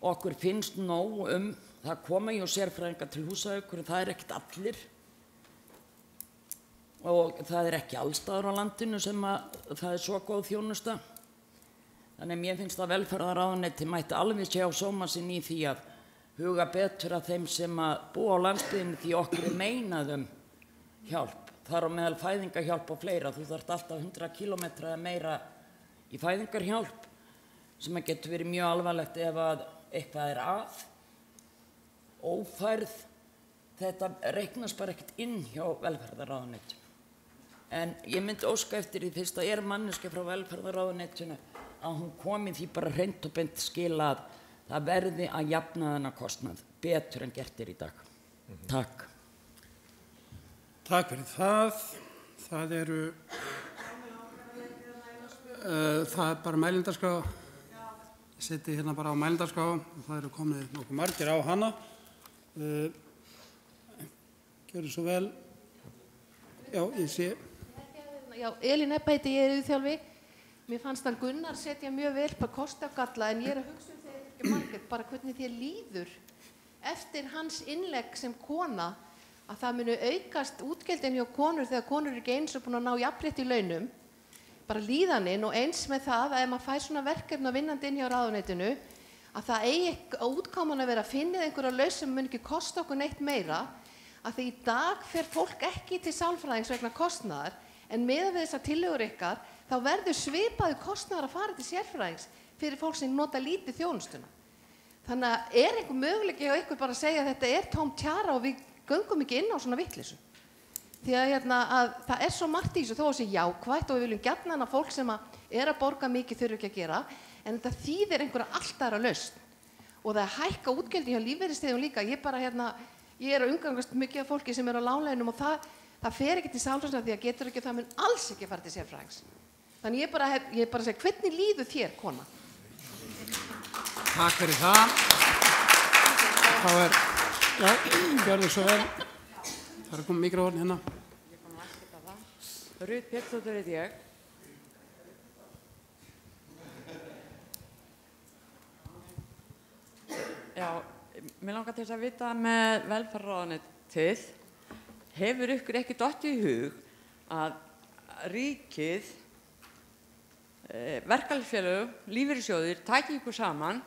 Okkur finnst nóg það koma jú sérfræðingar til Húsavíkur, það ekkert allir. Og það ekki allstaðar á landinu sem það svo góð þjónusta. Þannig að mér finnst að velferðarráðuneyti mætti alveg sjá sóma sinn í því að huga betur að þeim sem búa á landsbyggðinni því okkur meinað hjálp. Þar á meðal fæðingarhjálp og fleira. Þú þarft alltaf 100 kilometra eða meira í fæðingarhjálp sem getur verið mjög alvarlegt ef eitthvað að. Ófærð, þetta reiknast bara ekkert inn hjá velferðarráðuneytinu. En ég myndi óska eftir því fyrst að manneskja frá velferðarráðuneytinu að hún komi því bara hreint og beint skila að það verði að jafna þennan kostnað betur en gert í dag. Takk. Takk fyrir það. Það eru það bara mælindarskrá. Ég seti hérna bara á mælindarskrá og það eru komið nokkuð margir á hana. Gjörðu svo vel. Já, ég sé. Já, Elín Ebba heiti ég iðjuþjálfi. Mér fannst hann Gunnar setja mjög vel på kosti og galla en ég að hugsa þegar margir bara hvernig þér líður eftir hans innlegg sem kona að það muni aukast útgjöldin hjá konur þegar konur ekki eins og búin að ná jafnrétti í launum, bara líðaninn og eins með það að ef maður fær svona verkefni og vinnandi inn hjá ráðuneytinu að það eigi útkoman að vera að finna einhverja laus sem mun ekki kosta okkur neitt meira að því í dag fer fólk ekki til sálfræðings vegna kostnaðar en meðan við þessar tillögur ykkar þá verður svipaður kostnaðar að fara til sérfræðings fyrir fólk sem nota lítið þjónustuna. Þannig að einhver möguleiki hjá ykkur bara að segja að þetta tóm tjara og við göngum ekki inn á svona vitleysu. Því að það svo margt í þessu þó að sé jákvætt og við viljum gjarnan að fólk sem að borga mikið þurfi ekki að gera en þetta þýðir einhverja allt aðra lausn. Og það hækka útgjöldin hjá lífeyrisþegum líka. Ég að umgangast mikið af fólki sem á lánlaunum og það fer ekki til sálfræðings því að getur ekki og það mun alls ekki fara til sérfræðings. Þannig ég bara segi, hvernig líður þér, kona? Takk fyrir það. Já, gjörðu svo vel. Það komið mikrofón hérna. Ég kom að aðskipta það. Rut Björnsdóttir heiti ég. Já, mér langar til þess að vita með velferðarráðuneytið, hefur ykkur ekki dottið í hug að ríkið, verkalýðsfélög, lífeyrissjóðir taki ykkur saman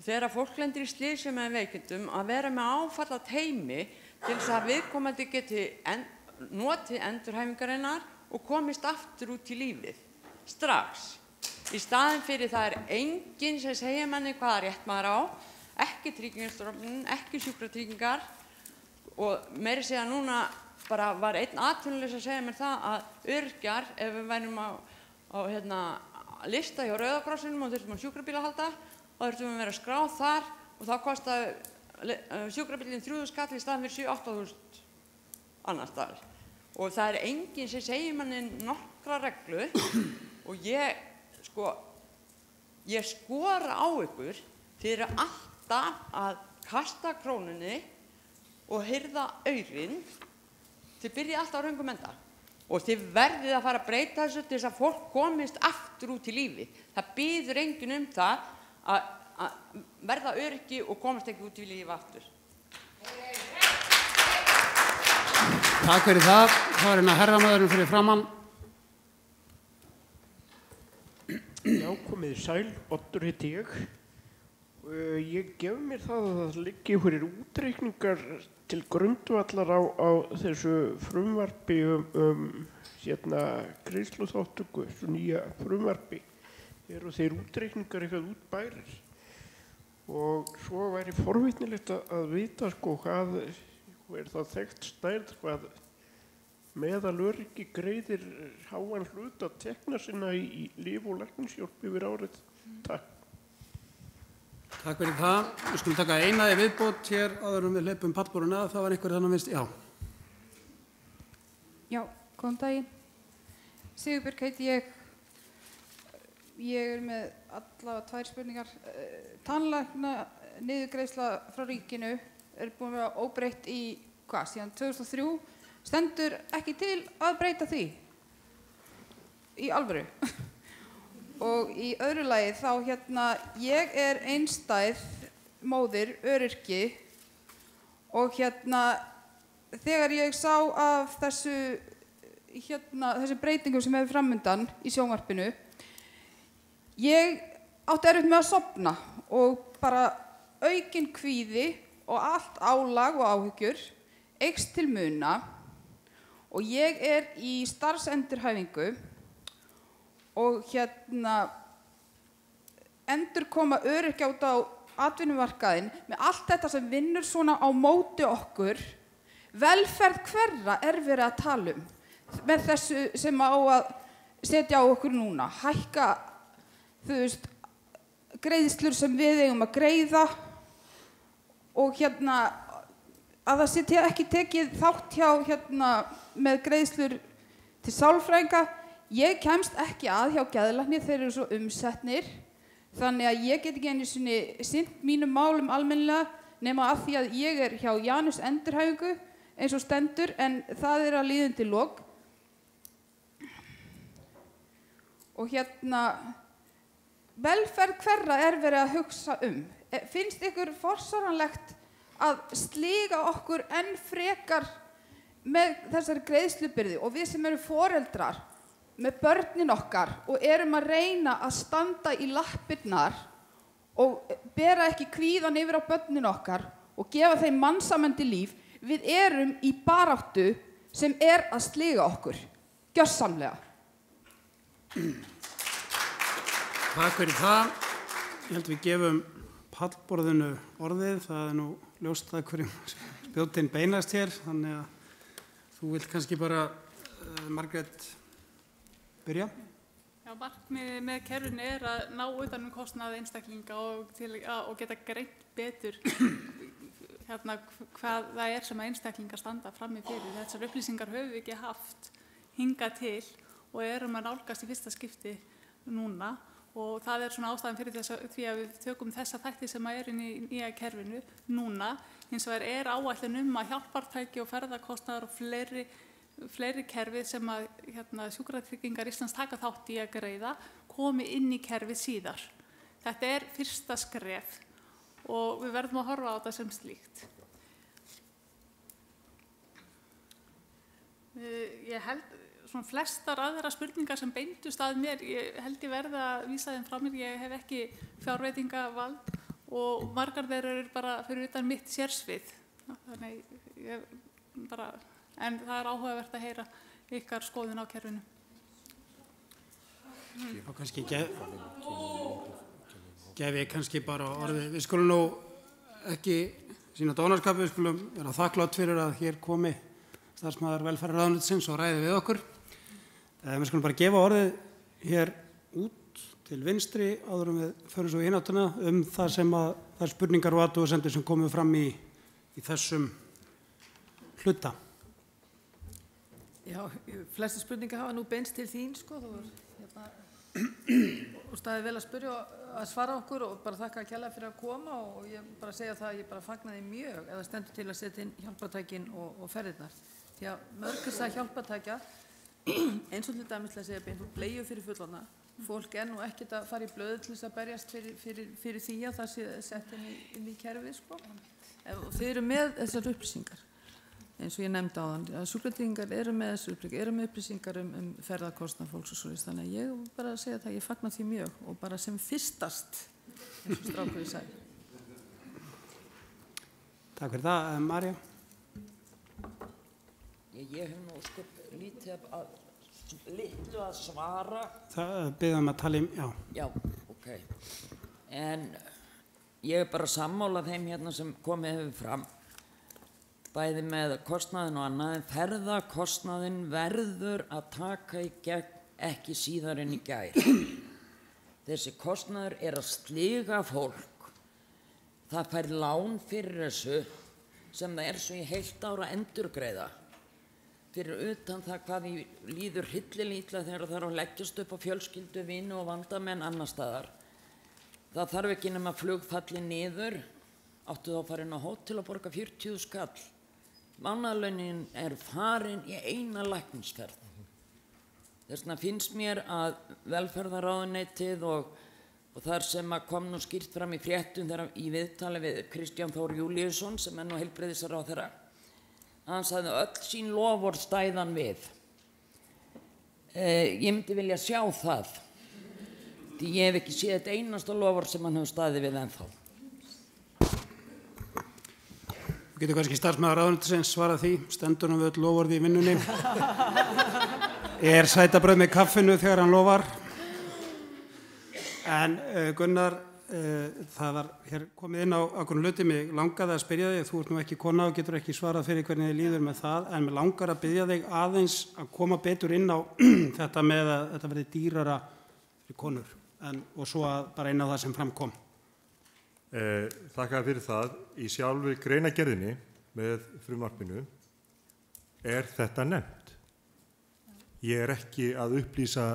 þegar fólk lendir í slysum eða veikindum að vera með áfallateymi til þess að viðkomandi geti notið endurhæfingarinnar og komist aftur út í lífið strax. Í staðinn fyrir það enginn sem segir manni hvaða rétt maður á, ekki Tryggingastofnun, ekki sjúkratryggingar og meira segja núna bara var einn atvinnulegs að segja mér það að öryrkjar, ef við værum á lista hjá Rauða krossinum og þurftum á sjúkrabíl að halda, þá þurftum við að vera skráð þar og þá kostaði sjúkrabílinn 3.000 skall í staðinn fyrir 7.000-8.000 annars staðar. Og það enginn sem segir manni nokkra reglu og ég skora á ykkur fyrir alltaf að kasta krónunni og hirða aurinn, þið byrjið alltaf á röngum enda. Og þið verðið að fara að breyta þessu til þess að fólk komist aftur út í lífi. Það býður enginn það að verða öryrki og komast ekki út í lífi aftur. Takk fyrir það. Það var herramæðurinn fyrir framann. Já, komið sæl, Oddur heiti ég Ég gef mér það að það liggi fyrir útreikningar til grundvallar á þessu frumvarpi greiðsluþátttöku, þessu nýja frumvarpi. Eru þeir útreikningar eitthvað útbærir? Og svo væri forvitnilegt að vita hvað er það þekkt stærð, hvað meðalöryggi greiðir háan hluta tekna sinna í lyf- og læknishjálp yfir árið. Takk. Takk fyrir það. Við skulum taka eina í viðbót hér áður við hleypum pallborðinu að. Það var einhver þannig vinst. Já. Já, góðan daginn. Sigurbjörg heiti ég. Ég með allavega 2 spurningar. Tannlækna niðurgreiðsla frá ríkinu búin að vera óbreytt í síðan 2003. Stendur ekki til að breyta því? Í alvöru? Og í öðru lagi þá ég einstæð móðir, öryrki og þegar ég sá af þessu breytingum sem hefur framundan í sjónvarpinu, ég átti erfitt með að sofna og bara aukinn kvíði og allt álag og áhyggjur eykst til muna og ég í starfsendurhæfingu og endurkoma öryrkja út á atvinnumarkaðinn með allt þetta sem vinnur svona á móti okkur. Velferð hverra verið að tala með þessu sem á að setja á okkur núna, hækka greiðslur sem við eigum að greiða og að það sé ekki tekið þátt hjá með greiðslur til sálfræðinga. Ég kemst ekki að hjá geðlækni, þeir eru svo umsetnir, þannig að ég get ekki einu sinni sinnt mínum málum almennilega nema að því að ég hjá Janus endurhæfingu eins og stendur, en það að líðandi lok. Og velferð hverra verið að hugsa Finnst ykkur forsvaranlegt að slíga okkur enn frekar með þessari greiðslubyrði og við sem eru foreldrar með börnin okkar og erum að reyna að standa í lappirnar og bera ekki kvíðan yfir á börnin okkar og gefa þeim mannsæmandi líf, við erum í baráttu sem að slíga okkur, gjörsamlega. Takk fyrir það. Ég held við gefum pallborðinu orðið, það nú ljóst að hverjum spjótin beinast hér, þannig að þú vilt kannski bara, Margrét, byrja? Já, markmiðið með kerfinu að ná utan kostnað einstaklinga og geta greint betur hvað það sem einstaklingar standa frammi fyrir. Þessar upplýsingar höfum við ekki haft hingað til og erum að nálgast í fyrsta skipti núna og það svona ástæðan fyrir því að við tökum þessa þætti sem inn í nýja kerfinu núna. Hins vegar áætlun að hjálpartæki og ferðakostnaðar og fleiri kerfið sem Sjúkratryggingar Íslands taka þátt í að greiða komi inn í kerfið síðar. Þetta fyrsta skref og við verðum að horfa á þetta sem slíkt. Ég held svona flestar aðra spurningar sem beindust að mér, ég held ég verða að vísa þeim frá mér. Ég hef ekki fjárveitingavald og margar þeirra bara fyrir utan mitt sérsvið. En það áhugavert að heyra ykkar skoðun á kerfinu. Ég fá kannski gef ég kannski bara orðið. Við skulum nú ekki sína dónarskap, við skulum vera þakklátt fyrir að hér komi starfsmaður velferðarráðuneytisins og ræði við okkur. Við skulum bara gefa orðið hér út til vinstri áður við förum svo í hináttuna það sem þær spurningar og athugasemdir sem komu fram í þessum hluta. Já, flestar spurningar hafa nú beinst til þín, sko, þú og staðið vel að spyrja og að svara okkur og bara þakka kærlega fyrir að koma og ég bara segja það að ég bara fagnaði mjög eða stendur til að setja inn hjálpartækin og ferðirnar. Því að mörg þess að hjálpartækja, eins og til dæmis að segja beint bleiu fyrir fullorðna, fólk nú ekkert að fara í blöðu til þess að berjast fyrir því að það sé sett inn í kerfið, sko. Og þið eru með þessar upplýsingar. Eins og ég nefndi áðan, að Sjúkratryggingar eru með upplýsingar ferðakostnað fólks og svoleiðis, þannig að ég bara segja það, ég fagna því mjög og bara sem fyrstast, eins og strákurinn sagði. Takk fyrir það. Marja? Ég hef nú lítið litlu að svara. Það biðum að tala já. Já, ok. En ég bara sammála þeim hérna sem komið hefur fram. Bæði með kostnaðin og annað, en ferðakostnaðin verður að taka í gegn ekki síðar en í gær. Þessi kostnaður að sliga fólk. Það fær lán fyrir þessu sem það svo í heilt ára endurgreiða. Fyrir utan það hvað því líður hryllilega þegar það að leggjast upp á fjölskyldu, vini og vandamenn annar staðar. Það þarf ekki nema flugfalli niður, áttu þá að fara inn á hótel og borga 40 skall. Mánaðarlaunin farin í eina læknisferð. Þess vegna finnst mér að velferðarráðuneytið og þar sem kom nú skýrt fram í fréttum þegar í viðtali við Kristján Þór Júlíusson sem nú heilbrigðisráðherra, hann sagði öll sín loforð stæðan við. Ég myndi vilja sjá það, því ég hef ekki séð þetta einasta loforð sem hann hefur staðið við ennþá. Þú getur kannski starfsmaður ráðuneytisins svarað því, stendur hann við öll loforð í vinnunni. Sætabrauð með kaffinu þegar hann lofar. En Gunnar, það var hér komið inn á ákveðnum hluti, mig langaði að spyrja þig, þú ert nú ekki kona og getur ekki svarað fyrir hvernig þið líður með það, en mig langar að biðja þig aðeins að koma betur inn á þetta með að þetta verði dýrara fyrir konur, og svo að bara inn á það sem fram kom. Þakka fyrir það. Í sjálfri greinargerðinni með frumvarpinu þetta nefnt. Ég ekki að upplýsa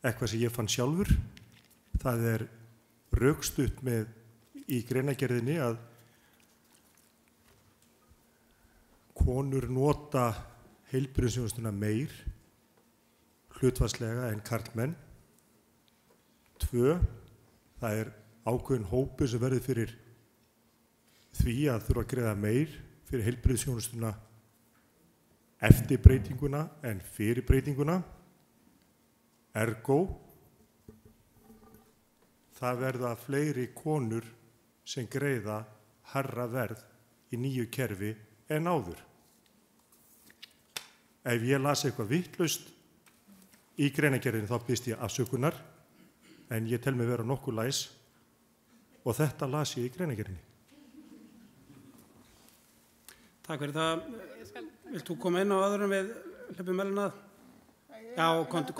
eitthvað sem ég fann sjálfur. Það rökstutt með í greinargerðinni að konur nota heilbrigðisþjónustuna meir hlutfallslega en karlmenn. 2, það ákveðin hópur sem verður fyrir því að þurfa að greiða meir fyrir heilbrigðisþjónustuna eftir breytinguna en fyrir breytinguna. Ergo, það verða fleiri konur sem greiða hærra verð í nýju kerfi en áður. Ef ég las eitthvað vitlaust í greinargerðinni þá biðst ég afsökunar, en ég tel mig vera nokkuð læs og þetta las ég í greinargerðinni. Takk fyrir það. Vilt þú koma inn á öðrum við hleypum meðlun að? Já, ertu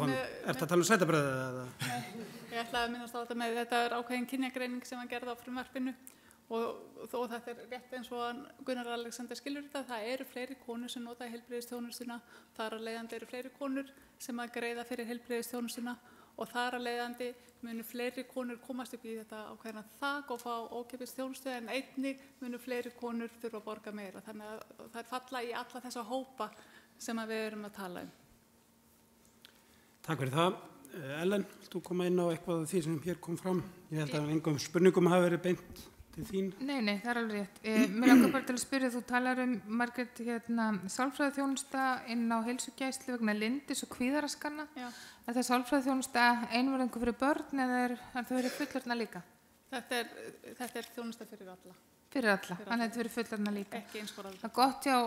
að tala um sætabrauðið eða? Nei, ég ætlaði að minnast á þetta með þetta ákveðin kynjagreining sem hann gerði á frumvarpinu og þó þetta rétt eins og Gunnar Alexander skilur þetta, það eru fleiri konur sem nota heilbrigðisþjónustuna, þar af leiðandi eru fleiri konur sem að greiða fyrir heilbrigðisþjónustuna og þar af leiðandi munu fleiri konur komast upp í þetta ákveðna þak og fá ókeypis þjónustu, en einnig munu fleiri konur þurfa að borga meira. Þannig að það falla í alla þessa hópa sem við erum að tala um. Takk fyrir það. Ellen, vilt þú koma inn á eitthvað af því sem hér kom fram? Ég held að engum spurningum hafi verið beint til þín. Nei, það alveg rétt. Mér langar bara til að spyrja, þú talar Margrét, sálfræðiþjónusta inn á heilsugæslu vegna lindis og kvíðaraskanna. Er það sálfræðiþjónusta einvörðingu fyrir börn eða það fyrir fullorðna líka? Þetta þjónusta fyrir alla. Fyrir alla, þannig að þetta fyrir fullorðna líka. Ekki einskorðað. Það gott hjá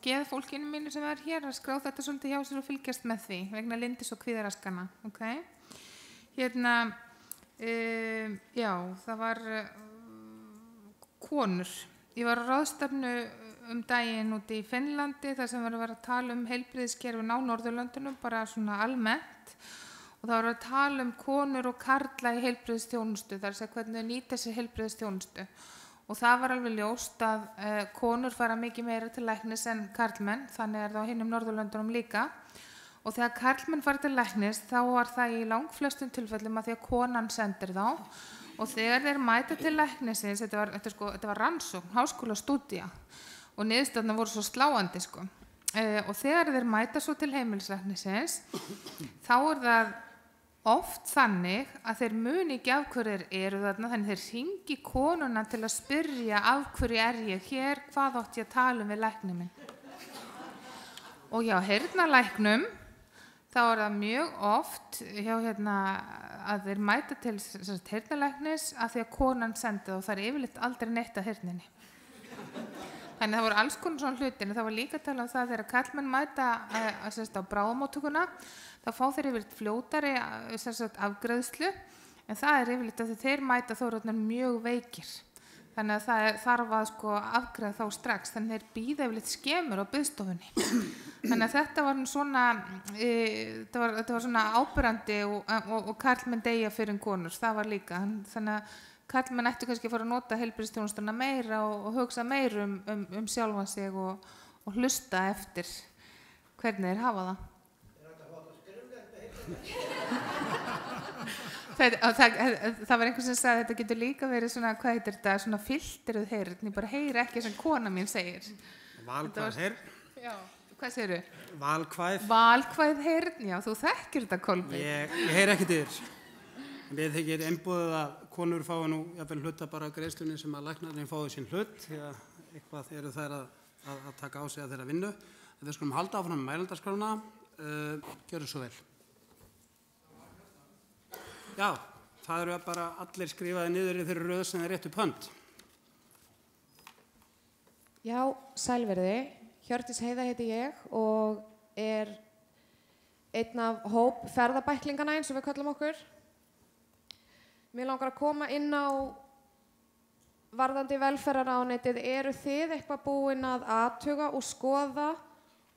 geðfólkinu mínu sem hér að skrá þetta svolítið hjá sér og fylgjast með því vegna lindis og kvíðaraskanna. Okay? Já, það var konur. Ég var á ráðstefnu daginn úti í Finnlandi þar sem var að tala heilbrigðiskerfin á Norðurlöndunum, bara svona almennt, og það var að tala konur og karla í heilbrigðisþjónustu, þar að hvernig þau nýta sér heilbrigðisþjónustu, og það var alveg ljóst að konur fara mikið meira til læknis en karlmenn, þannig það á hinum Norðurlöndunum líka, og þegar karlmenn fara til læknis þá var það í langflestum tilfellum að því að konan sendir þá. Og þegar þeir mæta til læknisins, þetta var rannsókn, háskólastúdía og niðurstöðurnar voru svo sláandi og þegar þeir mæta svo til heimilislæknisins þá það oft þannig að þeir muni ekki af hverju eru þarna, þannig þeir hringi konuna til að spyrja af hverju ég hér, hvað átti ég að tala við lækninn minn. Og hjá heyrnarlæknum þá það mjög oft hjá að þeir mæta til heyrnarlæknis að því að konan sendi og það yfirleitt aldrei neitt að heyrninni. Þannig það voru alls konar svona hlutir, en það var líka að tala um það þegar karlmenn mæta á bráðamóttökuna, þá fá þeir yfirleitt fljótari afgreiðslu, en það yfirleitt að þeir mæta þó eru mjög veikir. Þannig að það þarf að afgreiða þá strax, þannig þeir bíða yfirleitt skemur á biðstofunni. Þannig að þetta var svona, þetta var svona áberandi og karlmenn deyja fyrir konur, það var líka. Þannig að karlmenn ættu kannski að fara að nota heilbrigðisþjónustuna meira og hugsa meira um sjálfan sig og hlusta eftir hvernig þeir hafa það. Það var einhvers sem sagði að þetta getur líka verið svona, hvað heitir þetta, svona filteruð heyrn, ég bara heyri ekki sem kona mín segir. Valkvæð heyrn? Já, hvað segirðu? Valkvæð. Valkvæð heyrn, já, þú þekkir þetta, Kolbeinn. Ég heyri ekki til þér. Mér þykir einboðið að konur fái nú jafnvel hluta bara á greiðslunni sem að læknarnir fái sín hlut, því að eitthvað eru þær að taka á sig að þeirra vinnu. En við skulum halda áfram mælendaskrána. Gjörðu svo vel. Já, það eru bara allir skrifaði niður í þeirri röð sem er rétt upp hönd. Já, sælverði. Hjördís Heiða heiti ég og er einn af hóp ferðabæklingana eins og við köllum okkur. Mér langar að koma inn á varðandi velferðarráðuneytið. Eru þið eitthvað búin að athuga og skoða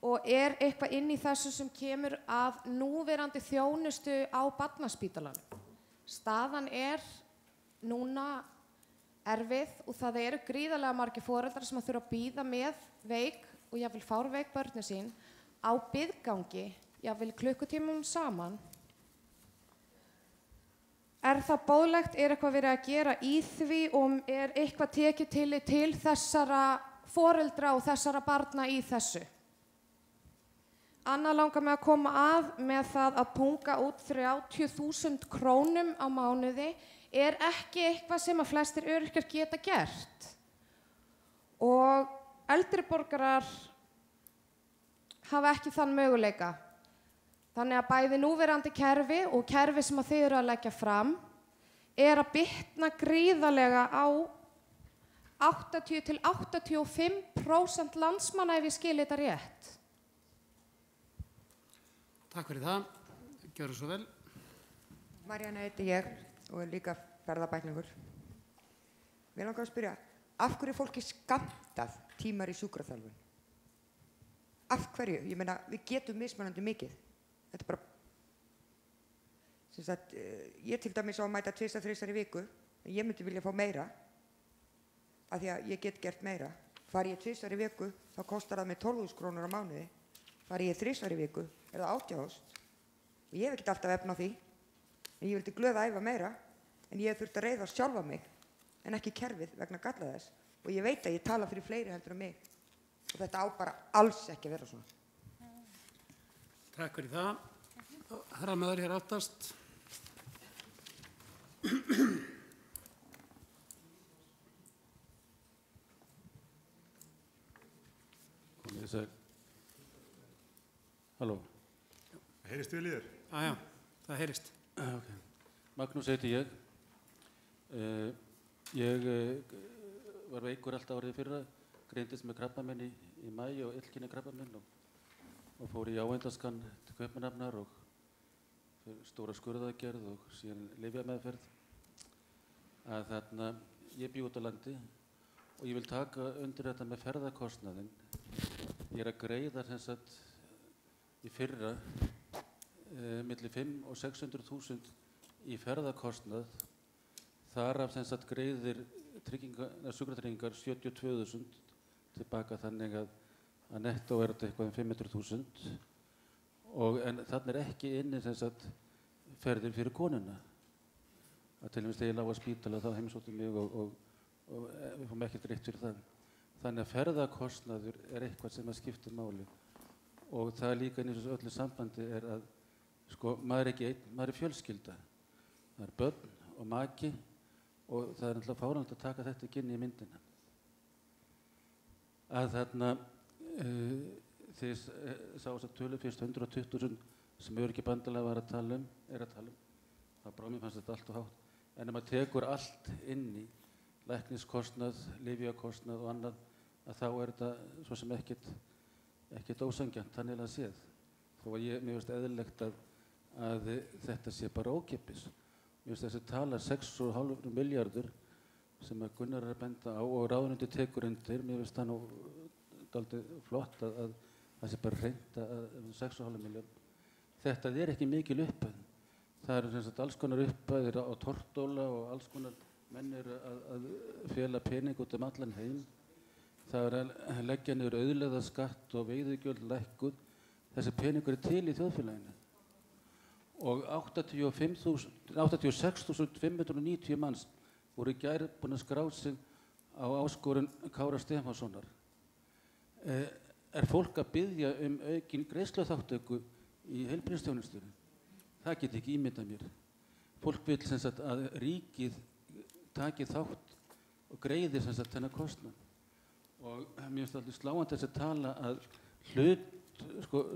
og er eitthvað inn í þessu sem kemur að núverandi þjónustu á barnaspítalanum? Staðan er núna erfið og það eru gríðarlega margir foreldrar sem að þurfa að bíða með veik og jafnvel fárveik börnin sín á biðgangi, jafnvel klukkutímum saman. Er það boðlegt? Er eitthvað verið að gera í því og er eitthvað tekið til þessara foreldra og þessara barna í þessu? Anna langar mig að koma að með það að punga út 30.000 krónum á mánuði er ekki eitthvað sem að flestir öryrkjar geta gert. Og eldri borgarar hafa ekki þann möguleika. Þannig að bæði núverandi kerfi og kerfi sem að þið eru að leggja fram er að bitna gríðarlega á 80–85% landsmanna ef ég skil þetta rétt. Takk fyrir það. Gjörðu svo vel. Marjana heiti ég og er líka ferðabæklingur. Mér langar að spyrja, af hverju er fólki skammtað tímar í sjúkraþjálfun? Af hverju? Ég meina, við getum mismunandi mikið. Þetta er bara, sem sagt, ég til dæmis á að mæta 2–3 í viku, en ég myndi vilja fá meira, af því að ég get gert meira. Fari ég 2 í viku, þá kostar það mig 12.000 krónur á mánuði. Fari ég 3 í viku, er það 80.000. Og ég hef ekkert alltaf efna á því, en ég vildi glöða að æfa meira, en ég hef þurft að reiða sjálfa mig, en ekki kerfið vegna galla þess. Og ég veit að ég tala fyrir fleiri heldur en mig. Og þetta á bara alls ekki að vera svona. Takk fyrir það. Herra með þær hér aftast. Komið þess að... Halló. Heyrist vel í þér? Já, það heyrist. Okay. Magnús heiti ég. Ég var veikur allt árið fyrra, greindist með krabbamenn í maí og illkynja krabbamenn og fór í áhændaskann til Kaupmannahafnar og stóra skurðaðgerð og síðan lyfjameðferð. Að þarna, ég bý út á landi og ég vil taka undir þetta með ferðakostnaðinn. Ég er að greiða sem sagt í fyrra milli 500.000 og 600.000 í ferðakostnað. Þar af sem sagt greiðir sjúkratryggingar 72.000 tilbaka, þannig að nettó er þetta eitthvað 500.000 en þannig er ekki inni sem sagt ferðir fyrir konuna. Að til dæmis þegar ég lá á spítala þá heimsótti mig og við fórum ekkert rétt fyrir það. Þannig að ferðakostnaður er eitthvað sem að skipta máli og það er líka inn í þessu öllu sambandi er að sko maður er ekki einn, maður er fjölskylda. Það er börn og maki og það er náttúrulega fáránlegt að taka þetta ekki inn í myndina. Að þarna þið sá þess að tölu fyrst 120.000 sem Öryrkjabandalag var að tala um, þá bara mér fannst þetta allt og hátt. En ef maður tekur allt inn í lækniskostnað, lyfjakostnað og annað að þá þetta svo sem ekkert ósanngjarnt þannig að séð. Þó að mér finnst eðlilegt að þetta sé bara ókeypis. Mér finnst þessi tala 6,5 milljarður sem að Gunnar er að benda á og ráðuneyti tekur undir. Mér finnst það nú dálítið flott að það sé bara hreint að 6,5 milljarður. Þetta er ekki mikil upphæð. Það eru sem sagt alls konar upphæðir á Tortóla og alls konar menn eru að fela pening út allan heim. Það er að leggja niður auðlegðarskatt og veiðigjöld lækkuð. Þessi peningur er til í þjóðfélaginu. Og 86.590 manns voru í gær búin að skrá sig á áskorun Kára Stefánssonar. Er fólk að biðja aukin greiðsluþátttöku í heilbrigðisþjónustunni? Það get ekki ímyndað mér. Fólk vil sem sagt að ríkið taki þátt og greiðir sem sagt þennan kostnað. Og mér finnst alltaf sláandi þess að tala að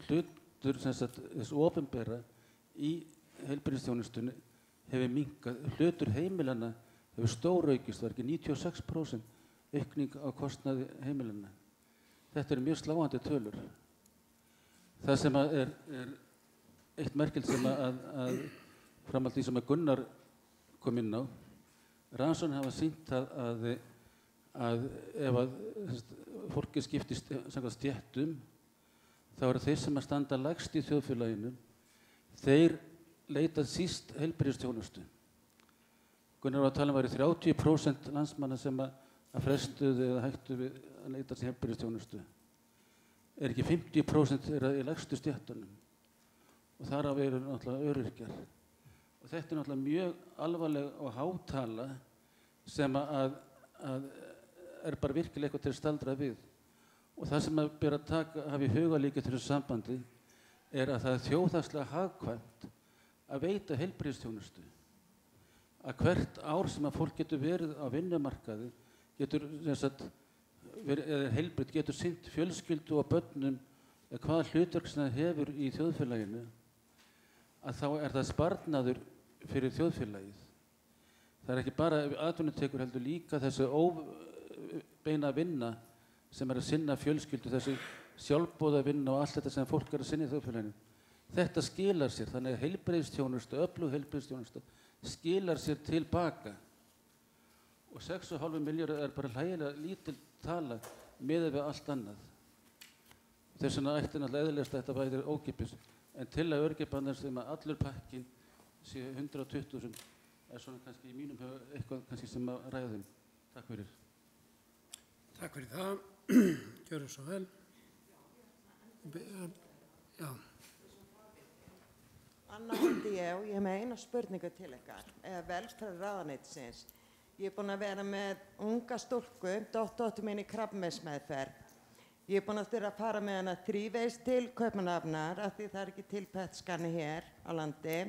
hlutur sem sagt þess opinbera í heilbrigðisþjónustunni hefur minnkað. Hlutur heimilanna hefur stóraukist, það er ekki 96% aukning á kostnaði heimilanna. Þetta eru mjög sláandi tölur. Það sem er eitt merkild sem að framhald því sem að Gunnar kom inn á, rannsóknir hafa sýnt að ef að fólki skiptist samkvæmt stéttum, þá eru þeir sem að standa lægst í þjóðfélaginu, þeir leita síst heilbrigðisþjónustu. Gunnar var að tala um að væri 30% landsmanna sem að frestuðu eða hættu við að leita sér heilbrigðisþjónustu. Er ekki 50% í lægstu stéttunum og þar af eru náttúrulega öryrkjar. Og þetta er náttúrulega mjög alvarleg og hátala sem að er bara virkilega eitthvað til að staldra við. Og það sem að ber að hafa í huga líka til þessu sambandi er að það er þjóðhagslega hagkvæmt að veita heilbrigðisþjónustu. Að hvert ár sem að fólk getur verið á vinnumarkaði getur heilbrigð getur sinnt fjölskyldu og börnum eða hvaða hlutverk sem það hefur í þjóðfélaginu, að þá er það sparnaður fyrir þjóðfélagið. Það er ekki bara atvinnutekur heldur líka þessi óbeina vinna sem er að sinna fjölskyldu, þessi sjálfboða vinna og allt þetta sem fólk er að sinna í þjóðfélaginu. Þetta skilar sér, þannig að heilbrigðisþjónusta, öflug heilbrigðisþjónusta skilar sér tilbaka. Og 6,5 milljarður er bara hlægilega lítil tala miðað við allt annað. Þess vegna ætti náttúrulega eðlilegast að þetta væri ókeypis. En til að öryrkjabandalagsins sem að allur pakkinn sé 120.000 er svona kannski í mínum huga eitthvað kannski sem að ræða þeim. Takk fyrir. Takk fyrir það. Gjörðu svo vel. Já. Anna heiti ég og ég með eina spurningu til ykkar, velferðarráðuneytisins. Ég búin að vera með unga stúlku, dóttur mín í krabbameinsmeðferð. Ég búin að þurfa að fara með hana þrívegis til Kaupmannahafnar af því það er ekki til PET-skanni hér á landi.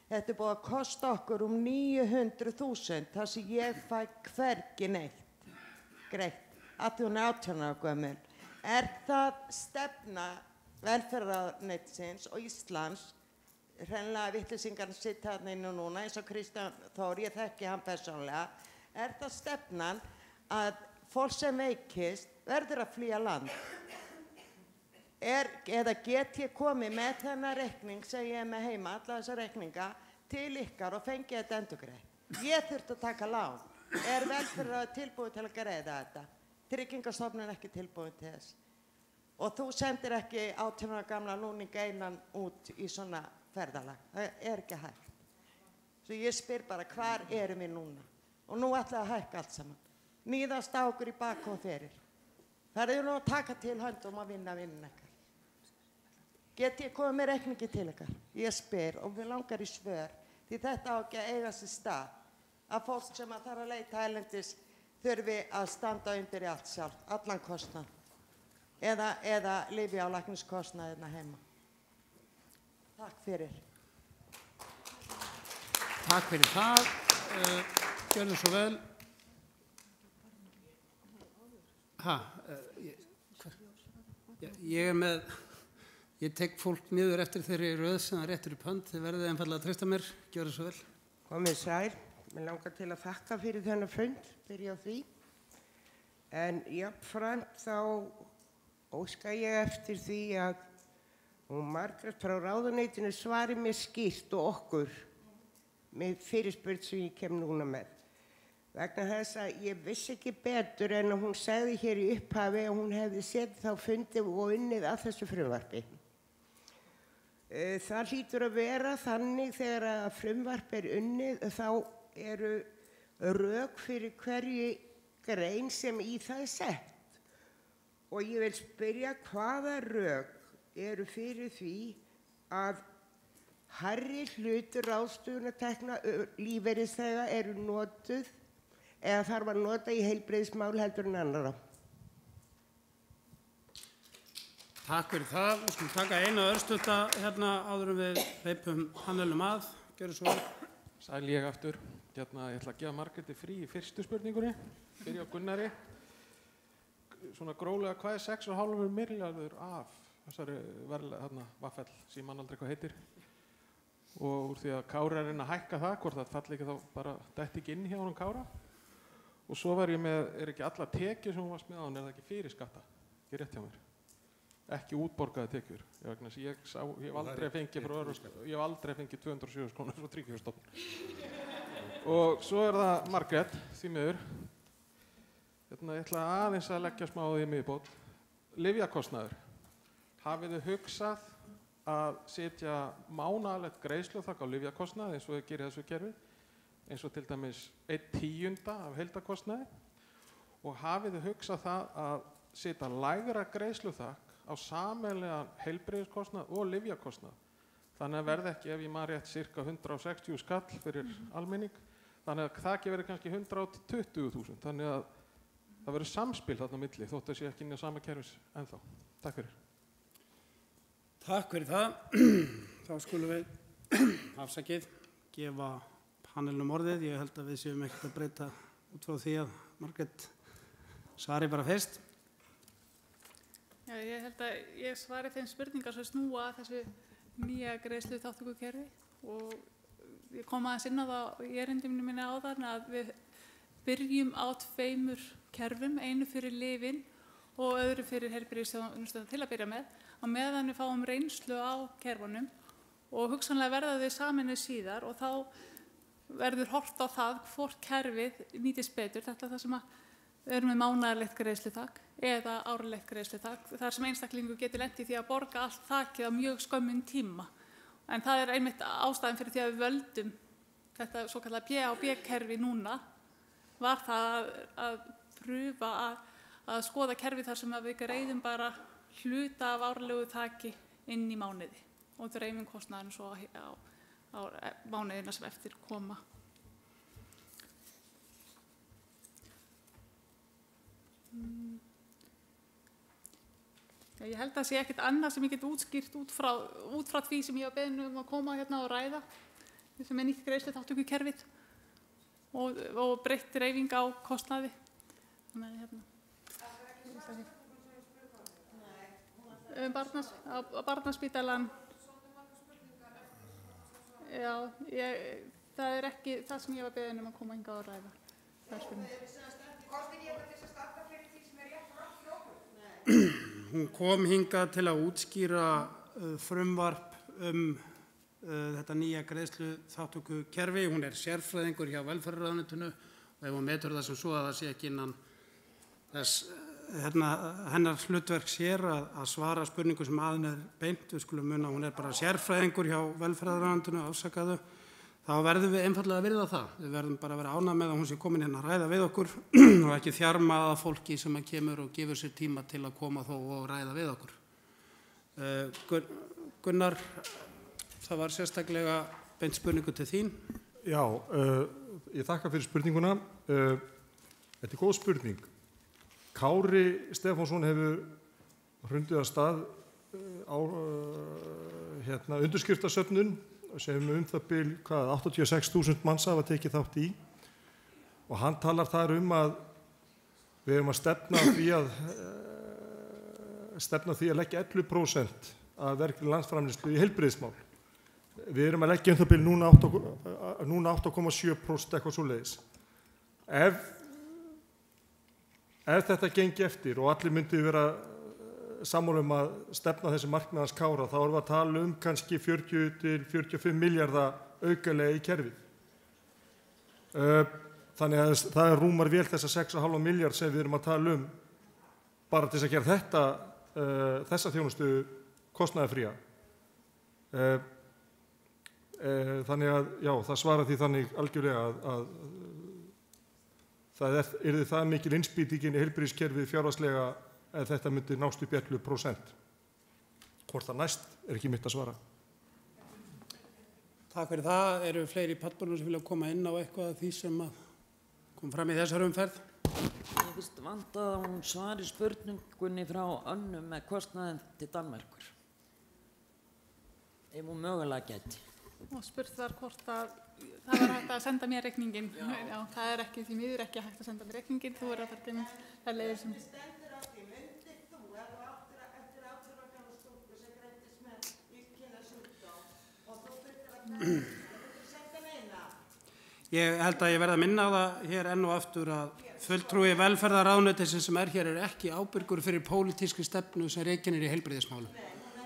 Þetta búið að kosta okkur 900.000 þar sem ég fæ hvergi neitt greitt, að því hún er 18 ára gömul. Er það stefna velferðarráðuneytisins og Íslands, hreinlega vitleysingarnir sitt þarna inn og núna eins og Kristján Þór, ég þekki hann persónulega, er það stefnan að fólk sem veikist verður að flýja land? Eða get ég komið með þennan reikning sem ég er með heima, alla þessa reikninga, til ykkar og fengið þetta endurgreitt? Ég þurfti að taka lán. Er velferðarráð tilbúið til að greiða þetta? Tryggingastofnun er ekki tilbúið til þess. Og þú sendir ekki 18 ára gamla núning einan út í svona ferðalag. Það er ekki hægt. Svo ég spyr bara, hvar erum við núna? Og nú ætla að hækka allt saman. Níðast á okkur í bakkom fyrir. Það eru nú að taka til höndum að vinna vinnan ekkert. Get ég komið með reikningi til ykkar? Ég spyr og við langar í svör. Því þetta á ekki að eiga sér stað. Að fólk sem að þarf að leita erlendis þurfi að standa undir í allt sjálf, allan kostnað. Eða lyfja á lækniskostnaðina heima. Takk fyrir. Takk fyrir það. Gjörðu svo vel. Ég tek fólk niður eftir þeirri röð sem það réttur upp hönd. Þið verðið einfallega að treysta mér. Gjörðu svo vel. Komið sæl. Mér langar til að þakka fyrir þennan fund, byrja á því. En jafnframt þá óska ég eftir því að hún Margrét frá ráðuneytinu svari mér skýrt og okkur með fyrirspurn sem ég kem núna með. Vegna þess að ég vissi ekki betur en að hún segði hér í upphafi að hún hefði setið þá fundið og unnið að þessu frumvarpi. Það hlýtur að vera þannig þegar að frumvarp unnið þá eru rök fyrir hverju grein sem í það sett. Og ég vil spyrja hvaða rök eru fyrir því að hærri hlutur ráðstöfunartekna lífeyrisþega eru notuð eða þarf að nota í heilbrigðismál heldur en annarra. Takk fyrir það. Við skulum taka eina örstutta hérna áður en við hleypum Hannelum að. Gjörðu svo vel. Sæl ég aftur. Ég ætla að gefa Margréti frí í fyrstu spurningunni. Byrja á Gunnari. Svona gróflega hvað er 6,5 milljarður af þessari vaffell sem mann aldrei hvað heitir? Og úr því að Kári er að hækka það, hvort það falli ekki þá bara detti ekki inn hjá honum Kára. Og svo var ég með, ekki alla tekjur sem hún varst með á hann, það ekki fyrir skatta? Ekki rétt hjá mér. Ekki útborgaði tekjur. Ég hef aldrei fengið 207 krónur frá Tryggingastofnun. Og svo er það Margrét, því miður. Ég ætla aðeins að leggja smá á því miðbót. Lyfjakostnaður. Hafið þið hugsað að setja mánaðarlegt greiðsluþak á lyfjakostnað eins og þið gerir þessu kerfi, eins og til dæmis 1/10 af heildarkostnaði, og hafið þið hugsað það að setja lægra greiðsluþak á sameiginlegan heilbrigðiskostnað og lyfjakostnað. Þannig að verði ekki, ef ég man rétt, sirka 160 skall fyrir almenning, þannig að það verði kannski 120.000, þannig að það verður samspil þarna á milli, þótt að sé ekki inn í sama kerfis ennþá. Takk fyrir. Takk fyrir það. Þá skulum við afsakið gefa Hannelum orðið. Ég held að við séum ekkert að breyta út frá því að Margrét svari bara fyrst. Já, ég held að ég svari þeim spurningar sem snúa að þessu nýja greiðsluþátttökukerfi og ég kom aðeins inn á það í erindinu minni áðan að við byrjum á 2 kerfum, einu fyrir lyfin og öðru fyrir heilbrigðisþjónustuna til að byrja með, á meðan við fáum reynslu á kerfunum og hugsanlega verða þau sameinuð síðar og þá verður horft á það hvort kerfið nýtist betur. Þetta er það sem við erum með mánaðarlegt greiðsluþak eða árlegt greiðsluþak, þar sem einstaklingur getur lent í því að borga allt þakið á mjög skömmun tíma. En það er einmitt ástæðan fyrir því að við völdum þetta svokallaða B.A.B.-kerfi núna, var það að prúfa að skoða kerfi þar sem við greiðum bara hluta af árlegu þaki inn í mánuði og dreifum kostnaðinn svo á mánuðina sem eftir koma. Ég held að það sé ekkert annað sem ég get útskýrt út frá því sem ég var beðin að koma hérna og ræða, sem nýtt greiðsluþátttökukerfið og breytt dreifing á kostnaði. Barnaspítalann. Já, það er ekki það sem ég var beðin að koma hingað og ræða. Kostir ég þetta til að starta fyrir því sem rétt frá okkur? Hún kom hingað til að útskýra frumvarp þetta nýja greiðsluþátttökukerfi. Hún er sérfræðingur hjá velferðarráðuneytinu og ef hún metur það sem svo að það sé ekki innan þess hennar hlutverk sér að svara spurningu sem aðeins er beint, við skulum muna hún er bara sérfræðingur hjá velferðarráðuneytinu, afsakaðu, þá verðum við einfallega að virða það. Við verðum bara að vera ánægð með að hún sé komin hérna að ræða við okkur og ekki þjarma að fólki sem kemur og gefur sér tíma til að koma þó og ræða við okkur. Gunnar, það var sérstaklega beint spurningu til þín. Já, ég þakka fyrir spurninguna. Þetta er góð spurning. Kári Stefánsson hefur hrundið af stað á undirskriftasöfnun sem það bil 86.000 manns hafa tekið þátt í og hann talar þar að við erum að stefna því að leggja 11% af vergri landsframleiðslu í heilbrigðismál. Við erum að leggja það bil núna 8,7% eitthvað svoleiðis. Ef ef þetta gengi eftir og allir myndi vera sammála að stefna þessi markmiðans Kára, þá erum við að tala kannski 40 til 45 milljarða aukalega í kerfið. Þannig að það rúmar vel þessa 6,5 milljarð sem við erum að tala bara til þess að gera þessa þjónustu kostnaðarfría. Þannig að, já, það svarar því þannig algjörlega að það yrði það mikil innspýtingin í heilbrigðiskerfið fjárhagslega að þetta myndi nást upp 11%. Hvort það næst ekki mitt að svara. Takk fyrir það. Eru fleiri pallborðar sem vilja koma inn á eitthvað af því sem kom fram í þessar umferð? Ég finnst vantað að hún svari spurningunni frá Önnu með kostnaðinn til Danmerkur. Ef hún mögulega gæti. Og spurt var hvort að það var hægt að senda mér reikningin. Já, það er ekki því miður ekki hægt að senda mér reikningin. Þú er að það er það leiðir sem... Ég held að ég verð að minna á það hér enn og aftur að fulltrúi velferðarráðuneytisins sem hér ekki ábyrgur fyrir pólitískri stefnu sem rekin í heilbrigðismálum.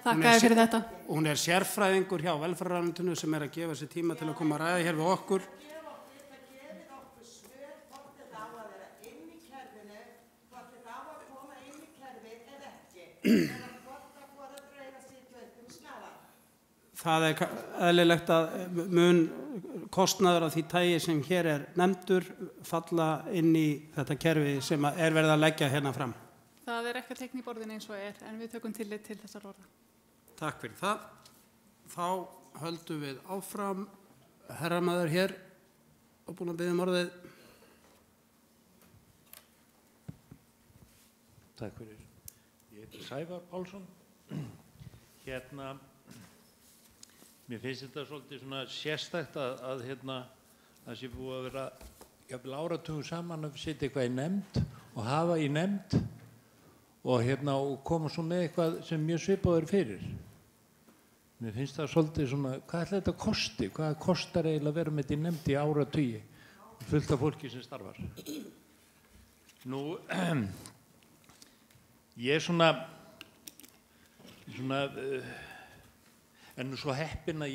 Þakkaði fyrir þetta. Hún sérfræðingur hjá velferðarráðuneytinu sem að gefa sér tíma til að koma að ræða hér við okkur. Það eðlilegt að mun kostnaður af því tagi sem hér nefndur falla inn í þetta kerfi sem verið að leggja hérna fram. Það ekki að teikna í borðin eins og en við tökum tillit til þessar orða. Takk fyrir það. Þá höldum við áfram. Herramaður hér og búin að biðja orðið. Takk fyrir. Ég heiti Sævar Pálsson. Mér finnst þetta svolítið svona sérstakt að það sé búið að vera jafnvel áratugum saman að setja eitthvað í nefnd og hafa í nefnd og koma svo með eitthvað sem mjög svipaður fyrir. Mér finnst það svolítið svona, hvað ætla þetta að kosti? Hvað kostar eiginlega að vera með þetta í nefnd í áratugi? Fullt af fólki sem starfar. Nú, ég en svo heppinn að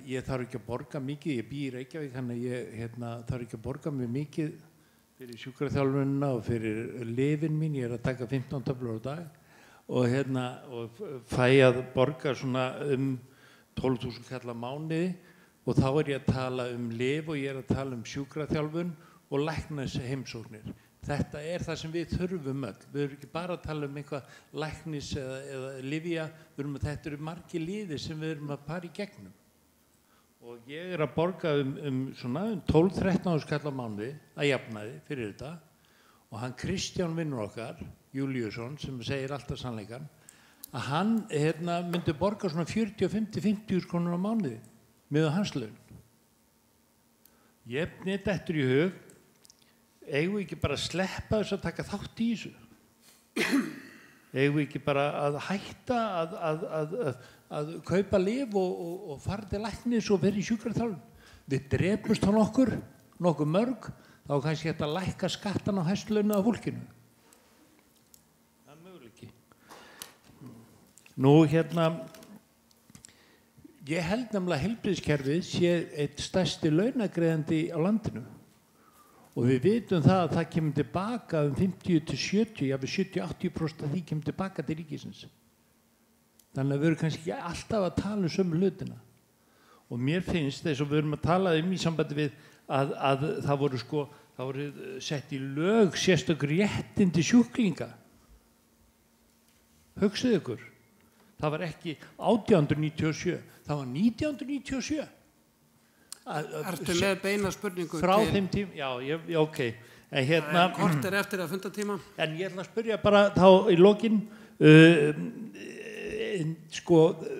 ég þarf ekki að borga mikið, ég bý í Reykjavík, þannig að ég þarf ekki að borga mig mikið fyrir sjúkraþjálfunina og fyrir lyfin mín, ég að taka 15 töflur á dag og fæ að borga svona 12.000 kall á mánuði og þá ég að tala lyf og ég að tala sjúkraþjálfun og læknis heimsóknir. Þetta það sem við þurfum öll. Við erum ekki bara að tala eitthvað læknis eða lyfja, þetta eru margir liðir sem við erum að fara í gegnum. Og ég að borga svona 12-13 skall á mánuði að jafnaði fyrir þetta og hann Kristján vinnur okkar, Júlíusson, sem segir alltaf sannleikann, að hann myndi borga svona 40-50 krónur á mánuði með hans laun. Ég neitt eftir í hug, eigum við ekki bara að sleppa þess að taka þátt í þessu? Eigum við ekki bara að hætta að kaupa lyf og fara til læknis og vera í sjúkraþjálfun? Við drepumst á nokkuð mörg, þá kannski hægt að lækka skattan á hæstlauna af fólkinu. Það er möguleiki. Nú ég held nefnilega að heilbrigðiskerfið sé eitt stærsti launagreiðandi á landinu. Og við vitum að það kemur tilbaka 50-70, jafnvel 70-80% af því kemur tilbaka til ríkisins. Þannig að við erum kannski ekki alltaf að tala sömu hlutina. Og mér finnst þess að við erum að tala í sambandi við að það voru sett í lög sérstök réttindi sjúklinga. Hugsið ykkur, það var ekki 1897, það var 1997. Ertu með beina spurningu frá þeim tím? Já, ok. Kort eftir að fundartíma. En ég ætla að spyrja bara þá í lokin,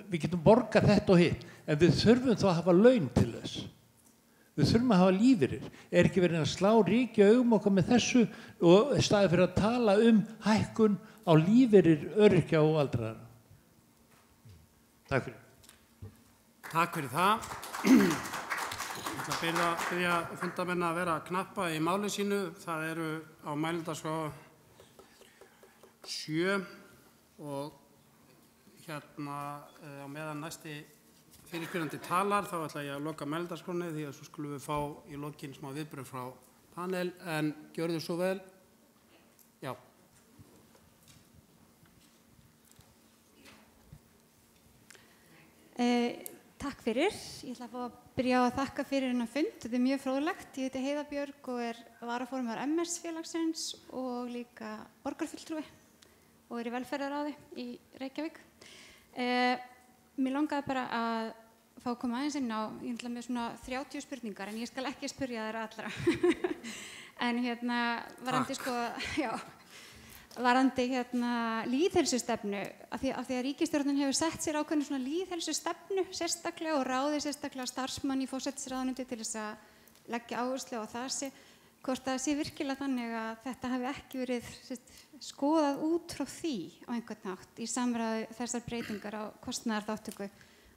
við getum borgað þetta og hitt, en við þurfum þá að hafa laun til þess. Við þurfum að hafa lífeyrir. Ekki verið að slá ríki augum okkar með þessu og staðið fyrir að tala hækkun á lífeyrir öryrkja og aldraðara. Takk fyrir. Takk fyrir það. ætla að byrja fundamenn að vera knappa í máli sínu. Það eru á mælendaskrá 7 og á meðan næsti fyrirspyrjandi talar þá ætla ég að loka mælendaskránni því að svo skulum við fá í lokin smá viðbrögð frá panel, en gjörðu svo vel. Já. Takk fyrir. Ég ætla að fá að byrja á að þakka fyrir hennar fund. Þetta er mjög fróðlegt. Ég heiti Heiða Björg og er varaformaður MS-félagsins og líka borgarfulltrúi og er í velferðarráði í Reykjavík. Mér langaði bara að fá að koma aðeins inn á, ég ætla með svona 30 spurningar en ég skal ekki spyrja þær allra. En varðandi lýðheilsustefnu, af því að ríkisstjórnin hefur sett sér ákveðna svona lýðheilsustefnu sérstaklega og ráðið sérstaklega starfsmann í forsætisráðuneyti til þess að leggja áherslu á það hvort það sé virkilega þannig að þetta hafi ekki verið skoðað út frá því á einhvern hátt í samræðu þessar breytingar á kostnaðarþátttöku.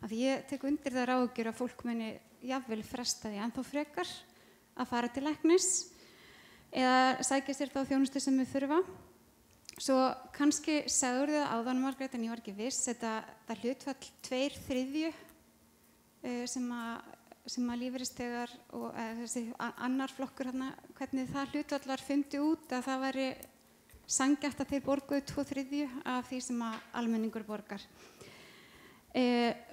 Af því ég tek undir þær áhyggjur að fólk muni jafnvel fresta því ennþá frekar að fara til læknis eða sækja sér þá þjónustu sem við þurfa. Svo kannski sagður þið áðan, Margrét, en ég var ekki viss, þetta hlutfall 2/3 sem að lífeyrisþegar og þessi annar flokkur hérna, hvernig það hlutfall var fundið út að það væri sanngjarnt að þeir borguðu 2/3 af því sem að almenningur borgar.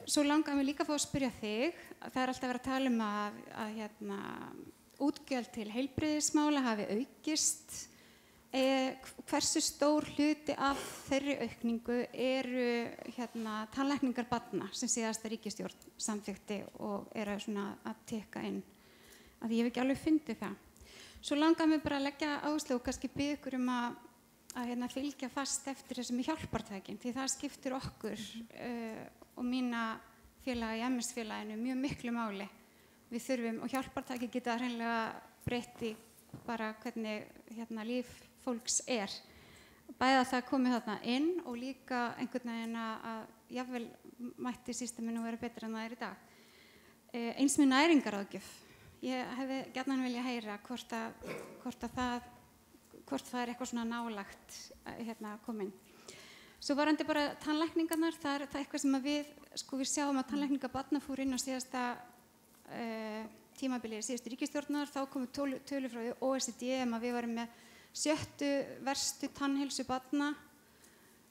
Svo langaði mig líka að fá að spyrja þig, það er alltaf verið að tala um að útgjöld til heilbrigðismála hafi aukist. Hversu stór hluti af þeirri aukningu eru tannlækningar barna sem síðasta ríkisstjórn samþykkti og eru svona að tekka inn, að ég hef ekki alveg fundið það. Svo langaði mig bara að leggja áherslu og kannski biðja ykkur um að fylgja fast eftir þessum hjálpartækjum, því það skiptir okkur og mína félaga í MS-félaginu mjög miklu máli. Við þurfum, og hjálpartæki geta hreinlega breytt í bara hvernig líf fólks er. Bæði að það komi þarna inn og líka einhvern veginn að jafnvel mætti systeminu vera betra en það er í dag. Eins með næringaráðgjöf. Ég hefði gjarnan vilja heyra hvort það er eitthvað svona nálagt komin. Svo varandi bara tannlækningarnar, það er eitthvað sem við sjáum að tannlækningar barna fór inn á síðasta tímabilið síðustu ríkisstjórnar, þá komu tölur frá OECD að við varum með 7. verstu tannheilsu barna.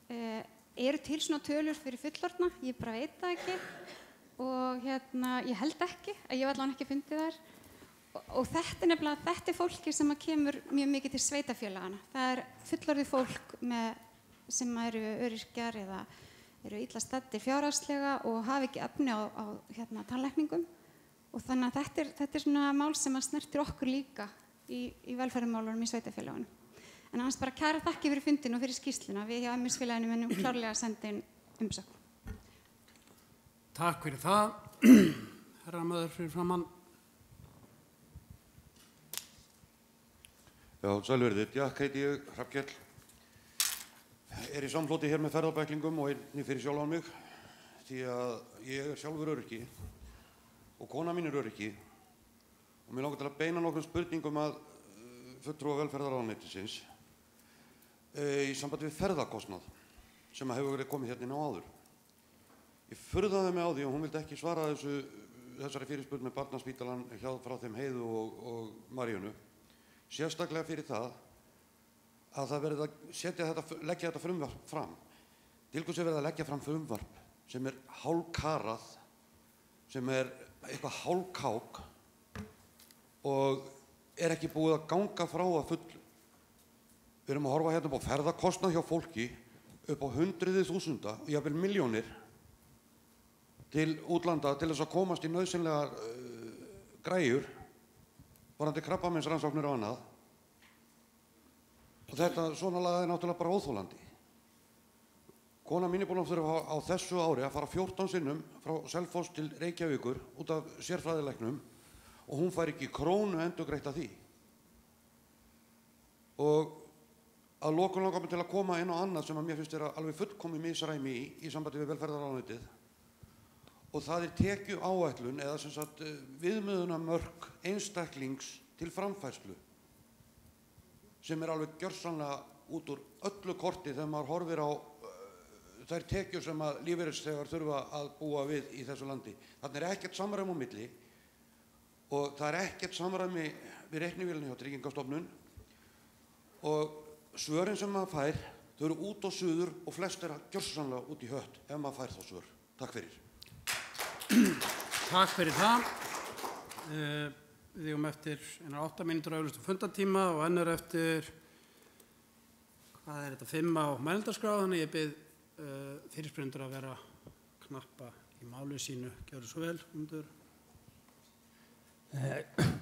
Eru til svona tölur fyrir fullorðna? Ég bara veit það ekki og ég held ekki, að ég var allavega ekki fundið þær. Og þetta er fólki sem kemur mjög mikið til sveitafélagana. Það er fullorðið fólk sem eru öryrkjar eða eru illa staddir fjárhagslega og hafa ekki efni á tannlækningum. Og þannig að þetta er svona mál sem snertir okkur líka í velferðarmálunum í sveitafélagunum. En annars bara kæra þakki fyrir fundin og fyrir skýrsluna. Við hjá MS-félaginu munum klárlega að senda inn umsögn. Takk fyrir það. Herra fyrir framann. Já, sælverðið. Jakk heiti ég, Hrafnkell. Í samfloti hér með ferðabæklingum og einnig fyrir sjálfan mig. Því að ég sjálfur öryrki og kona mín öryrki. Og mér langar til að beina nokkrum spurningum að fulltrúa velferðarráðuneytisins í sambandi við ferðakostnað sem hefur verið komið hérna inn á áður. Ég furðaði mig á því og hún vildi ekki svara þessari fyrirspurn með Barnaspítalann frá þeim Heiðu og Maríönu. Sérstaklega fyrir það að það verið að leggja þetta frumvarp fram. Til hvers er verið að leggja fram frumvarp sem er hálfkarað, sem er eitthvað hálfkák og er ekki búið að ganga frá að fullu. Við erum að horfa hérna upp á ferðakostnað hjá fólki upp á 100.000, jafnvel milljónir til útlanda til þess að komast í nauðsynlegar græjur varðandi krabbameinsrannsóknir og annað. Og þetta svona lagað er náttúrulega bara óþolandi. Kona mín er búin að þurfa á þessu ári að fara 14 sinnum frá Selfoss til Reykjavíkur út af sérfræðilæknum og hún fær ekki krónu endurgreitt af því. Og að lokum langar mig til að koma inn á annað sem að mér finnst alveg fullkomið misræmi í sambandi við velferðarráðuneytið og það tekju áætlun eða sem sagt viðmiðunarmörk einstaklings til framfærslu sem alveg gjörsamlega út úr öllu korti þegar maður horfir á þær tekjur sem að lífeyrisþegar þurfa að búa við í þessu landi. Þarna ekkert samræmi á milli og það ekkert samræmi við reiknivélina hjá Tryggingastofnun og svörin sem maður fær, þau eru út og suður og flest gjörsamlega út í hött ef maður fær þá svör. Takk fyrir. Takk fyrir það. Við eigum eftir 8 mínútur auglýstum fundartíma og enn eftir, hvað þetta, 5 á mælendaskrá, þannig ég bið fyrirspyrjendur að vera knappa í máli sínu. Gjörðu svo vel, Guðmundur.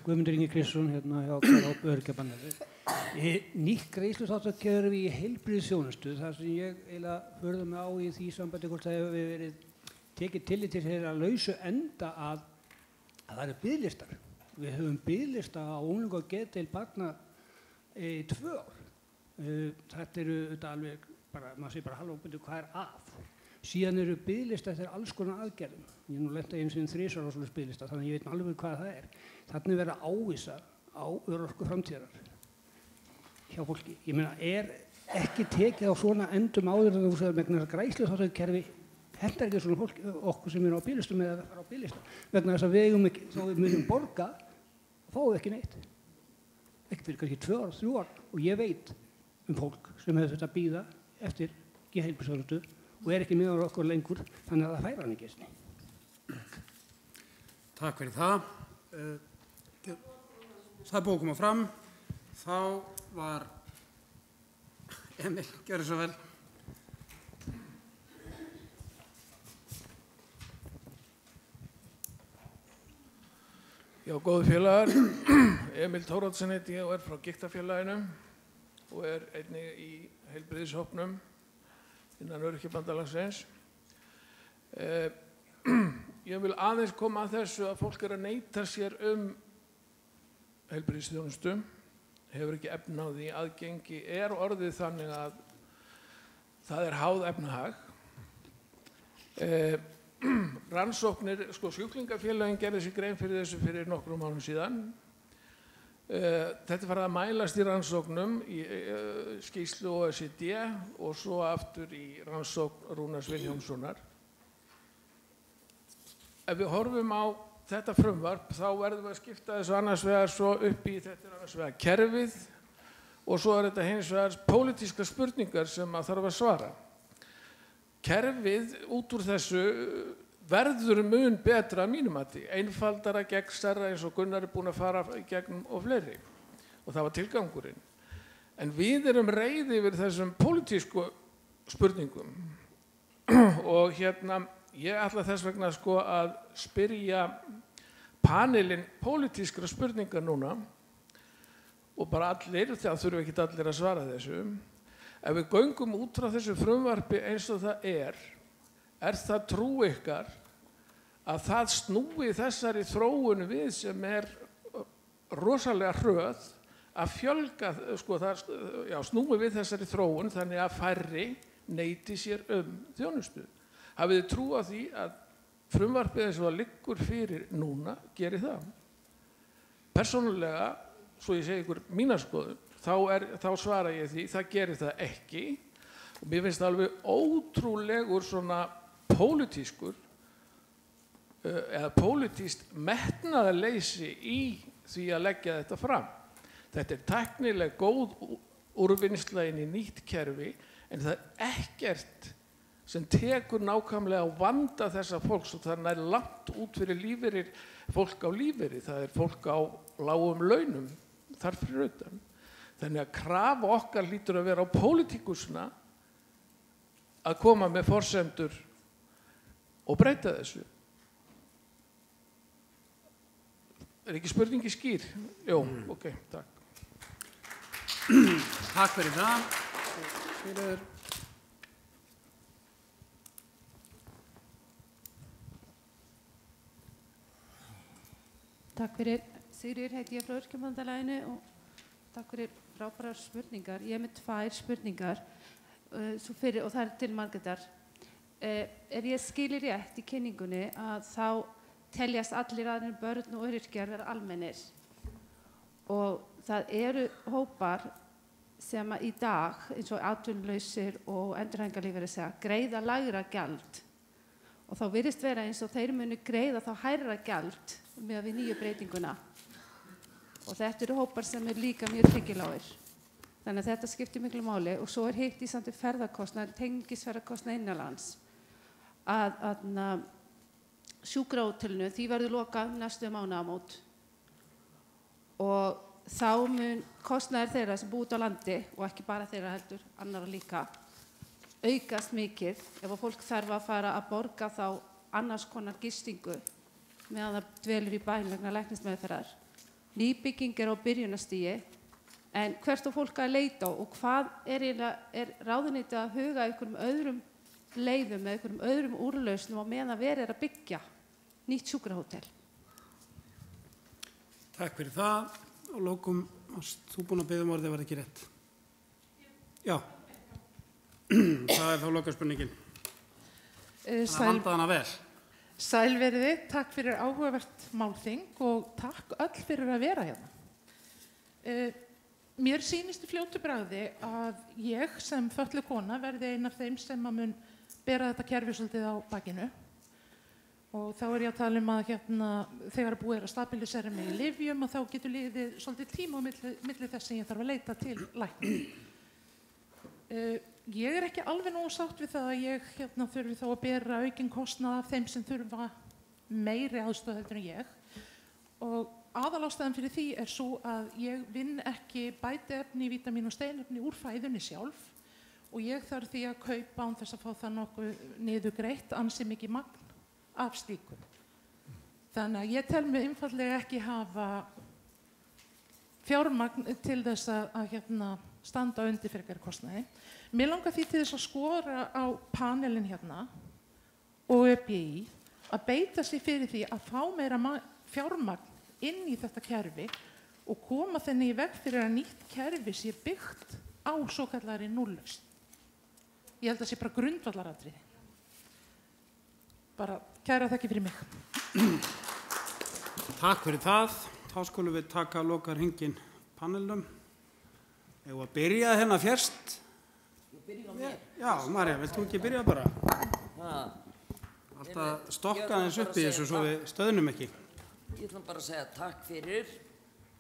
Guðmundur Ingi Kristinsson, hérna hjá Kjarhóp Öryrkjabandalagið. Nýtt greiðsluþáttakerfi í heilbrigðisþjónustu, þar sem ég eiginlega furða mig á í því sambandi hvort það hefur verið tekið tillit til þeirra lausu enda að það eru biðlistar. Við höfum biðlista á unglinga og geðdeild barna í 2 ár. Þetta eru alveg bara, maður segir bara halló, hvað að? Síðan eru biðlista eftir alls konar aðgerðum. Ég nú lenti einu sinni 3 ára á svona biðlista, þannig ég veit alveg hvað það er. Þannig verið að ávísa á örorku framtíðar hjá fólki. Ég meina, ekki tekið á svona endum áður en þú segir vegna þess að greiðsluþáttakerfi hentar ekki svona fólk, okkur sem eru á biðlistum eða fara á biðlista. Vegna þess að við eigum ekki, þá við munum borga, fáum við ekki neitt. Ekki fyrir kannski 2 ár, 3 ár og ég veit fólk sem hefur þetta bíða eftir geðheilbrigðisþjónustu og ekki með okkur lengur, þannig að það færa hann ekki einu sinni. Takk fyrir það. Það er búið að koma fram. Þá var Emil, gjörðu svo vel. Já, góðu félagar. Emil Thoroddsen heiti ég og frá Gigtafélaginu og einnig í heilbrigðishópnum innan Öryrkjabandalagsins. Ég vil aðeins koma að þessu að fólk að neita sér heilbrigðisþjónustu, hefur ekki efni á því, aðgengi orðið þannig að það háð efnahag. Rannsóknir, sjúklingafélagin gerði sér grein fyrir þessu fyrir nokkrum mánuðum síðan. Þetta farið að mælast í rannsóknum í skýrslu OECD og svo aftur í rannsókn Rúnars Vilhjálmssonar. Ef við horfum á þetta frumvarp þá verðum við að skipta þessu annars vegar svo upp í þetta annars vegar kerfið og svo þetta hins vegar pólitískar spurningar sem að þarf að svara. Kerfið út úr þessu verður mun betra að mínum mati, einfaldara, gegnsærra eins og Gunnar búinn að fara í gegnum og fleiri og það var tilgangurinn. En við erum reiði yfir þessum pólitísku spurningum og ég ætla þess vegna að spyrja panelinn pólitískra spurningar núna og bara allir, það þurfa ekki allir að svara þessu. Ef við göngum út frá þessu frumvarpi eins og það það trú ykkar að það snúi þessari þróun við sem rosalega hröð að fjölga, snúi við þessari þróun þannig að færri neiti sér þjónustu. Hafið þið trú á því að frumvarpið eins og það liggur fyrir núna gerir það? Persónulega, svo ég segi ykkur mína skoðun, þá svara ég því, það gerir það ekki og mér finnst það alveg ótrúlegur svona pólitískur eða pólitískt metnaðarleysi í því að leggja þetta fram. Þetta tæknileg góð úrvinnsla inn í nýtt kerfi en það ekkert sem tekur nákvæmlega á vanda þessa fólks og það langt út fyrir fólk á lífeyri, það fólk á lágum launum þar fyrir utan. Þannig að krafa okkar hlýtur að vera á pólitíkusna að koma með forsendur og breyta þessu. Ekki spurningi skýr? Jó, ok, takk. Takk fyrir það. Takk fyrir. Sigríður heiti ég frá Öryrkjabandalaginu og takk fyrir frábærar spurningar. Ég með 2 spurningar og það til Margrétar. ég skili rétt í kynningunni að þá teljast allir aðrir börn og öryrkjar vera almennir og það eru hópar sem að í dag eins og atvinnulausir og endurhæfingarlífeyrisþegar greiða lægra gjald og þá virðist vera eins og þeir munu greiða þá hærra gjald með við nýju breytinguna og þetta eru hópar sem eru líka mjög tekjulágir. Þannig að þetta skiptir miklu máli og svo hitt í samt ferðakostnað, tengisferðakostnað innanlands að sjúkrahótelinu því verður lokað næstu mánaðamót og þá mun kostnaður þeirra sem búið út á landi og ekki bara þeirra heldur, annara líka aukast mikið ef að fólk þarf að fara að borga þá annars konar gistingu meðan það dvelur í bæn vegna læknismeðferðar. Nýbygging á byrjunarstigi en hvert á fólk að leita og hvað er ráðuneytið að huga einhverjum öðrum leiðum eða einhverjum öðrum úrlausnum á meðan verið að byggja nýtt sjúkrahótel. Takk fyrir það. Og lókum, þú búin að biðja orðið, var ekki rétt? Já. Það þá lokaspurningin. Það vandaði hana vel. Sæl veriði, takk fyrir áhugavert málþing og takk öll fyrir að vera hérna. Mér sýnist í fljótu bragði að ég sem fötluð kona verði ein af þeim sem að mun bera þetta kerfi svolítið á bakinu. Og þá ég að tala að þegar búið að stabilisera mig í lyfjum og þá getur liðið svolítið tíma á milli þess sem ég þarf að leita til læknis. Ég ekki alveg nógu sátt við það að ég þurfi þá að bera aukinn kostnað af þeim sem þurfa meiri aðstoð heldur en ég. Og aðalástæðan fyrir því svo að ég vinn ekki bætiefni, vítamín og steinefni úr fæðunni sjálf og ég þarf því að kaupa án þess að fá það nokkuð niðurgreitt ansi mikið magn af slíku. Þannig að ég tel mig einfaldlega ekki hafa fjármagn til þess að standa undir frekari kostnaði. Mér langar því til þess að skora á panelin og ÖBÍ að beita sig fyrir því að fá meira fjármagn inn í þetta kerfi og koma þenni í veg fyrir að nýtt kerfi sé byggt á svokallari núllausn. Ég held að sé bara grundvallaratriði. Bara kæra þakki fyrir mig. Takk fyrir það. Þá skulum við taka lokahringinn panelnum. Eigum við að byrja hérna fyrst? Byrja á mér. Já, Marja, vilt þú ekki byrja bara? Alltaf stokka eins upp í þessu svo við stöðnum ekki. Ég ætla bara að segja takk fyrir.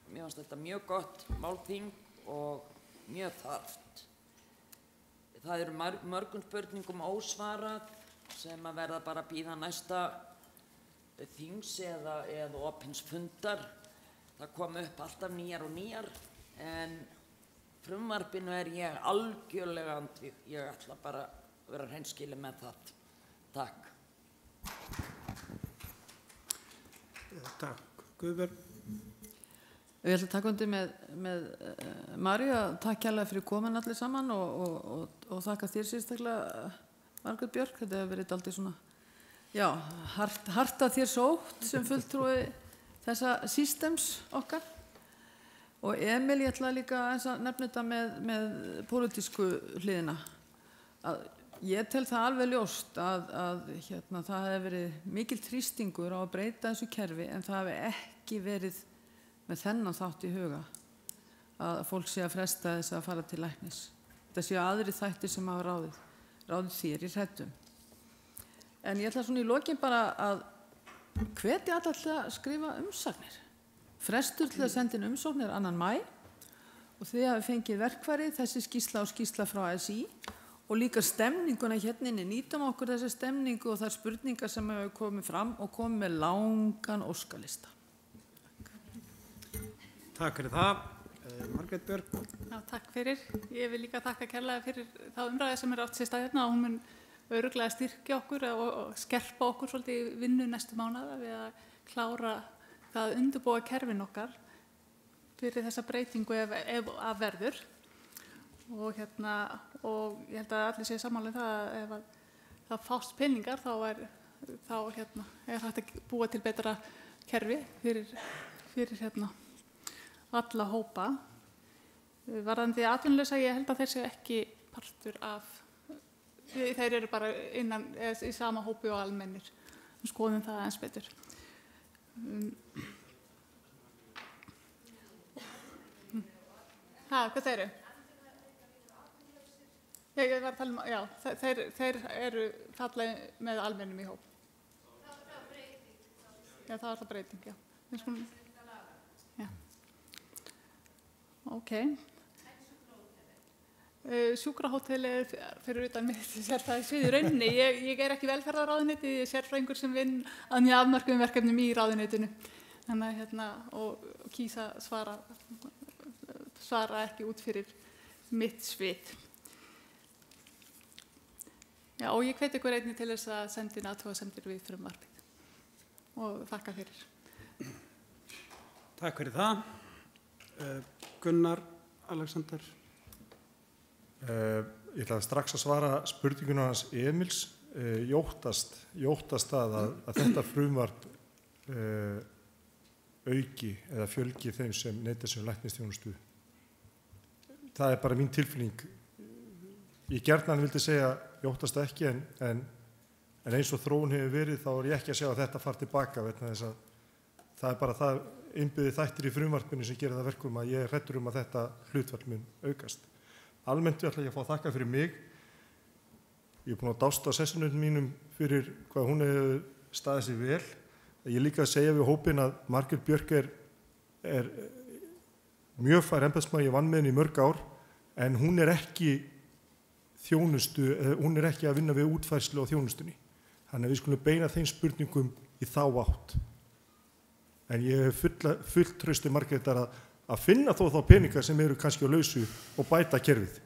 Mér fannst þetta mjög gott málþing og mjög þarft. Það eru mörgum spurningum ósvarað sem að verða bara að bíða næsta þings eða opins fundar. Það kom upp alltaf nýjar og nýjar en frumvarpinu ég algjörlega andvíg. Ég ætla bara að vera hreinskilin með það. Takk. Takk. Guðbjörg. Ég ætla að taka undir með Marju að takk kærlega fyrir komin allir saman og þakka þér sérstaklega Margrét Björk. Þetta hefur verið dálítið svona, já, hart að þér sótt sem fulltrúi þessa systems okkar. Og Emil, ég ætla líka að nefna þetta með pólitísku hliðina. Að ég tel það alveg ljóst að það hefur verið mikil þrýstingur á að breyta þessu kerfi en það hefur ekki verið með þennan þátt í huga að fólk sé að fresta þess að fara til læknis. Þetta séu aðri þættir sem hafa ráðið þér í hræddum. En ég ætla svona í lokin bara að hvetja alla til að skrifa umsagnir. Frestur til að senda inn umsóknir 2. maí og þið hafi fengið verkfæri, þessi skýrsla og skýrsla frá ASÍ og líka stemninguna hérna inni. Nýtum okkur þessa stemningu og þær spurningar sem hefur komið fram og komið með langan óskalista. Takk fyrir það. Margrét Björk. Já, takk fyrir. Ég vil líka þakka kærlega fyrir þá umræði sem átt sér stað hérna og hún mun örugglega styrkja okkur og skerpa okkur svolítið í vinnu næstu mánaða við að klára það að undirbúa kerfin okkar fyrir þessa breytingu ef að verður. Og ég held að allir séu sammála um það að ef það fást peningar þá er hægt að búa til betra kerfi fyrir alla hópa. Varðandi atvinnulausa, ég held að þeir séu ekki partur af þeir eru bara í sama hópi og almennir. Við skoðum það aðeins betur. Hvað þeir eru? Ég var að tala um, já, þeir eru falla með almennum í hóp. Já, það var það breyting, já. Já. Ok. Sjúkrahótelið fyrir utan mitt sérfræðissvið í rauninni. Ég er ekki velferðarráðuneyti, ég er sérfræðingur sem vinn að mjög afmörkuðum verkefnum í ráðuneytinu. Þannig að og kýsa svara ekki út fyrir mitt svið. Já, og ég hvet ykkur einnig til þess að senda inn athugasemdir við frumvarpið og þakka fyrir. Takk fyrir það. Gunnar Alexander. Ég ætla strax að svara spurninguna hans Emils. Jóttast að þetta frumvarp auki eða fjölgi þeim sem neyta sér læknisþjónustu. Það bara mín tilfinning. Ég gjarnan vildi segja jóttast ekki en eins og þróun hefur verið þá ég ekki að sjá að þetta fari tilbaka vegna þess að það bara það innbyggði þættir í frumvarpinu sem gerir það verkum að ég er hræddur að þetta hlutfall mun aukast. Almennt ætla ég að fá að þakka fyrir mig. Ég er búinn að dásta sessunum mínum fyrir hvað hún hefur staðið sig vel. Ég líka að segja við hópinn að Margrét Björk er mjög fær embættismaður, ég vann með henni í mörg ár, en hún er ekki hún er ekki að vinna við útfærslu á þjónustunni. Þannig að við skulum beina þeim spurningum í þá átt. En ég hef fullt trausti Margrétar að finna þó þá peningar sem eru kannski á lausu og bæta kerfið.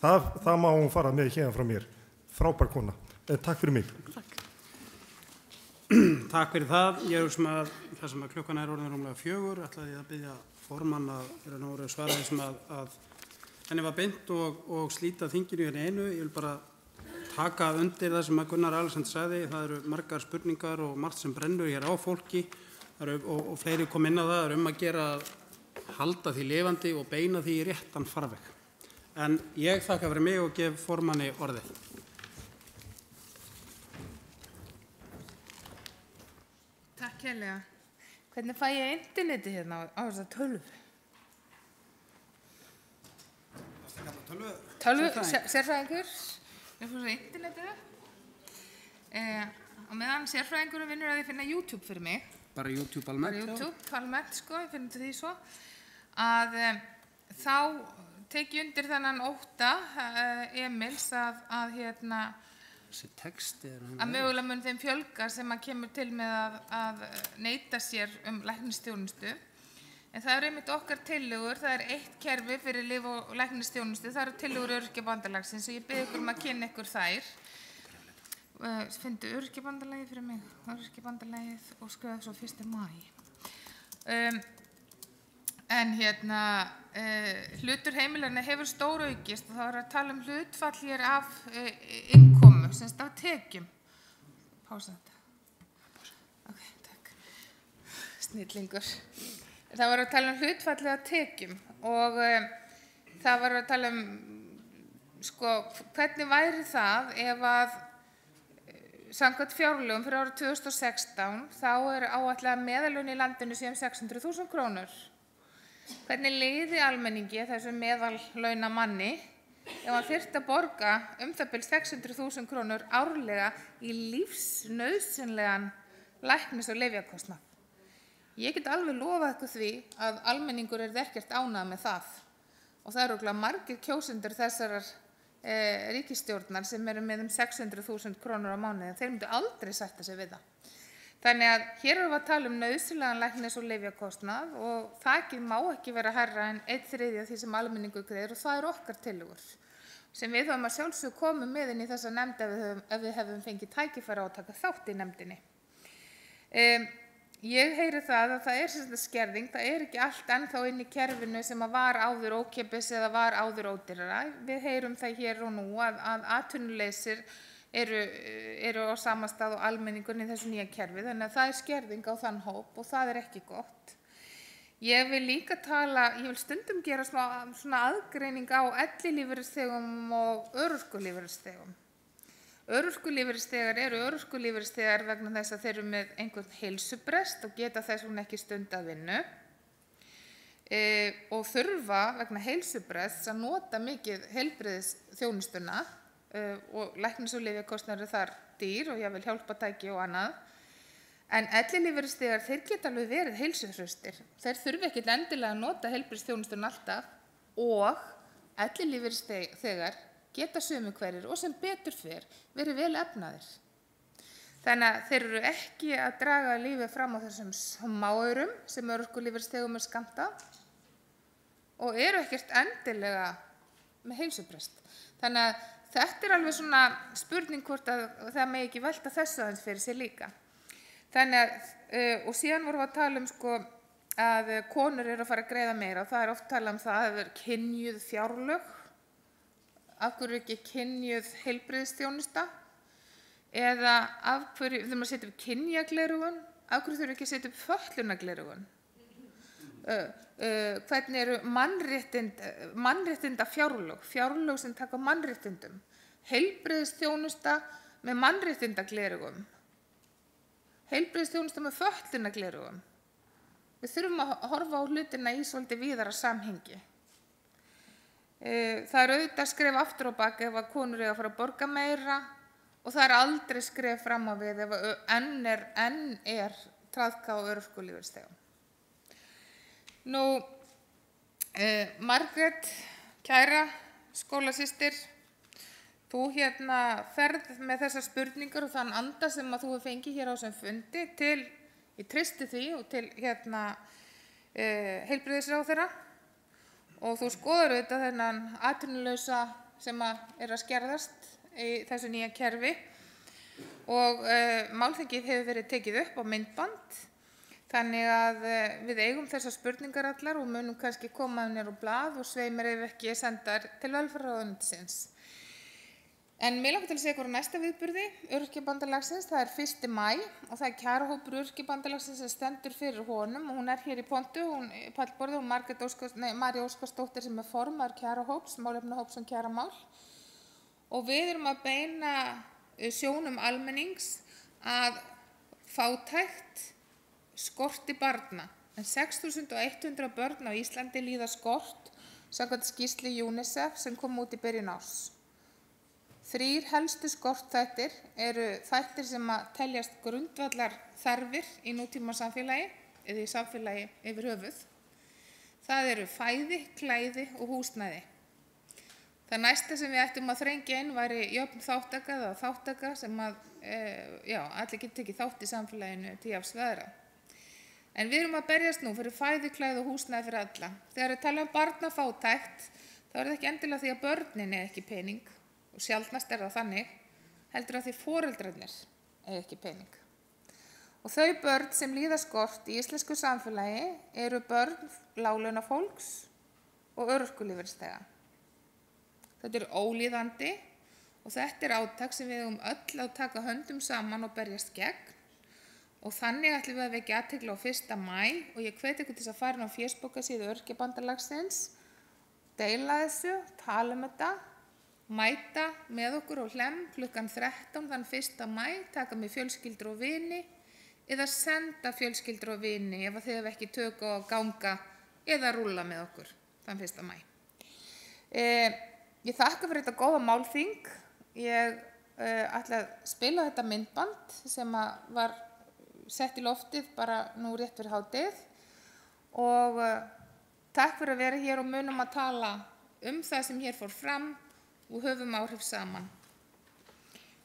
Það má hún fara með hérna frá mér. Frábær kona. Takk fyrir mig. Takk fyrir það. Ég sem að það sem að klukkan orðin rúmlega 4, ætlaði ég að biðja formann að svara þessum að henni var beint og slíta þinginu hérna einu. Ég vil bara taka undir það sem að Gunnar Alexander sagði. Það eru margar spurningar og margt sem brennur hér á fólki og fleiri kom inn á það. Það er að gera að halda því lifandi og beina því í réttan farveg. En ég þakka fyrir mig og gef formanni orðið. Takk hérlega. Hvernig fæ ég interneti hérna á þessa tölvu? Sérfræðingur. Ég fór svo internetið. Og meðan sérfræðingur vinnur að ég finna YouTube fyrir mig. Bara YouTube almennt? Bara YouTube almennt, sko. Ég finn því svo. Að þá tek ég undir þennan ótta Emils að mögulega mun þeim fjölga sem að kemur til með að neita sér læknisþjónustu. En það eru einmitt okkar tillögur, það er eitt kerfi fyrir lyf og læknisþjónustu, það eru tillögur Öryrkjabandalagsins og ég bið ykkur að kynna ykkur þær. Finndu Öryrkjabandalagið fyrir mig, Öryrkjabandalagið og skrifa svo 1. maí. En hlutur heimilanna hefur stóraukist og það er að tala hlutfall hér af innkomu, semst af tekjum. Pása þetta. Ok, takk. Snillingur. Það var að tala hlutfallið af tekjum og það var að tala hvernig væri það ef að samkvæmt fjárlögum fyrir árið 2016 þá áætlað meðallaun í landinu sé 600.000 krónur. Hvernig liði almenningi þessum meðallauna manni ef hann þyrfti að borga það bil 600.000 krónur árlega í lífsnauðsynlegan læknis- og lyfjakostnað? Ég get alveg lofað ykkur því að almenningur ekkert ánægður með það og það eru örugglega margir kjósendur þessarar ríkisstjórnar sem eru með 600.000 krónur á mánuði. Þeir myndu aldrei sætta sig við það. Þannig að hér erum við að tala nauðsynlegan læknis- og lyfjakostnað og þakið má ekki vera hærra en 1/3 af því sem almenningur greiðir og það eru okkar tillögur sem við höfum að sjálfsögðu komið með inn í þessa nefnd ef við hefum fengið tækifæri á að taka þátt í nefndinni. Ég heyri það að það er skerðing, það er ekki allt ennþá inn í kerfinu sem var áður ókeypis eða var áður ódýrara. Við heyrum það hér og nú að atvinnuleysir eru á sama stað og almenningur í þessu nýja kerfi, þannig að það er skerðing á þann hóp og það er ekki gott. Ég vil líka ég vil stundum gera svona aðgreining á ellilífeyrisþegum og örorkulífeyrisþegum. Örorkulífeyrisþegar eru örorkulífeyrisþegar vegna þess að þeir eru með einhvern heilsubrest og geta þess vegna ekki stundað vinnu og þurfa vegna heilsubrests að nota mikið heilbrigðisþjónustuna og læknis- og lyfjakostnaður þar dýr og jafnvel hjálpartæki og annað. En ellilífeyrisþegar, þeir geta alveg verið heilsuhraustir. Þeir þurfa ekkert endilega að nota heilbrigðisþjónustuna alltaf og ellilífeyrisþegar geta sömu hverjir og sem betur fer verið vel efnaðir. Þannig að þeir eru ekki að draga lífið fram á þessum smáaurum sem örorkulífeyrisþegum skammtað og eru ekkert endilega með heilsubrest. Þannig að þetta er alveg svona spurning hvort að það megi ekki velta þessu aðeins fyrir sér líka. Þannig að, og síðan vorum við að tala sko að konur eru að fara að greiða meira og það er oft talað það að það er kynjuð fjárlög. Af hverju ekki kynjuð heilbrigðisþjónusta eða af hverju þurfum að setja upp kynjagleraugun, af hverju þurfum ekki að setja upp fötlunargleraugun. Hvernig eru mannréttinda fjárlög sem taka mannréttindum, heilbrigðisþjónusta með mannréttindaglerugum, heilbrigðisþjónusta með fötlunarglerugum. Við þurfum að horfa á hlutina í svolítið víðara samhengi. Það er auðvitað skref aftur á bak ef að konur eiga að fara að borga meira og það er aldrei skref fram á við ef enn er traðka á örorkulífeyrisþegum. Nú, Margrét, kæra skólasystir, þú ferð með þessar spurningar og þann anda sem að þú hefur fengið hér á þessum fundi til, ég treysti því og til heilbrigðisráðherra. Og þú skoðar auðvitað þennan atvinnulausa sem er að skerðast í þessu nýja kerfi og málþingið hefur verið tekið upp á myndband þannig að við eigum þessar spurningar allar og munum kannski koma niður á blað og sveimir ef ekki sendar til velferðarráðuneytisins. En mér langar til að segja hvað næsta viðburði Öryrkjabandalagsins, það er 1. maí og það er kjarahópur Öryrkjabandalagsins sem stendur fyrir honum og hún er hér í pontu, pallborði og María Óskarsdóttir sem er formaður kjarahóps, málefnahóps um kjaramál og við erum að beina sjónum almennings að fátækt skorti barna en 6.100 börn á Íslandi líða skort samkvæmt skýrslu UNICEF sem kom út í byrjun árs. 3 helstu skortþættir eru þættir sem að teljast grundvallar þarfir í nútíma samfélagi eða í samfélagi yfir höfuð. Það eru fæði, klæði og húsnæði. Það næsta sem við ættum að þrengja inn væri jöfn þáttaka eða þáttaka sem að allir geta tekið þátt í samfélaginu til jafns veðra. En við erum að berjast nú fyrir fæði, klæði og húsnæði fyrir alla. Þegar við tala barnafátækt þá er það ekki endilega því að börnin er ekki pening og sjaldnast það þannig, heldur að því foreldrarnir eiga ekki pening. Og þau börn sem líða skort í íslensku samfélagi eru börn láglaunafólks og örorkulífeyrisþega. Þetta er ólíðandi og þetta er átak sem við öll að taka höndum saman og berjast gegn. Og þannig ætlum við að vekja athygli á 1. maí og ég hvet ykkur til að fara á Facebookasíðu Öryrkjabandalagsins, deila þessu, tala þetta, mæta með okkur á Hlemm klukkan 13 þann 1. maí, taka með fjölskyldur og vini eða senda fjölskyldur og vini ef þið hefur ekki tök á að ganga eða rúlla með okkur þann 1. maí. Ég þakka fyrir þetta góða málþing. Ég ætla að spila þetta myndband sem var sett í loftið bara nú rétt fyrir hádegið og takk fyrir að vera hér og munum að tala það sem hér fór fram og höfum áhrif saman.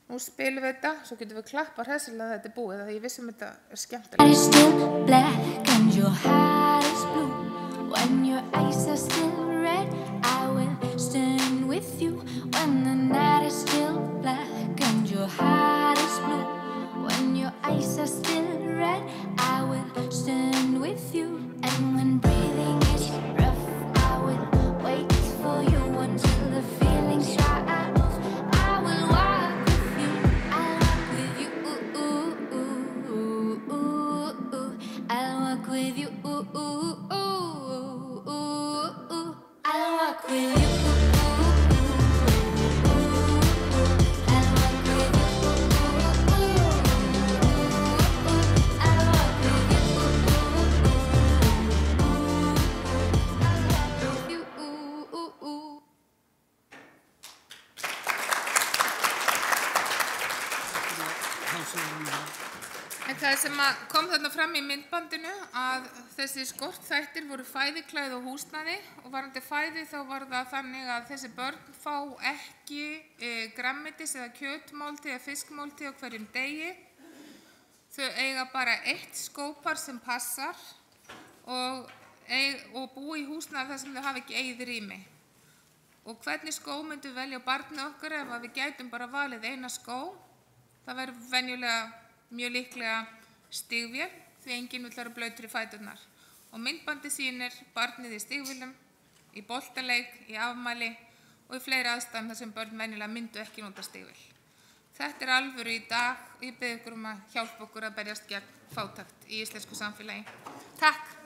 Nú spilum við þetta, svo getum við klappa hressilega þetta er búið, því ég vissum þetta er skemmtilegt. Your eyes still black and your heart is blue. When your eyes are still red, I will stand with you. When the night is still black and your heart is blue. When your eyes are still red, I will stand with you. And when breathing is rough, I will wait for you until the feelings dry off. I will walk with you, I'll walk with you, I'll walk with you, I'll walk with you. En það sem kom þarna fram í myndbandinu að þessi skortþættir voru fæði, klæði og húsnæði og varðandi fæði þá var það þannig að þessi börn fá ekki grænmetis- eða kjötmáltíð eða fiskmáltíð á hverjum degi. Þau eiga bara eitt skópar sem passar og búa í húsnæði þar sem þau hafa ekki eigið rými. Og hvernig skó myndum við velja á barnið okkar ef við gætum bara valið eina skó? Það verður venjulega mjög líklega stígvél því enginn vill vera blautur í fæturnar. Og myndbandi sýnir barnið í stígvélum, í boltaleik, í afmæli og í fleiri aðstæðum þar sem börn venjulega myndu ekki nota stígvél. Þetta alvöru í dag og ég bið ykkur að hjálpa okkur að berjast gegn fátækt í íslensku samfélagi. Takk!